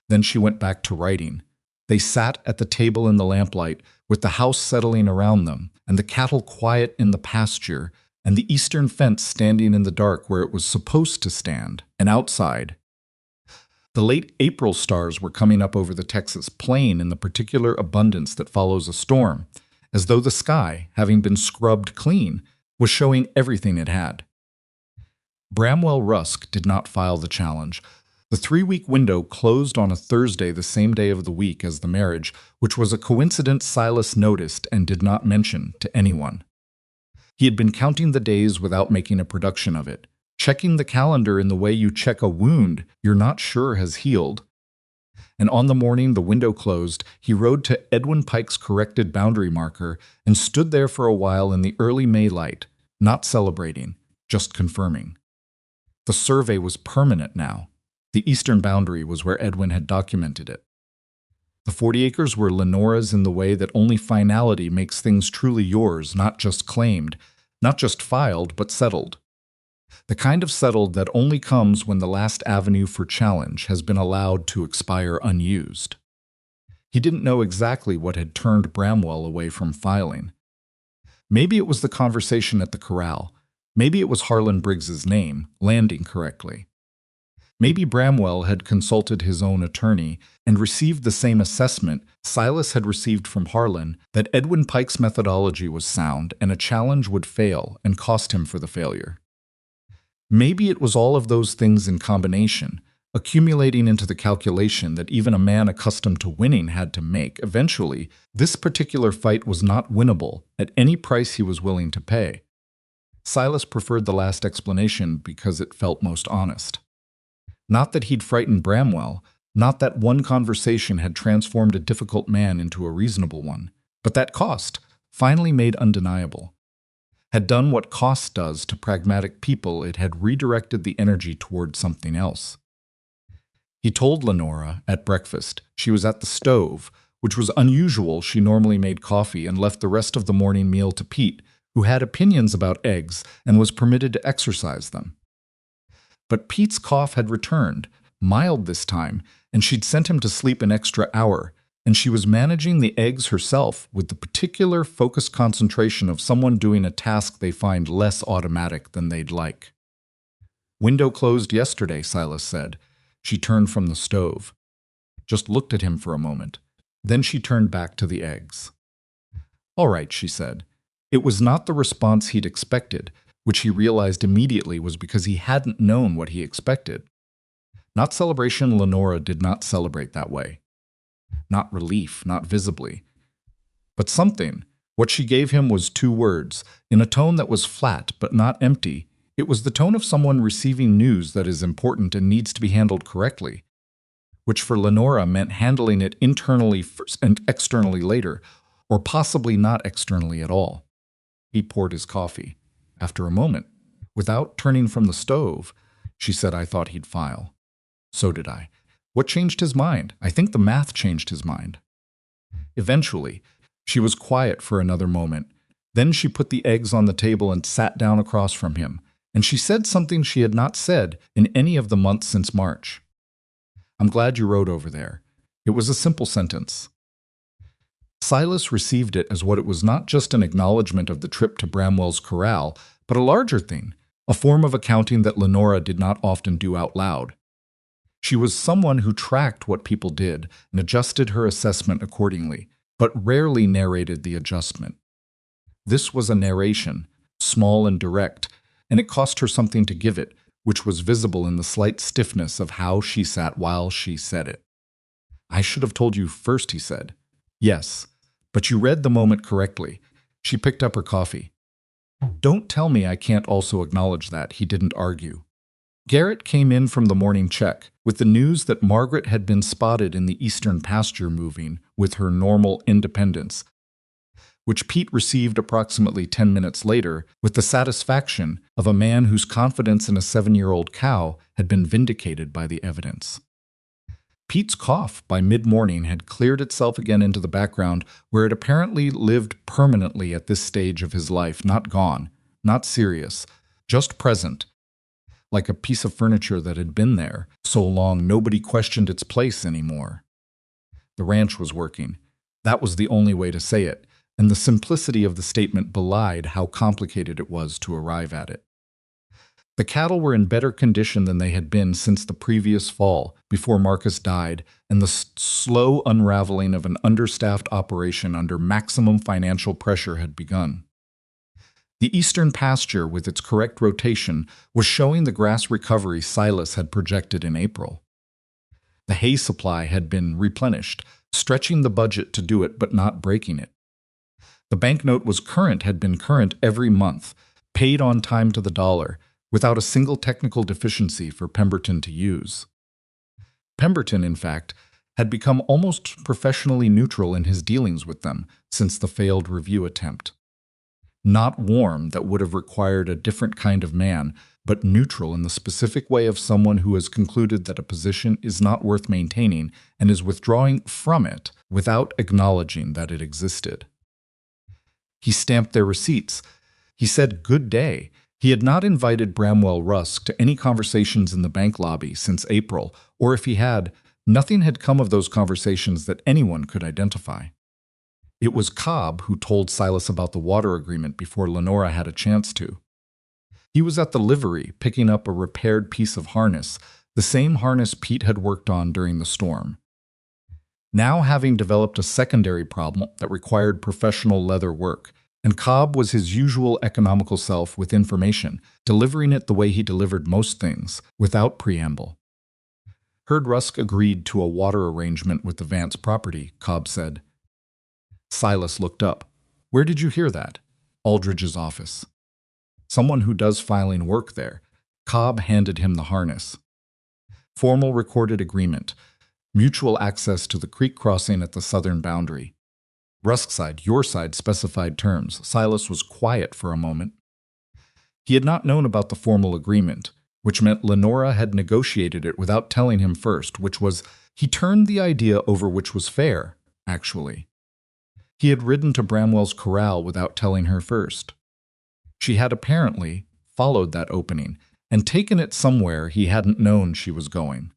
Then she went back to writing. They sat at the table in the lamplight, with the house settling around them, and the cattle quiet in the pasture, and the eastern fence standing in the dark where it was supposed to stand, and outside. The late April stars were coming up over the Texas plain in the particular abundance that follows a storm, as though the sky, having been scrubbed clean, was showing everything it had. Bramwell Rusk did not file the challenge. The 3-week window closed on a Thursday, the same day of the week as the marriage, which was a coincidence Silas noticed and did not mention to anyone. He had been counting the days without making a production of it, checking the calendar in the way you check a wound you're not sure has healed. And on the morning the window closed, he rode to Edwin Pike's corrected boundary marker and stood there for a while in the early May light, not celebrating, just confirming. The survey was permanent now. The eastern boundary was where Edwin had documented it. The 40 acres were Lenora's in the way that only finality makes things truly yours, not just claimed, not just filed, but settled. The kind of settled that only comes when the last avenue for challenge has been allowed to expire unused. He didn't know exactly what had turned Bramwell away from filing. Maybe it was the conversation at the corral. Maybe it was Harlan Briggs's name, landing correctly. Maybe Bramwell had consulted his own attorney and received the same assessment Silas had received from Harlan, that Edwin Pike's methodology was sound and a challenge would fail and cost him for the failure. Maybe it was all of those things in combination, accumulating into the calculation that even a man accustomed to winning had to make. Eventually, this particular fight was not winnable at any price he was willing to pay. Silas preferred the last explanation because it felt most honest. Not that he'd frightened Bramwell, not that one conversation had transformed a difficult man into a reasonable one, but that cost, finally made undeniable, had done what cost does to pragmatic people. It had redirected the energy toward something else. He told Lenora at breakfast she was at the stove, which was unusual. She normally made coffee and left the rest of the morning meal to Pete, who had opinions about eggs and was permitted to exercise them. But Pete's cough had returned, mild this time, and she'd sent him to sleep an extra hour, and she was managing the eggs herself with the particular focused concentration of someone doing a task they find less automatic than they'd like. "Window closed yesterday," Silas said. She turned from the stove. Just looked at him for a moment. Then she turned back to the eggs. "All right," she said. It was not the response he'd expected, which he realized immediately was because he hadn't known what he expected. Not celebration. Lenora did not celebrate that way. Not relief, not visibly. But something. What she gave him was 2 words, in a tone that was flat but not empty. It was the tone of someone receiving news that is important and needs to be handled correctly, which for Lenora meant handling it internally first and externally later, or possibly not externally at all. He poured his coffee. After a moment, without turning from the stove, she said, "I thought he'd file." "So did I." "What changed his mind?" "I think the math changed his mind." Eventually, she was quiet for another moment. Then she put the eggs on the table and sat down across from him, and she said something she had not said in any of the months since March. "I'm glad you rode over there." It was a simple sentence. Silas received it as what it was, not just an acknowledgement of the trip to Bramwell's corral, but a larger thing, a form of accounting that Lenora did not often do out loud. She was someone who tracked what people did and adjusted her assessment accordingly, but rarely narrated the adjustment. This was a narration, small and direct, and it cost her something to give it, which was visible in the slight stiffness of how she sat while she said it. "I should have told you first," he said. "Yes, but you read the moment correctly." She picked up her coffee. "Don't tell me I can't also acknowledge that," he didn't argue. Garrett came in from the morning check with the news that Margaret had been spotted in the eastern pasture moving with her normal independence, which Pete received approximately 10 minutes later with the satisfaction of a man whose confidence in a 7-year-old cow had been vindicated by the evidence. Pete's cough by mid-morning had cleared itself again into the background, where it apparently lived permanently at this stage of his life, not gone, not serious, just present, like a piece of furniture that had been there so long nobody questioned its place anymore. The ranch was working. That was the only way to say it, and the simplicity of the statement belied how complicated it was to arrive at it. The cattle were in better condition than they had been since the previous fall, before Marcus died, and the slow unraveling of an understaffed operation under maximum financial pressure had begun. The eastern pasture, with its correct rotation, was showing the grass recovery Silas had projected in April. The hay supply had been replenished, stretching the budget to do it but not breaking it. The banknote had been current every month, paid on time to the dollar, without a single technical deficiency for Pemberton to use. Pemberton, in fact, had become almost professionally neutral in his dealings with them since the failed review attempt. Not warm, that would have required a different kind of man, but neutral in the specific way of someone who has concluded that a position is not worth maintaining and is withdrawing from it without acknowledging that it existed. He stamped their receipts. He said good day. He had not invited Bramwell Rusk to any conversations in the bank lobby since April, or if he had, nothing had come of those conversations that anyone could identify. It was Cobb who told Silas about the water agreement before Lenora had a chance to. He was at the livery picking up a repaired piece of harness, the same harness Pete had worked on during the storm. Now having developed a secondary problem that required professional leather work, and Cobb was his usual economical self with information, delivering it the way he delivered most things, without preamble. Heard Rusk agreed to a water arrangement with the Vance property, Cobb said. Silas looked up. Where did you hear that? Aldridge's office. Someone who does filing work there. Cobb handed him the harness. Formal recorded agreement. Mutual access to the creek crossing at the southern boundary. Rusk's side, your side specified terms. Silas was quiet for a moment. He had not known about the formal agreement, which meant Lenora had negotiated it without telling him first, which was, he turned the idea over, which was fair, actually. He had ridden to Bramwell's corral without telling her first. She had apparently followed that opening and taken it somewhere he hadn't known she was going.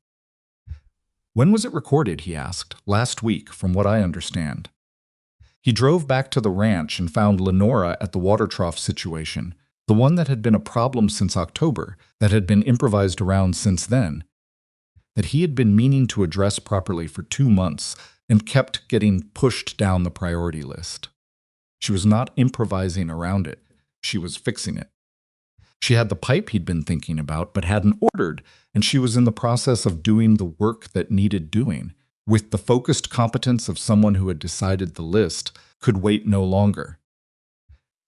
When was it recorded, he asked. Last week, from what I understand. He drove back to the ranch and found Lenora at the water trough situation, the one that had been a problem since October, that had been improvised around since then, that he had been meaning to address properly for 2 months and kept getting pushed down the priority list. She was not improvising around it. She was fixing it. She had the pipe he'd been thinking about but hadn't ordered, and she was in the process of doing the work that needed doing, with the focused competence of someone who had decided the list could wait no longer.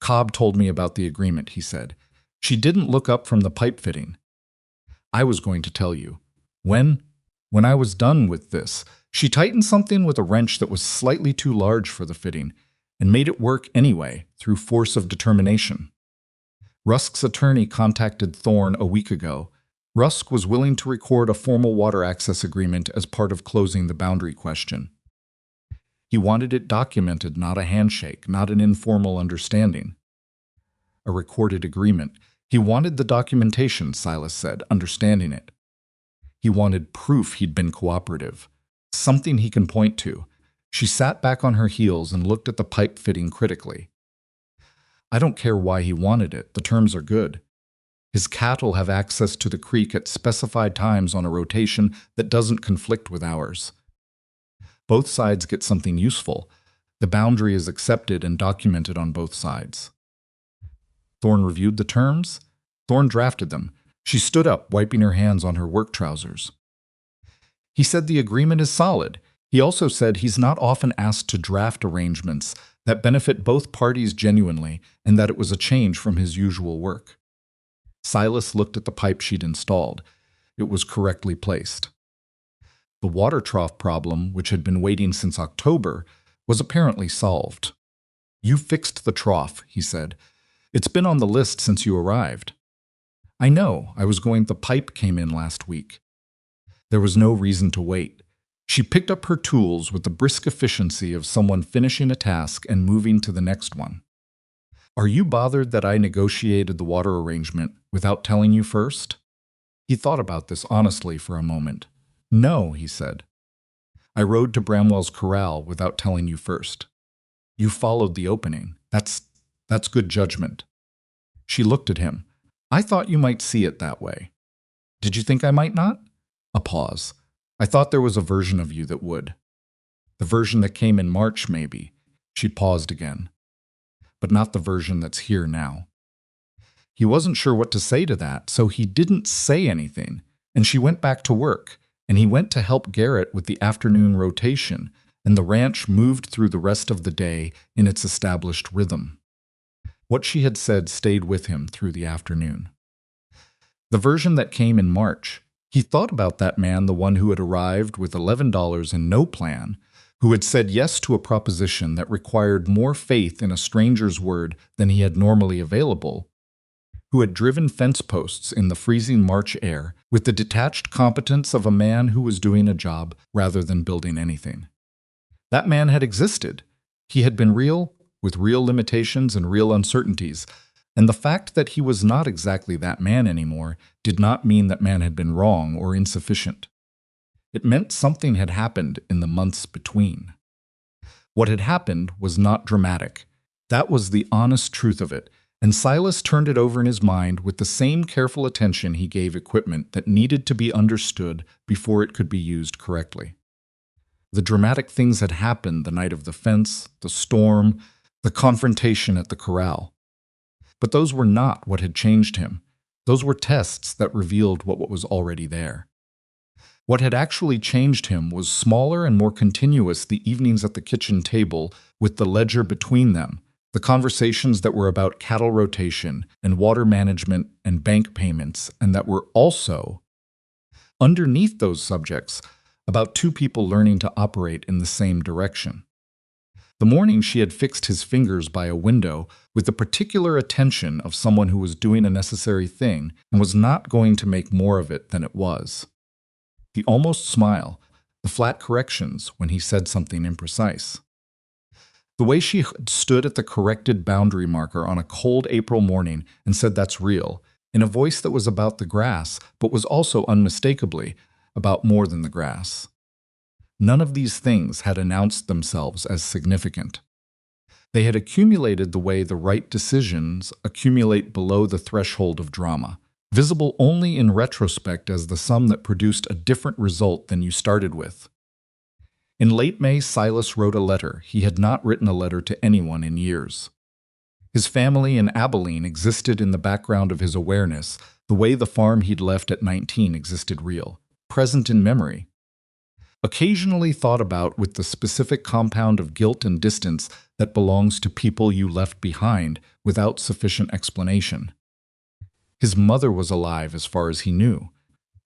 Cobb told me about the agreement, he said. She didn't look up from the pipe fitting. I was going to tell you. When I was done with this, she tightened something with a wrench that was slightly too large for the fitting, and made it work anyway, through force of determination. Rusk's attorney contacted Thorne a week ago. Rusk was willing to record a formal water access agreement as part of closing the boundary question. He wanted it documented, not a handshake, not an informal understanding. A recorded agreement. He wanted the documentation, Silas said, understanding it. He wanted proof he'd been cooperative, something he can point to. She sat back on her heels and looked at the pipe fitting critically. I don't care why he wanted it. The terms are good. His cattle have access to the creek at specified times on a rotation that doesn't conflict with ours. Both sides get something useful. The boundary is accepted and documented on both sides. Thorne reviewed the terms. Thorne drafted them. She stood up, wiping her hands on her work trousers. He said the agreement is solid. He also said he's not often asked to draft arrangements that benefit both parties genuinely, and that it was a change from his usual work. Silas looked at the pipe she'd installed. It was correctly placed. The water trough problem, which had been waiting since October, was apparently solved. You fixed the trough, he said. It's been on the list since you arrived. I know. The pipe came in last week. There was no reason to wait. She picked up her tools with the brisk efficiency of someone finishing a task and moving to the next one. Are you bothered that I negotiated the water arrangement without telling you first? He thought about this honestly for a moment. No, he said. I rode to Bramwell's corral without telling you first. You followed the opening. That's good judgment. She looked at him. I thought you might see it that way. Did you think I might not? A pause. I thought there was a version of you that would. The version that came in March, maybe. She paused again. But not the version that's here now. He wasn't sure what to say to that, so he didn't say anything, and she went back to work, and he went to help Garrett with the afternoon rotation, and the ranch moved through the rest of the day in its established rhythm. What she had said stayed with him through the afternoon. The version that came in March. He thought about that man, the one who had arrived with $11 and no plan, who had said yes to a proposition that required more faith in a stranger's word than he had normally available, who had driven fence posts in the freezing March air with the detached competence of a man who was doing a job rather than building anything. That man had existed. He had been real, with real limitations and real uncertainties, and the fact that he was not exactly that man anymore did not mean that man had been wrong or insufficient. It meant something had happened in the months between. What had happened was not dramatic. That was the honest truth of it, and Silas turned it over in his mind with the same careful attention he gave equipment that needed to be understood before it could be used correctly. The dramatic things had happened the night of the fence, the storm, the confrontation at the corral. But those were not what had changed him. Those were tests that revealed what was already there. What had actually changed him was smaller and more continuous the evenings at the kitchen table with the ledger between them, the conversations that were about cattle rotation and water management and bank payments, and that were also, underneath those subjects, about two people learning to operate in the same direction. The morning she had fixed his fingers by a window with the particular attention of someone who was doing a necessary thing and was not going to make more of it than it was. The almost smile, the flat corrections when he said something imprecise. The way she stood at the corrected boundary marker on a cold April morning and said that's real, in a voice that was about the grass, but was also unmistakably about more than the grass. None of these things had announced themselves as significant. They had accumulated the way the right decisions accumulate below the threshold of drama, visible only in retrospect as the sum that produced a different result than you started with. In late May, Silas wrote a letter. He had not written a letter to anyone in years. His family in Abilene existed in the background of his awareness, the way the farm he'd left at 19 existed real, present in memory. Occasionally thought about with the specific compound of guilt and distance that belongs to people you left behind without sufficient explanation. His mother was alive as far as he knew.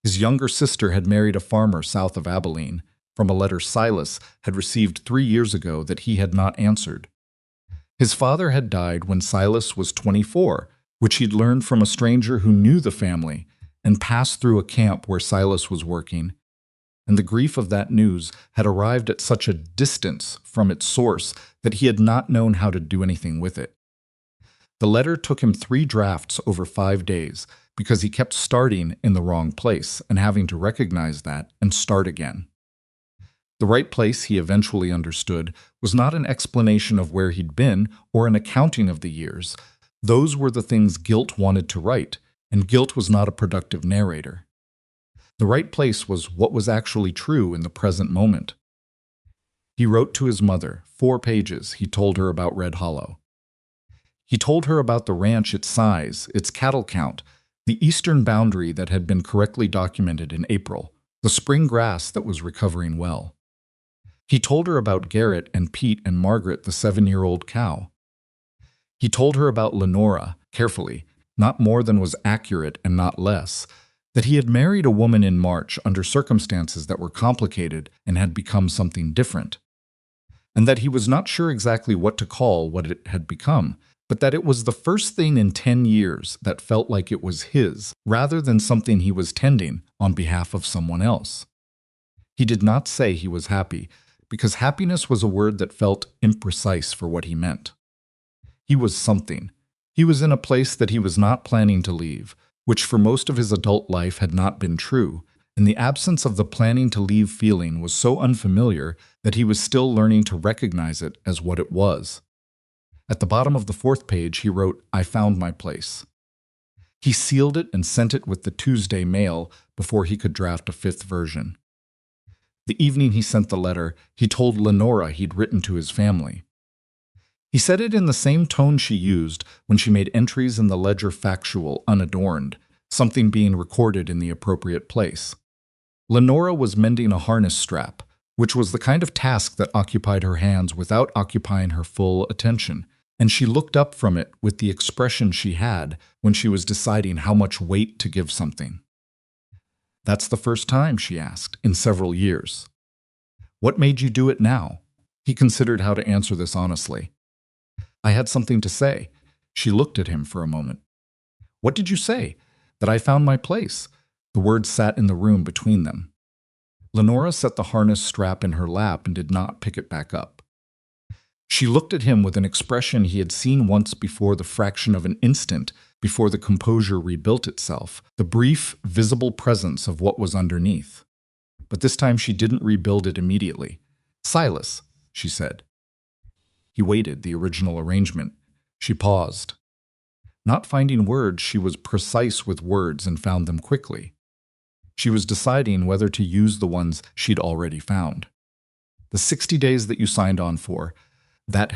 His younger sister had married a farmer south of Abilene, from a letter Silas had received 3 years ago that he had not answered. His father had died when Silas was 24, which he'd learned from a stranger who knew the family and passed through a camp where Silas was working, and the grief of that news had arrived at such a distance from its source that he had not known how to do anything with it. The letter took him 3 drafts over 5 days because he kept starting in the wrong place and having to recognize that and start again. The right place, he eventually understood, was not an explanation of where he'd been or an accounting of the years, Those were the things guilt wanted to write, and guilt was not a productive narrator. The right place was what was actually true in the present moment. He wrote to his mother, 4 pages. He told her about Red Hollow. He told her about the ranch, its size, its cattle count, the eastern boundary that had been correctly documented in April, the spring grass that was recovering well. He told her about Garrett and Pete and Margaret, the 7-year-old cow. He told her about Lenora, carefully, not more than was accurate and not less, that he had married a woman in March under circumstances that were complicated and had become something different, and that he was not sure exactly what to call what it had become, but that it was the first thing in 10 years that felt like it was his, rather than something he was tending on behalf of someone else. He did not say he was happy, because happiness was a word that felt imprecise for what he meant. He was something. He was in a place that he was not planning to leave, which for most of his adult life had not been true, and the absence of the planning to leave feeling was so unfamiliar that he was still learning to recognize it as what it was. At the bottom of the 4th page, he wrote, "I found my place." He sealed it and sent it with the Tuesday mail before he could draft a 5th version. The evening he sent the letter, he told Lenora he'd written to his family. He said it in the same tone she used when she made entries in the ledger factual, unadorned, something being recorded in the appropriate place. Lenora was mending a harness strap, which was the kind of task that occupied her hands without occupying her full attention, and she looked up from it with the expression she had when she was deciding how much weight to give something. "That's the first time," she asked, "in several years. What made you do it now?" He considered how to answer this honestly. "I had something to say." She looked at him for a moment. "What did you say?" "That I found my place." The words sat in the room between them. Lenora set the harness strap in her lap and did not pick it back up. She looked at him with an expression he had seen once before, the fraction of an instant before the composure rebuilt itself, the brief, visible presence of what was underneath. But this time she didn't rebuild it immediately. "Silas," she said. He waited, the original arrangement. She paused. Not finding words, she was precise with words and found them quickly. She was deciding whether to use the ones she'd already found. "The 60 days that you signed on for, that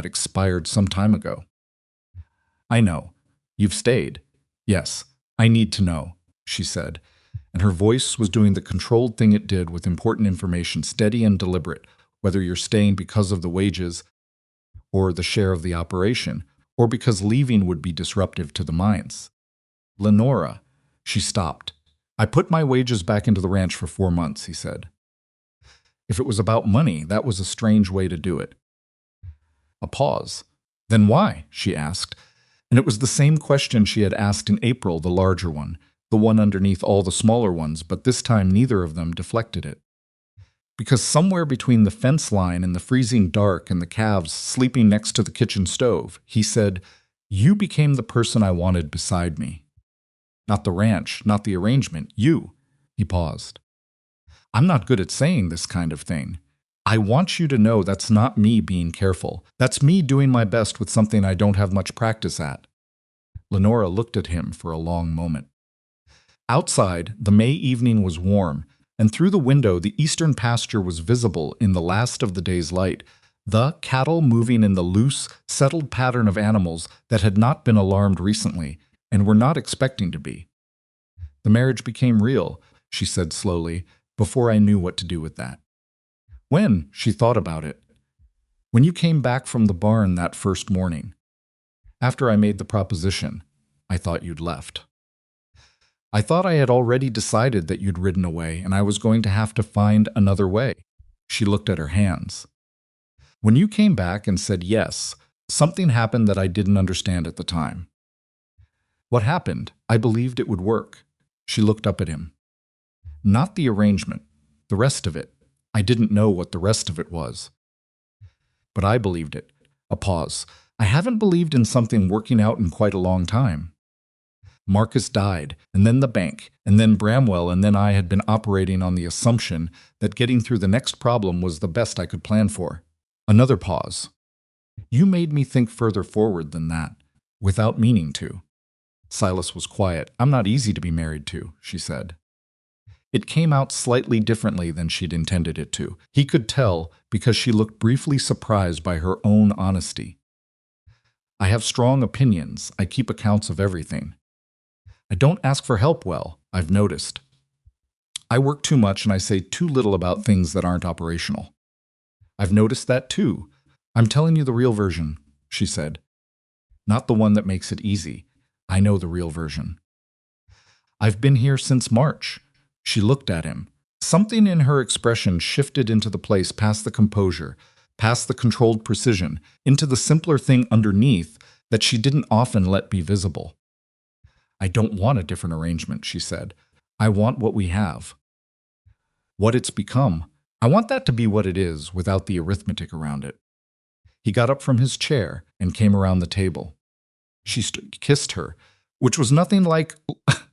expired some time ago." "I know. You've stayed." "Yes, I need to know," she said, and her voice was doing the controlled thing it did with important information, steady and deliberate, whether you're staying because of the wages or the share of the operation, or because leaving would be disruptive to the mines. "Lenora," she stopped. "I put my wages back into the ranch for 4 months," he said. If it was about money, that was a strange way to do it. A pause. "Then why?" she asked, and it was the same question she had asked in April, the larger one, the one underneath all the smaller ones, but this time neither of them deflected it. Because somewhere between the fence line and the freezing dark and the calves sleeping next to the kitchen stove, he said, "You became the person I wanted beside me. Not the ranch, not the arrangement, you." He paused. "I'm not good at saying this kind of thing. I want you to know that's not me being careful. That's me doing my best with something I don't have much practice at." Lenora looked at him for a long moment. Outside, the May evening was warm, and through the window the eastern pasture was visible in the last of the day's light, the cattle moving in the loose, settled pattern of animals that had not been alarmed recently and were not expecting to be. "The marriage became real," she said slowly, "before I knew what to do with that." "When?" She thought about it. "When you came back from the barn that first morning. After I made the proposition, I thought you'd left. I thought I had already decided that you'd ridden away and I was going to have to find another way." She looked at her hands. "When you came back and said yes, something happened that I didn't understand at the time." "What happened?" "I believed it would work." She looked up at him. "Not the arrangement, the rest of it. I didn't know what the rest of it was. But I believed it." A pause. "I haven't believed in something working out in quite a long time. Marcus died, and then the bank, and then Bramwell, and then I had been operating on the assumption that getting through the next problem was the best I could plan for." Another pause. "You made me think further forward than that. without meaning to. Silas was quiet. I'm not easy to be married to, she said. It came out slightly differently than she'd intended it to. He could tell because she looked briefly surprised by her own honesty. I have strong opinions. I keep accounts of everything. I don't ask for help well, I've noticed. I work too much and I say too little about things that aren't operational. I've noticed that too. I'm telling you the real version, she said. Not the one that makes it easy. I know the real version. I've been here since March. She looked at him. Something in her expression shifted into the place past the composure, past the controlled precision, into the simpler thing underneath that she didn't often let be visible. I don't want a different arrangement, she said. I want what we have. What it's become. I want that to be what it is without the arithmetic around it. He got up from his chair and came around the table. She kissed her, which was nothing like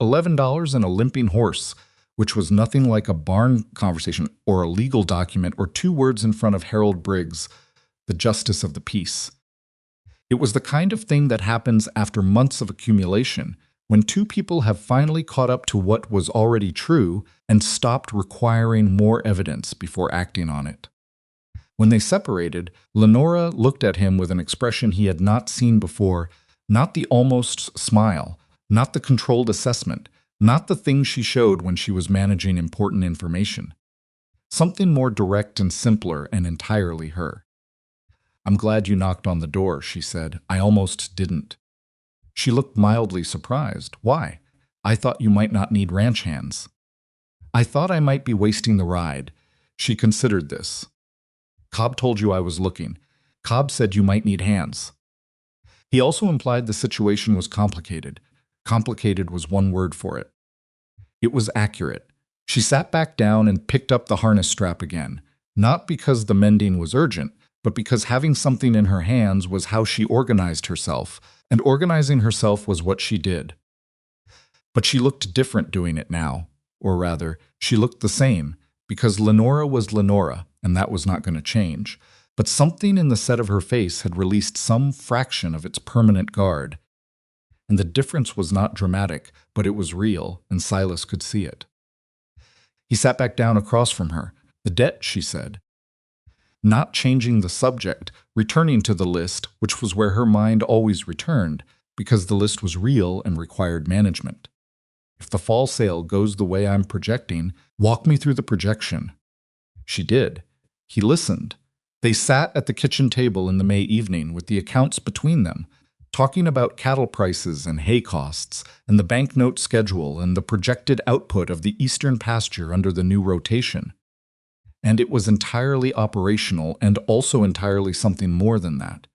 $11 and a limping horse, which was nothing like a barn conversation or a legal document or 2 words in front of Harold Briggs, the justice of the peace. It was the kind of thing that happens after months of accumulation, when 2 people have finally caught up to what was already true and stopped requiring more evidence before acting on it. When they separated, Lenora looked at him with an expression he had not seen before, not the almost smile, not the controlled assessment, not the thing she showed when she was managing important information. Something more direct and simpler and entirely her. I'm glad you knocked on the door, she said. I almost didn't. She looked mildly surprised. Why? I thought you might not need ranch hands. I thought I might be wasting the ride. She considered this. Cobb told you I was looking. Cobb said you might need hands. He also implied the situation was complicated. Complicated was one word for it. It was accurate. She sat back down and picked up the harness strap again, not because the mending was urgent, but because having something in her hands was how she organized herself, and organizing herself was what she did. But she looked different doing it now, or rather, she looked the same, because Lenora was Lenora, and that was not going to change. But something in the set of her face had released some fraction of its permanent guard. And the difference was not dramatic, but it was real, and Silas could see it. He sat back down across from her. The debt, she said. Not changing the subject, returning to the list, which was where her mind always returned, because the list was real and required management. If the fall sale goes the way I'm projecting, walk me through the projection. She did. He listened. They sat at the kitchen table in the May evening with the accounts between them, talking about cattle prices and hay costs, and the banknote schedule and the projected output of the eastern pasture under the new rotation. And it was entirely operational and also entirely something more than that,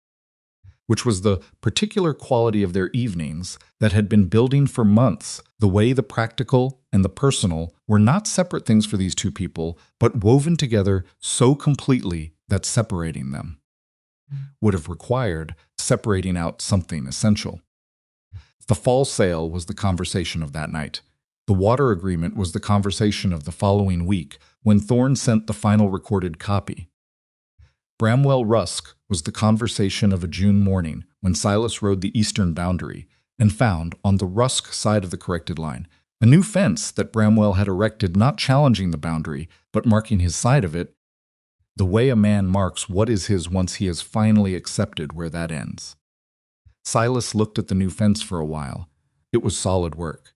which was the particular quality of their evenings that had been building for months, the way the practical and the personal were not separate things for these 2 people, but woven together so completely that separating them would have required separating out something essential. The fall sale was the conversation of that night. The water agreement was the conversation of the following week, when Thorne sent the final recorded copy. Bramwell Rusk was the conversation of a June morning, when Silas rode the eastern boundary, and found, on the Rusk side of the corrected line, a new fence that Bramwell had erected not challenging the boundary, but marking his side of it, the way a man marks what is his once he has finally accepted where that ends. Silas looked at the new fence for a while. It was solid work.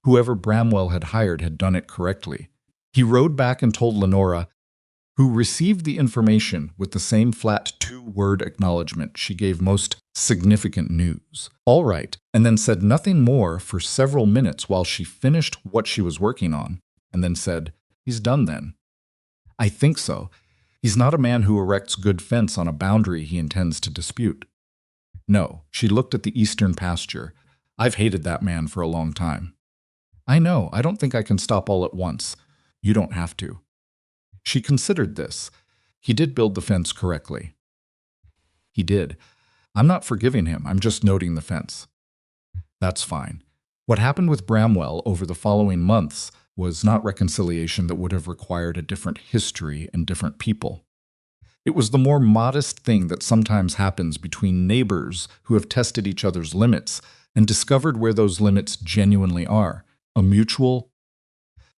Whoever Bramwell had hired had done it correctly. He rode back and told Lenora, who received the information with the same flat 2-word acknowledgement she gave most significant news. All right, and then said nothing more for several minutes while she finished what she was working on, and then said, He's done then. I think so. He's not a man who erects good fence on a boundary he intends to dispute. No, she looked at the eastern pasture. I've hated that man for a long time. I know, I don't think I can stop all at once. You don't have to. She considered this. He did build the fence correctly. He did. I'm not forgiving him, I'm just noting the fence. That's fine. What happened with Bramwell over the following months was not reconciliation that would have required a different history and different people. It was the more modest thing that sometimes happens between neighbors who have tested each other's limits and discovered where those limits genuinely are, a mutual,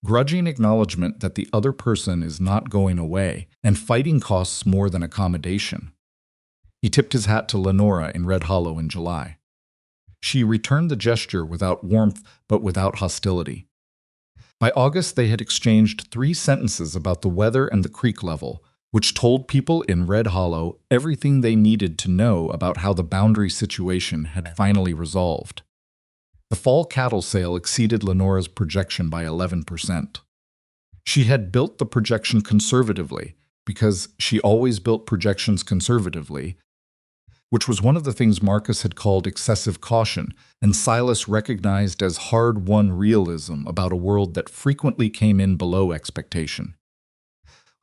grudging acknowledgement that the other person is not going away, and fighting costs more than accommodation. He tipped his hat to Lenora in Red Hollow in July. She returned the gesture without warmth but without hostility. By August, they had exchanged 3 sentences about the weather and the creek level, which told people in Red Hollow everything they needed to know about how the boundary situation had finally resolved. The fall cattle sale exceeded Lenora's projection by 11%. She had built the projection conservatively, because she always built projections conservatively, which was one of the things Marcus had called excessive caution, and Silas recognized as hard-won realism about a world that frequently came in below expectation.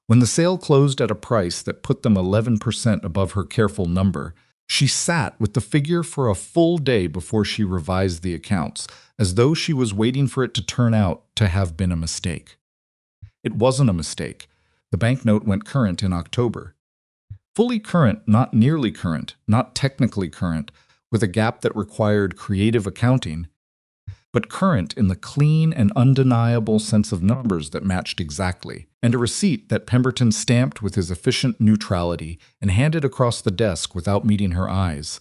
When the sale closed at a price that put them 11% above her careful number, she sat with the figure for a full day before she revised the accounts, as though she was waiting for it to turn out to have been a mistake. It wasn't a mistake. The banknote went current in October. Fully current, not nearly current, not technically current, with a gap that required creative accounting, but current in the clean and undeniable sense of numbers that matched exactly, and a receipt that Pemberton stamped with his efficient neutrality and handed across the desk without meeting her eyes,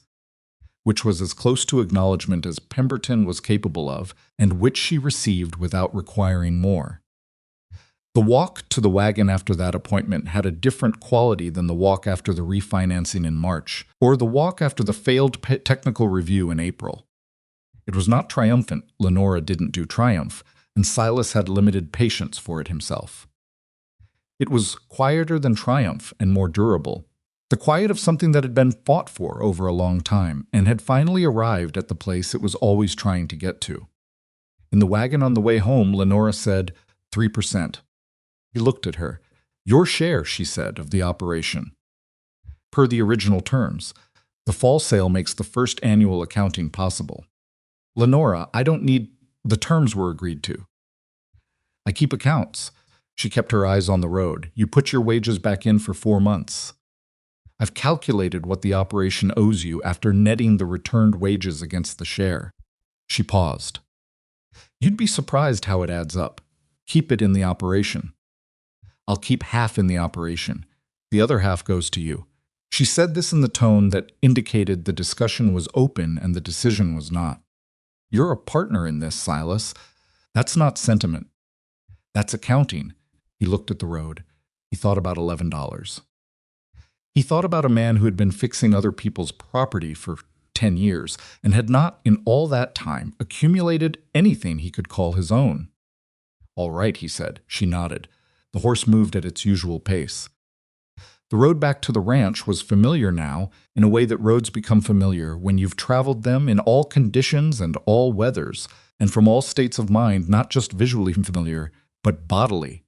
which was as close to acknowledgement as Pemberton was capable of, and which she received without requiring more. The walk to the wagon after that appointment had a different quality than the walk after the refinancing in March, or the walk after the failed technical review in April. It was not triumphant. Lenora didn't do triumph, and Silas had limited patience for it himself. It was quieter than triumph and more durable, the quiet of something that had been fought for over a long time and had finally arrived at the place it was always trying to get to. In the wagon on the way home, Lenora said, 3%. He looked at her. Your share, she said, of the operation. Per the original terms, the fall sale makes the first annual accounting possible. Lenora, I don't need... The terms were agreed to. I keep accounts. She kept her eyes on the road. You put your wages back in for 4 months. I've calculated what the operation owes you after netting the returned wages against the share. She paused. You'd be surprised how it adds up. Keep it in the operation. I'll keep half in the operation. The other half goes to you. She said this in the tone that indicated the discussion was open and the decision was not. You're a partner in this, Silas. That's not sentiment. That's accounting. He looked at the road. He thought about $11. He thought about a man who had been fixing other people's property for 10 years and had not, in all that time, accumulated anything he could call his own. All right, he said. She nodded. The horse moved at its usual pace. The road back to the ranch was familiar now, in a way that roads become familiar when you've traveled them in all conditions and all weathers, and from all states of mind, not just visually familiar, but bodily,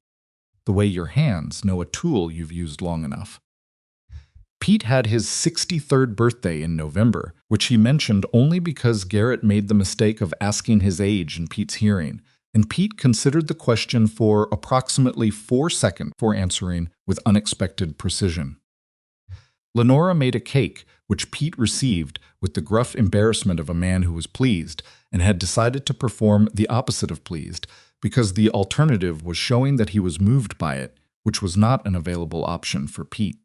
the way your hands know a tool you've used long enough. Pete had his 63rd birthday in November, which he mentioned only because Garrett made the mistake of asking his age in Pete's hearing, and Pete considered the question for approximately 4 seconds before answering with unexpected precision. Lenora made a cake, which Pete received with the gruff embarrassment of a man who was pleased and had decided to perform the opposite of pleased, because the alternative was showing that he was moved by it, which was not an available option for Pete.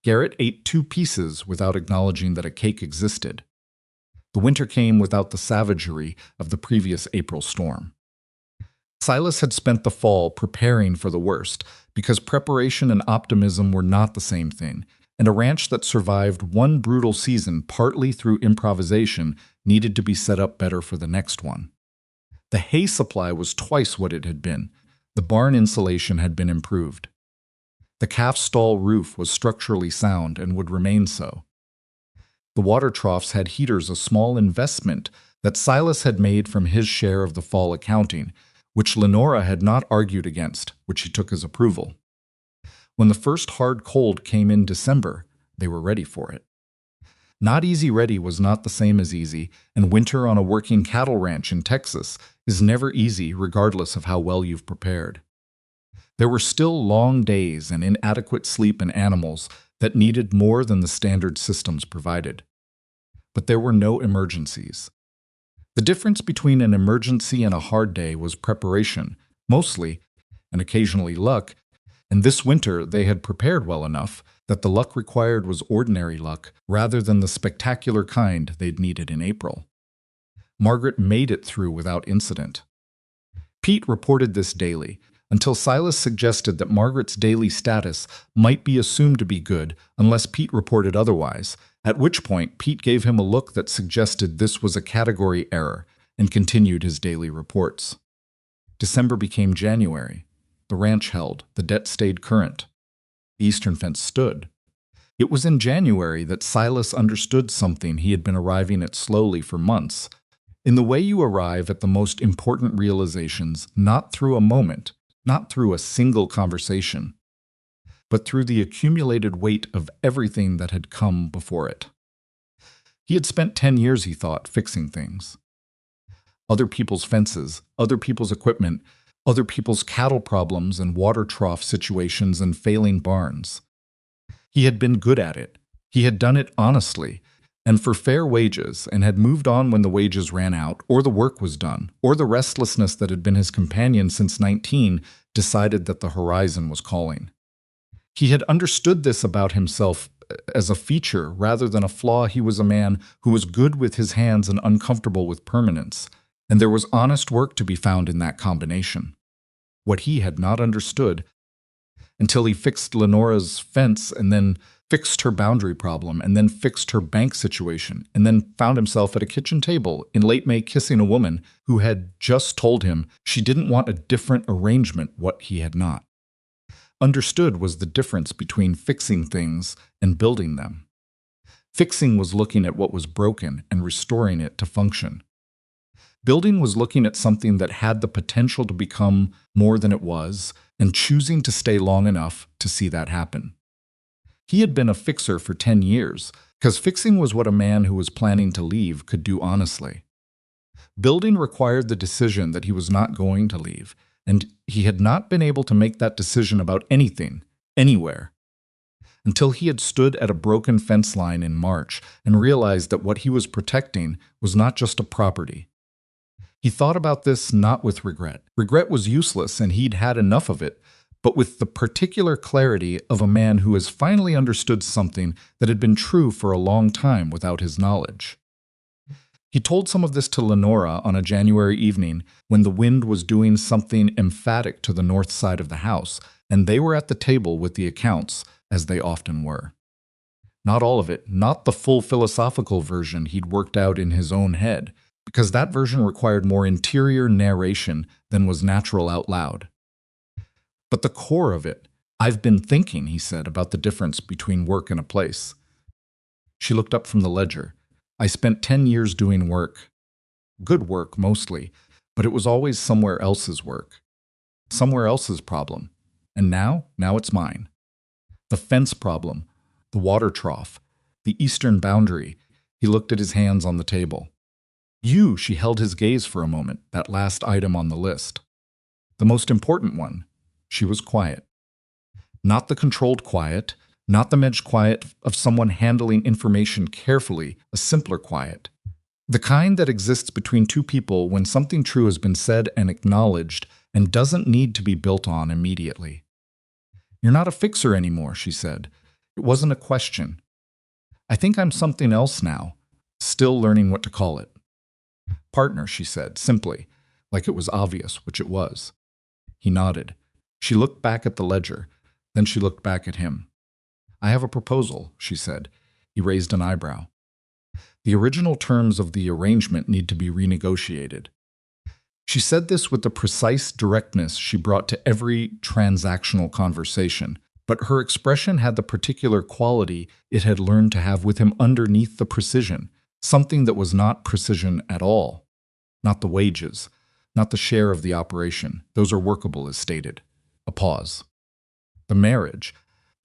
Garrett ate 2 pieces without acknowledging that a cake existed. The winter came without the savagery of the previous April storm. Silas had spent the fall preparing for the worst, because preparation and optimism were not the same thing, and a ranch that survived one brutal season partly through improvisation needed to be set up better for the next one. The hay supply was twice what it had been. The barn insulation had been improved. The calf stall roof was structurally sound and would remain so. The water troughs had heaters, a small investment that Silas had made from his share of the fall accounting, which Lenora had not argued against, which he took as approval. When the first hard cold came in December, they were ready for it. Not easy ready was not the same as easy, and winter on a working cattle ranch in Texas is never easy regardless of how well you've prepared. There were still long days and inadequate sleep in animals that needed more than the standard systems provided. But there were no emergencies. The difference between an emergency and a hard day was preparation, mostly, and occasionally luck, and this winter they had prepared well enough that the luck required was ordinary luck rather than the spectacular kind they'd needed in April. Margaret made it through without incident. Pete reported this daily, until Silas suggested that Margaret's daily status might be assumed to be good unless Pete reported otherwise, at which point Pete gave him a look that suggested this was a category error and continued his daily reports. December became January. The ranch held, the debt stayed current. The eastern fence stood. It was in January that Silas understood something he had been arriving at slowly for months. In the way you arrive at the most important realizations, not through a moment, not through a single conversation, but through the accumulated weight of everything that had come before it. He had spent 10 years, he thought, fixing things. Other people's fences, other people's equipment, other people's cattle problems and water trough situations and failing barns. He had been good at it. He had done it honestly, and for fair wages, and had moved on when the wages ran out, or the work was done, or the restlessness that had been his companion since 19 decided that the horizon was calling. He had understood this about himself as a feature rather than a flaw. He was a man who was good with his hands and uncomfortable with permanence, and there was honest work to be found in that combination. What he had not understood until he fixed Lenora's fence and then fixed her boundary problem and then fixed her bank situation and then found himself at a kitchen table in late May kissing a woman who had just told him she didn't want a different arrangement, what he had not. Understood was the difference between fixing things and building them. Fixing was looking at what was broken and restoring it to function. Building was looking at something that had the potential to become more than it was and choosing to stay long enough to see that happen. He had been a fixer for 10 years, because fixing was what a man who was planning to leave could do honestly. Building required the decision that he was not going to leave, and he had not been able to make that decision about anything, anywhere, until he had stood at a broken fence line in March and realized that what he was protecting was not just a property. He thought about this not with regret. Regret was useless, and he'd had enough of it, but with the particular clarity of a man who has finally understood something that had been true for a long time without his knowledge. He told some of this to Lenora on a January evening when the wind was doing something emphatic to the north side of the house, and they were at the table with the accounts, as they often were. Not all of it, not the full philosophical version he'd worked out in his own head, because that version required more interior narration than was natural out loud. But the core of it, "I've been thinking," he said, "about the difference between work and a place." She looked up from the ledger. "I spent 10 years doing work. Good work, mostly, but it was always somewhere else's work. Somewhere else's problem. And now it's mine. The fence problem, the water trough, the eastern boundary." He looked at his hands on the table. "You," she held his gaze for a moment, that last item on the list. The most important one. She was quiet. Not the controlled quiet, not the medged quiet of someone handling information carefully, a simpler quiet. The kind that exists between two people when something true has been said and acknowledged and doesn't need to be built on immediately. "You're not a fixer anymore," she said. It wasn't a question. "I think I'm something else now, still learning what to call it." "Partner," she said, simply, like it was obvious, which it was. He nodded. She looked back at the ledger, then she looked back at him. "I have a proposal," she said. He raised an eyebrow. "The original terms of the arrangement need to be renegotiated." She said this with the precise directness she brought to every transactional conversation, but her expression had the particular quality it had learned to have with him underneath the precision, something that was not precision at all. Not the wages, not the share of the operation. Those are workable, as stated. A pause. The marriage.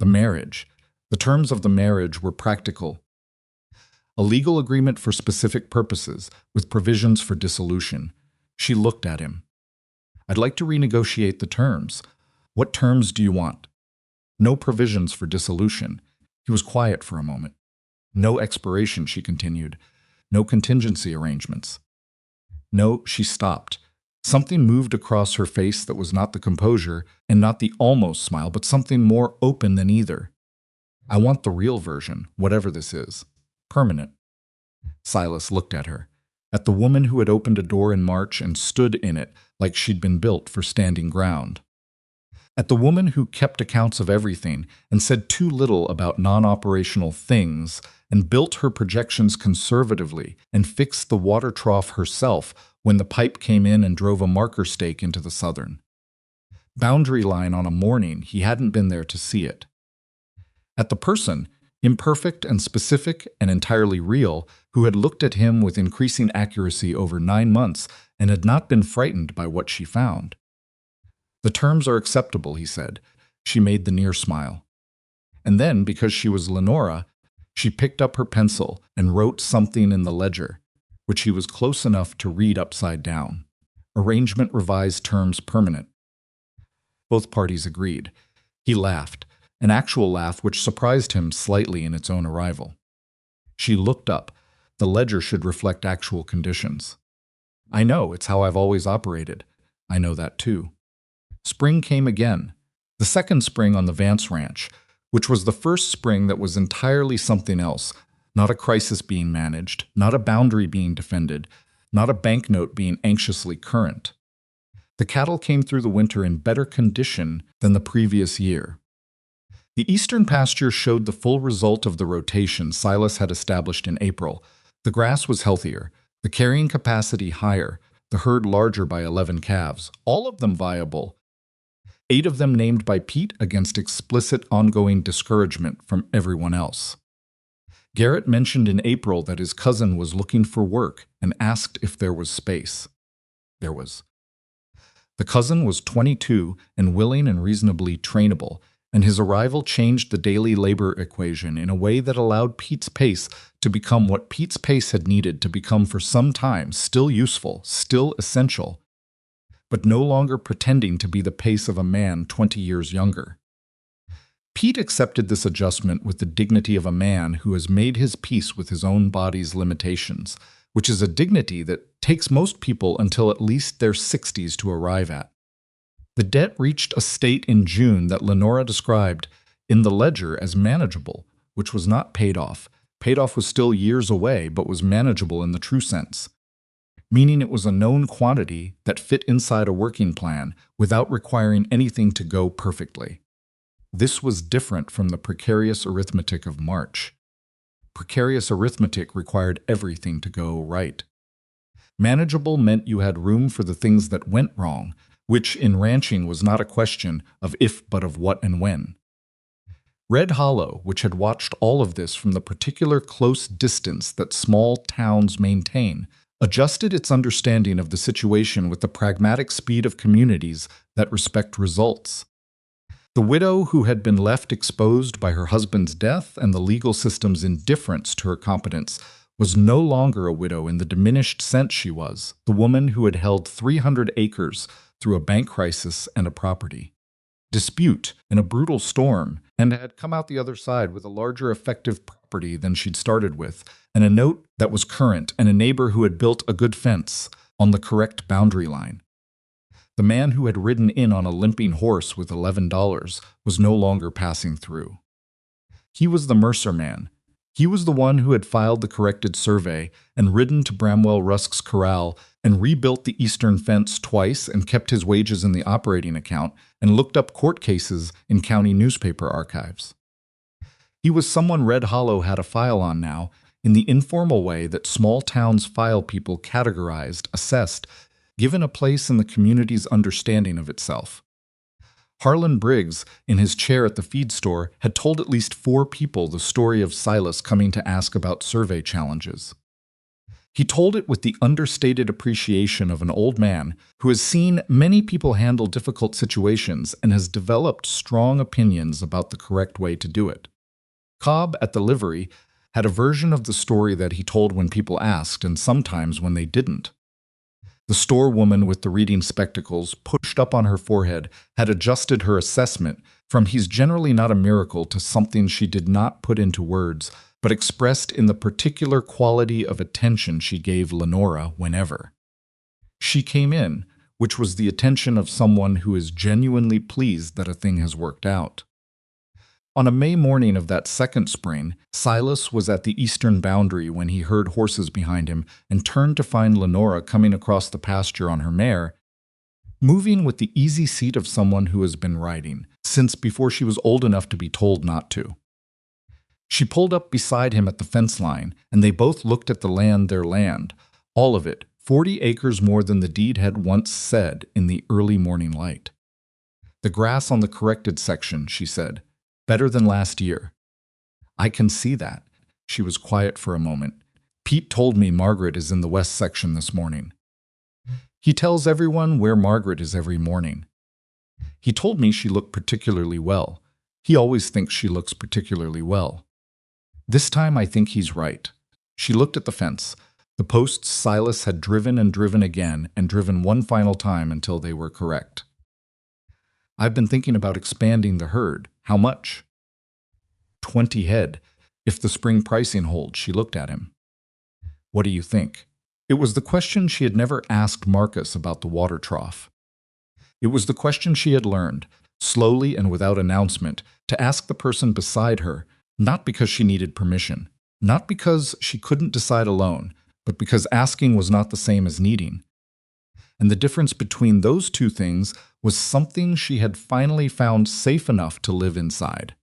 The terms of the marriage were practical. A legal agreement for specific purposes, with provisions for dissolution. She looked at him. "I'd like to renegotiate the terms. What terms do you want? No provisions for dissolution. He was quiet for a moment. No expiration, she continued. No contingency arrangements. No, she stopped. Something moved across her face that was not the composure and not the almost smile, but something more open than either. I want the real version, whatever this is. Permanent. Silas looked at her, at the woman who had opened a door in March and stood in it like she'd been built for standing ground. At the woman who kept accounts of everything and said too little about non-operational things and built her projections conservatively and fixed the water trough herself when the pipe came in and drove a marker stake into the southern boundary line on a morning he hadn't been there to see it. At the person, imperfect and specific and entirely real, who had looked at him with increasing accuracy over 9 months and had not been frightened by what she found. The terms are acceptable, he said. She made the near smile. And then, because she was Lenora, she picked up her pencil and wrote something in the ledger, which he was close enough to read upside down. Arrangement revised terms permanent. Both parties agreed. He laughed, an actual laugh which surprised him slightly in its own arrival. She looked up. The ledger should reflect actual conditions. I know, it's how I've always operated. I know that too. Spring came again, the second spring on the Vance ranch, which was the first spring that was entirely something else, not a crisis being managed, not a boundary being defended, not a banknote being anxiously current. The cattle came through the winter in better condition than the previous year. The eastern pasture showed the full result of the rotation Silas had established in April. The grass was healthier, the carrying capacity higher, the herd larger by 11 calves, all of them viable, 8 of them named by Pete against explicit ongoing discouragement from everyone else. Garrett mentioned in April that his cousin was looking for work and asked if there was space. There was. The cousin was 22 and willing and reasonably trainable, and his arrival changed the daily labor equation in a way that allowed Pete's pace to become what Pete's pace had needed to become for some time, still useful, still essential, but no longer pretending to be the pace of a man 20 years younger. Pete accepted this adjustment with the dignity of a man who has made his peace with his own body's limitations, which is a dignity that takes most people until at least their 60s to arrive at. The debt reached a state in June that Lenora described in the ledger as manageable, which was not paid off. Paid off was still years away, but was manageable in the true sense, meaning it was a known quantity that fit inside a working plan without requiring anything to go perfectly. This was different from the precarious arithmetic of March. Precarious arithmetic required everything to go right. Manageable meant you had room for the things that went wrong, which in ranching was not a question of if but of what and when. Red Hollow, which had watched all of this from the particular close distance that small towns maintain, adjusted its understanding of the situation with the pragmatic speed of communities that respect results. The widow who had been left exposed by her husband's death and the legal system's indifference to her competence was no longer a widow in the diminished sense she was, the woman who had held 300 acres through a bank crisis and a property dispute in a brutal storm, and had come out the other side with a larger effective property than she'd started with, and a note that was current, and a neighbor who had built a good fence on the correct boundary line. The man who had ridden in on a limping horse with $11 was no longer passing through. He was the Mercer man. He was the one who had filed the corrected survey and ridden to Bramwell Rusk's corral and rebuilt the eastern fence twice and kept his wages in the operating account and looked up court cases in county newspaper archives. He was someone Red Hollow had a file on now, in the informal way that small towns file people categorized, assessed, given a place in the community's understanding of itself. Harlan Briggs, in his chair at the feed store, had told at least 4 people the story of Silas coming to ask about survey challenges. He told it with the understated appreciation of an old man who has seen many people handle difficult situations and has developed strong opinions about the correct way to do it. Cobb, at the livery, had a version of the story that he told when people asked and sometimes when they didn't. The storewoman with the reading spectacles pushed up on her forehead had adjusted her assessment from "he's generally not a miracle" to something she did not put into words, but expressed in the particular quality of attention she gave Lenora whenever she came in, which was the attention of someone who is genuinely pleased that a thing has worked out. On a May morning of that second spring, Silas was at the eastern boundary when he heard horses behind him and turned to find Lenora coming across the pasture on her mare, moving with the easy seat of someone who has been riding, since before she was old enough to be told not to. She pulled up beside him at the fence line, and they both looked at the land, their land, all of it, 40 acres more than the deed had once said in the early morning light. "The grass on the corrected section," she said. "Better than last year." "I can see that." She was quiet for a moment. "Pete told me Margaret is in the west section this morning." "He tells everyone where Margaret is every morning." "He told me she looked particularly well. He always thinks she looks particularly well." "This time I think he's right." She looked at the fence. The posts Silas had driven and driven again and driven one final time until they were correct. "I've been thinking about expanding the herd. How much?" 20 head. If the spring pricing holds." She looked at him. "What do you think?" It was the question she had never asked Marcus about the water trough. It was the question she had learned, slowly and without announcement, to ask the person beside her, not because she needed permission, not because she couldn't decide alone, but because asking was not the same as needing. And the difference between those two things was something she had finally found safe enough to live inside.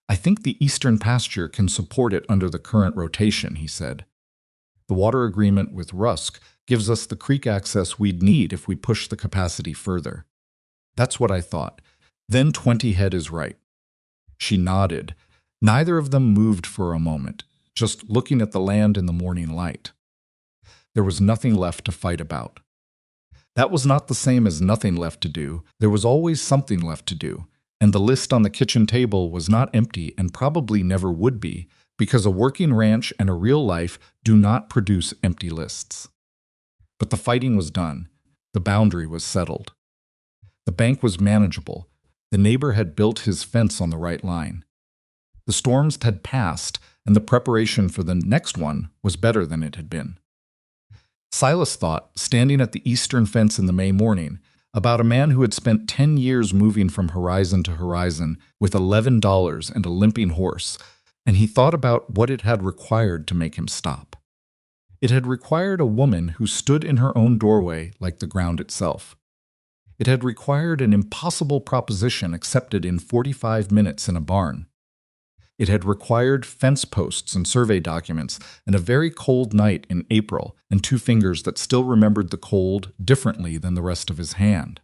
"I think the eastern pasture can support it under the current rotation," he said. "The water agreement with Rusk gives us the creek access we'd need if we push the capacity further." "That's what I thought. Then 20 head is right." She nodded. Neither of them moved for a moment, just looking at the land in the morning light. There was nothing left to fight about. That was not the same as nothing left to do. There was always something left to do, and the list on the kitchen table was not empty and probably never would be, because a working ranch and a real life do not produce empty lists. But the fighting was done. The boundary was settled. The bank was manageable. The neighbor had built his fence on the right line. The storms had passed, and the preparation for the next one was better than it had been. Silas thought, standing at the eastern fence in the May morning, about a man who had spent 10 years moving from horizon to horizon with $11 and a limping horse, and he thought about what it had required to make him stop. It had required a woman who stood in her own doorway like the ground itself. It had required an impossible proposition accepted in 45 minutes in a barn. It had required fence posts and survey documents, and a very cold night in April, and 2 fingers that still remembered the cold differently than the rest of his hand.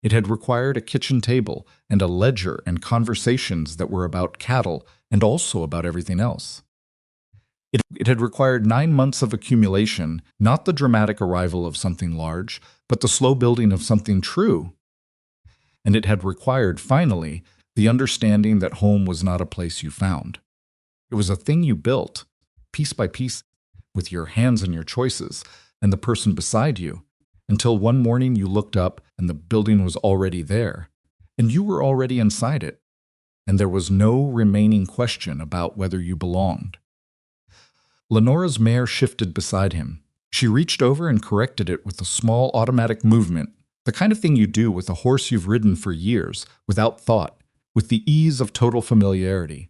It had required a kitchen table, and a ledger and conversations that were about cattle and also about everything else. It had required 9 months of accumulation, not the dramatic arrival of something large, but the slow building of something true. And it had required, finally, the understanding that home was not a place you found. It was a thing you built, piece by piece, with your hands and your choices, and the person beside you, until one morning you looked up and the building was already there, and you were already inside it, and there was no remaining question about whether you belonged. Lenora's mare shifted beside him. She reached over and corrected it with a small automatic movement, the kind of thing you do with a horse you've ridden for years, without thought, with the ease of total familiarity.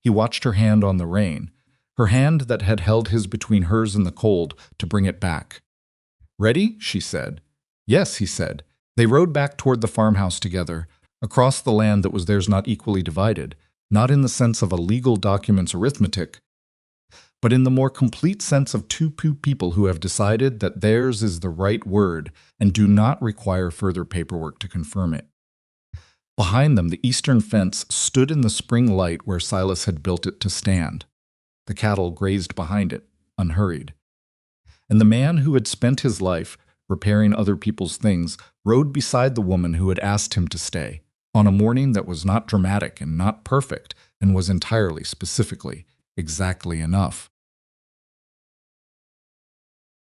He watched her hand on the rein, her hand that had held his between hers and the cold, to bring it back. "Ready?" she said. "Yes," he said. They rode back toward the farmhouse together, across the land that was theirs not equally divided, not in the sense of a legal document's arithmetic, but in the more complete sense of 2 people who have decided that theirs is the right word and do not require further paperwork to confirm it. Behind them, the eastern fence stood in the spring light where Silas had built it to stand. The cattle grazed behind it, unhurried. And the man who had spent his life repairing other people's things rode beside the woman who had asked him to stay, on a morning that was not dramatic and not perfect, and was entirely, specifically, exactly enough.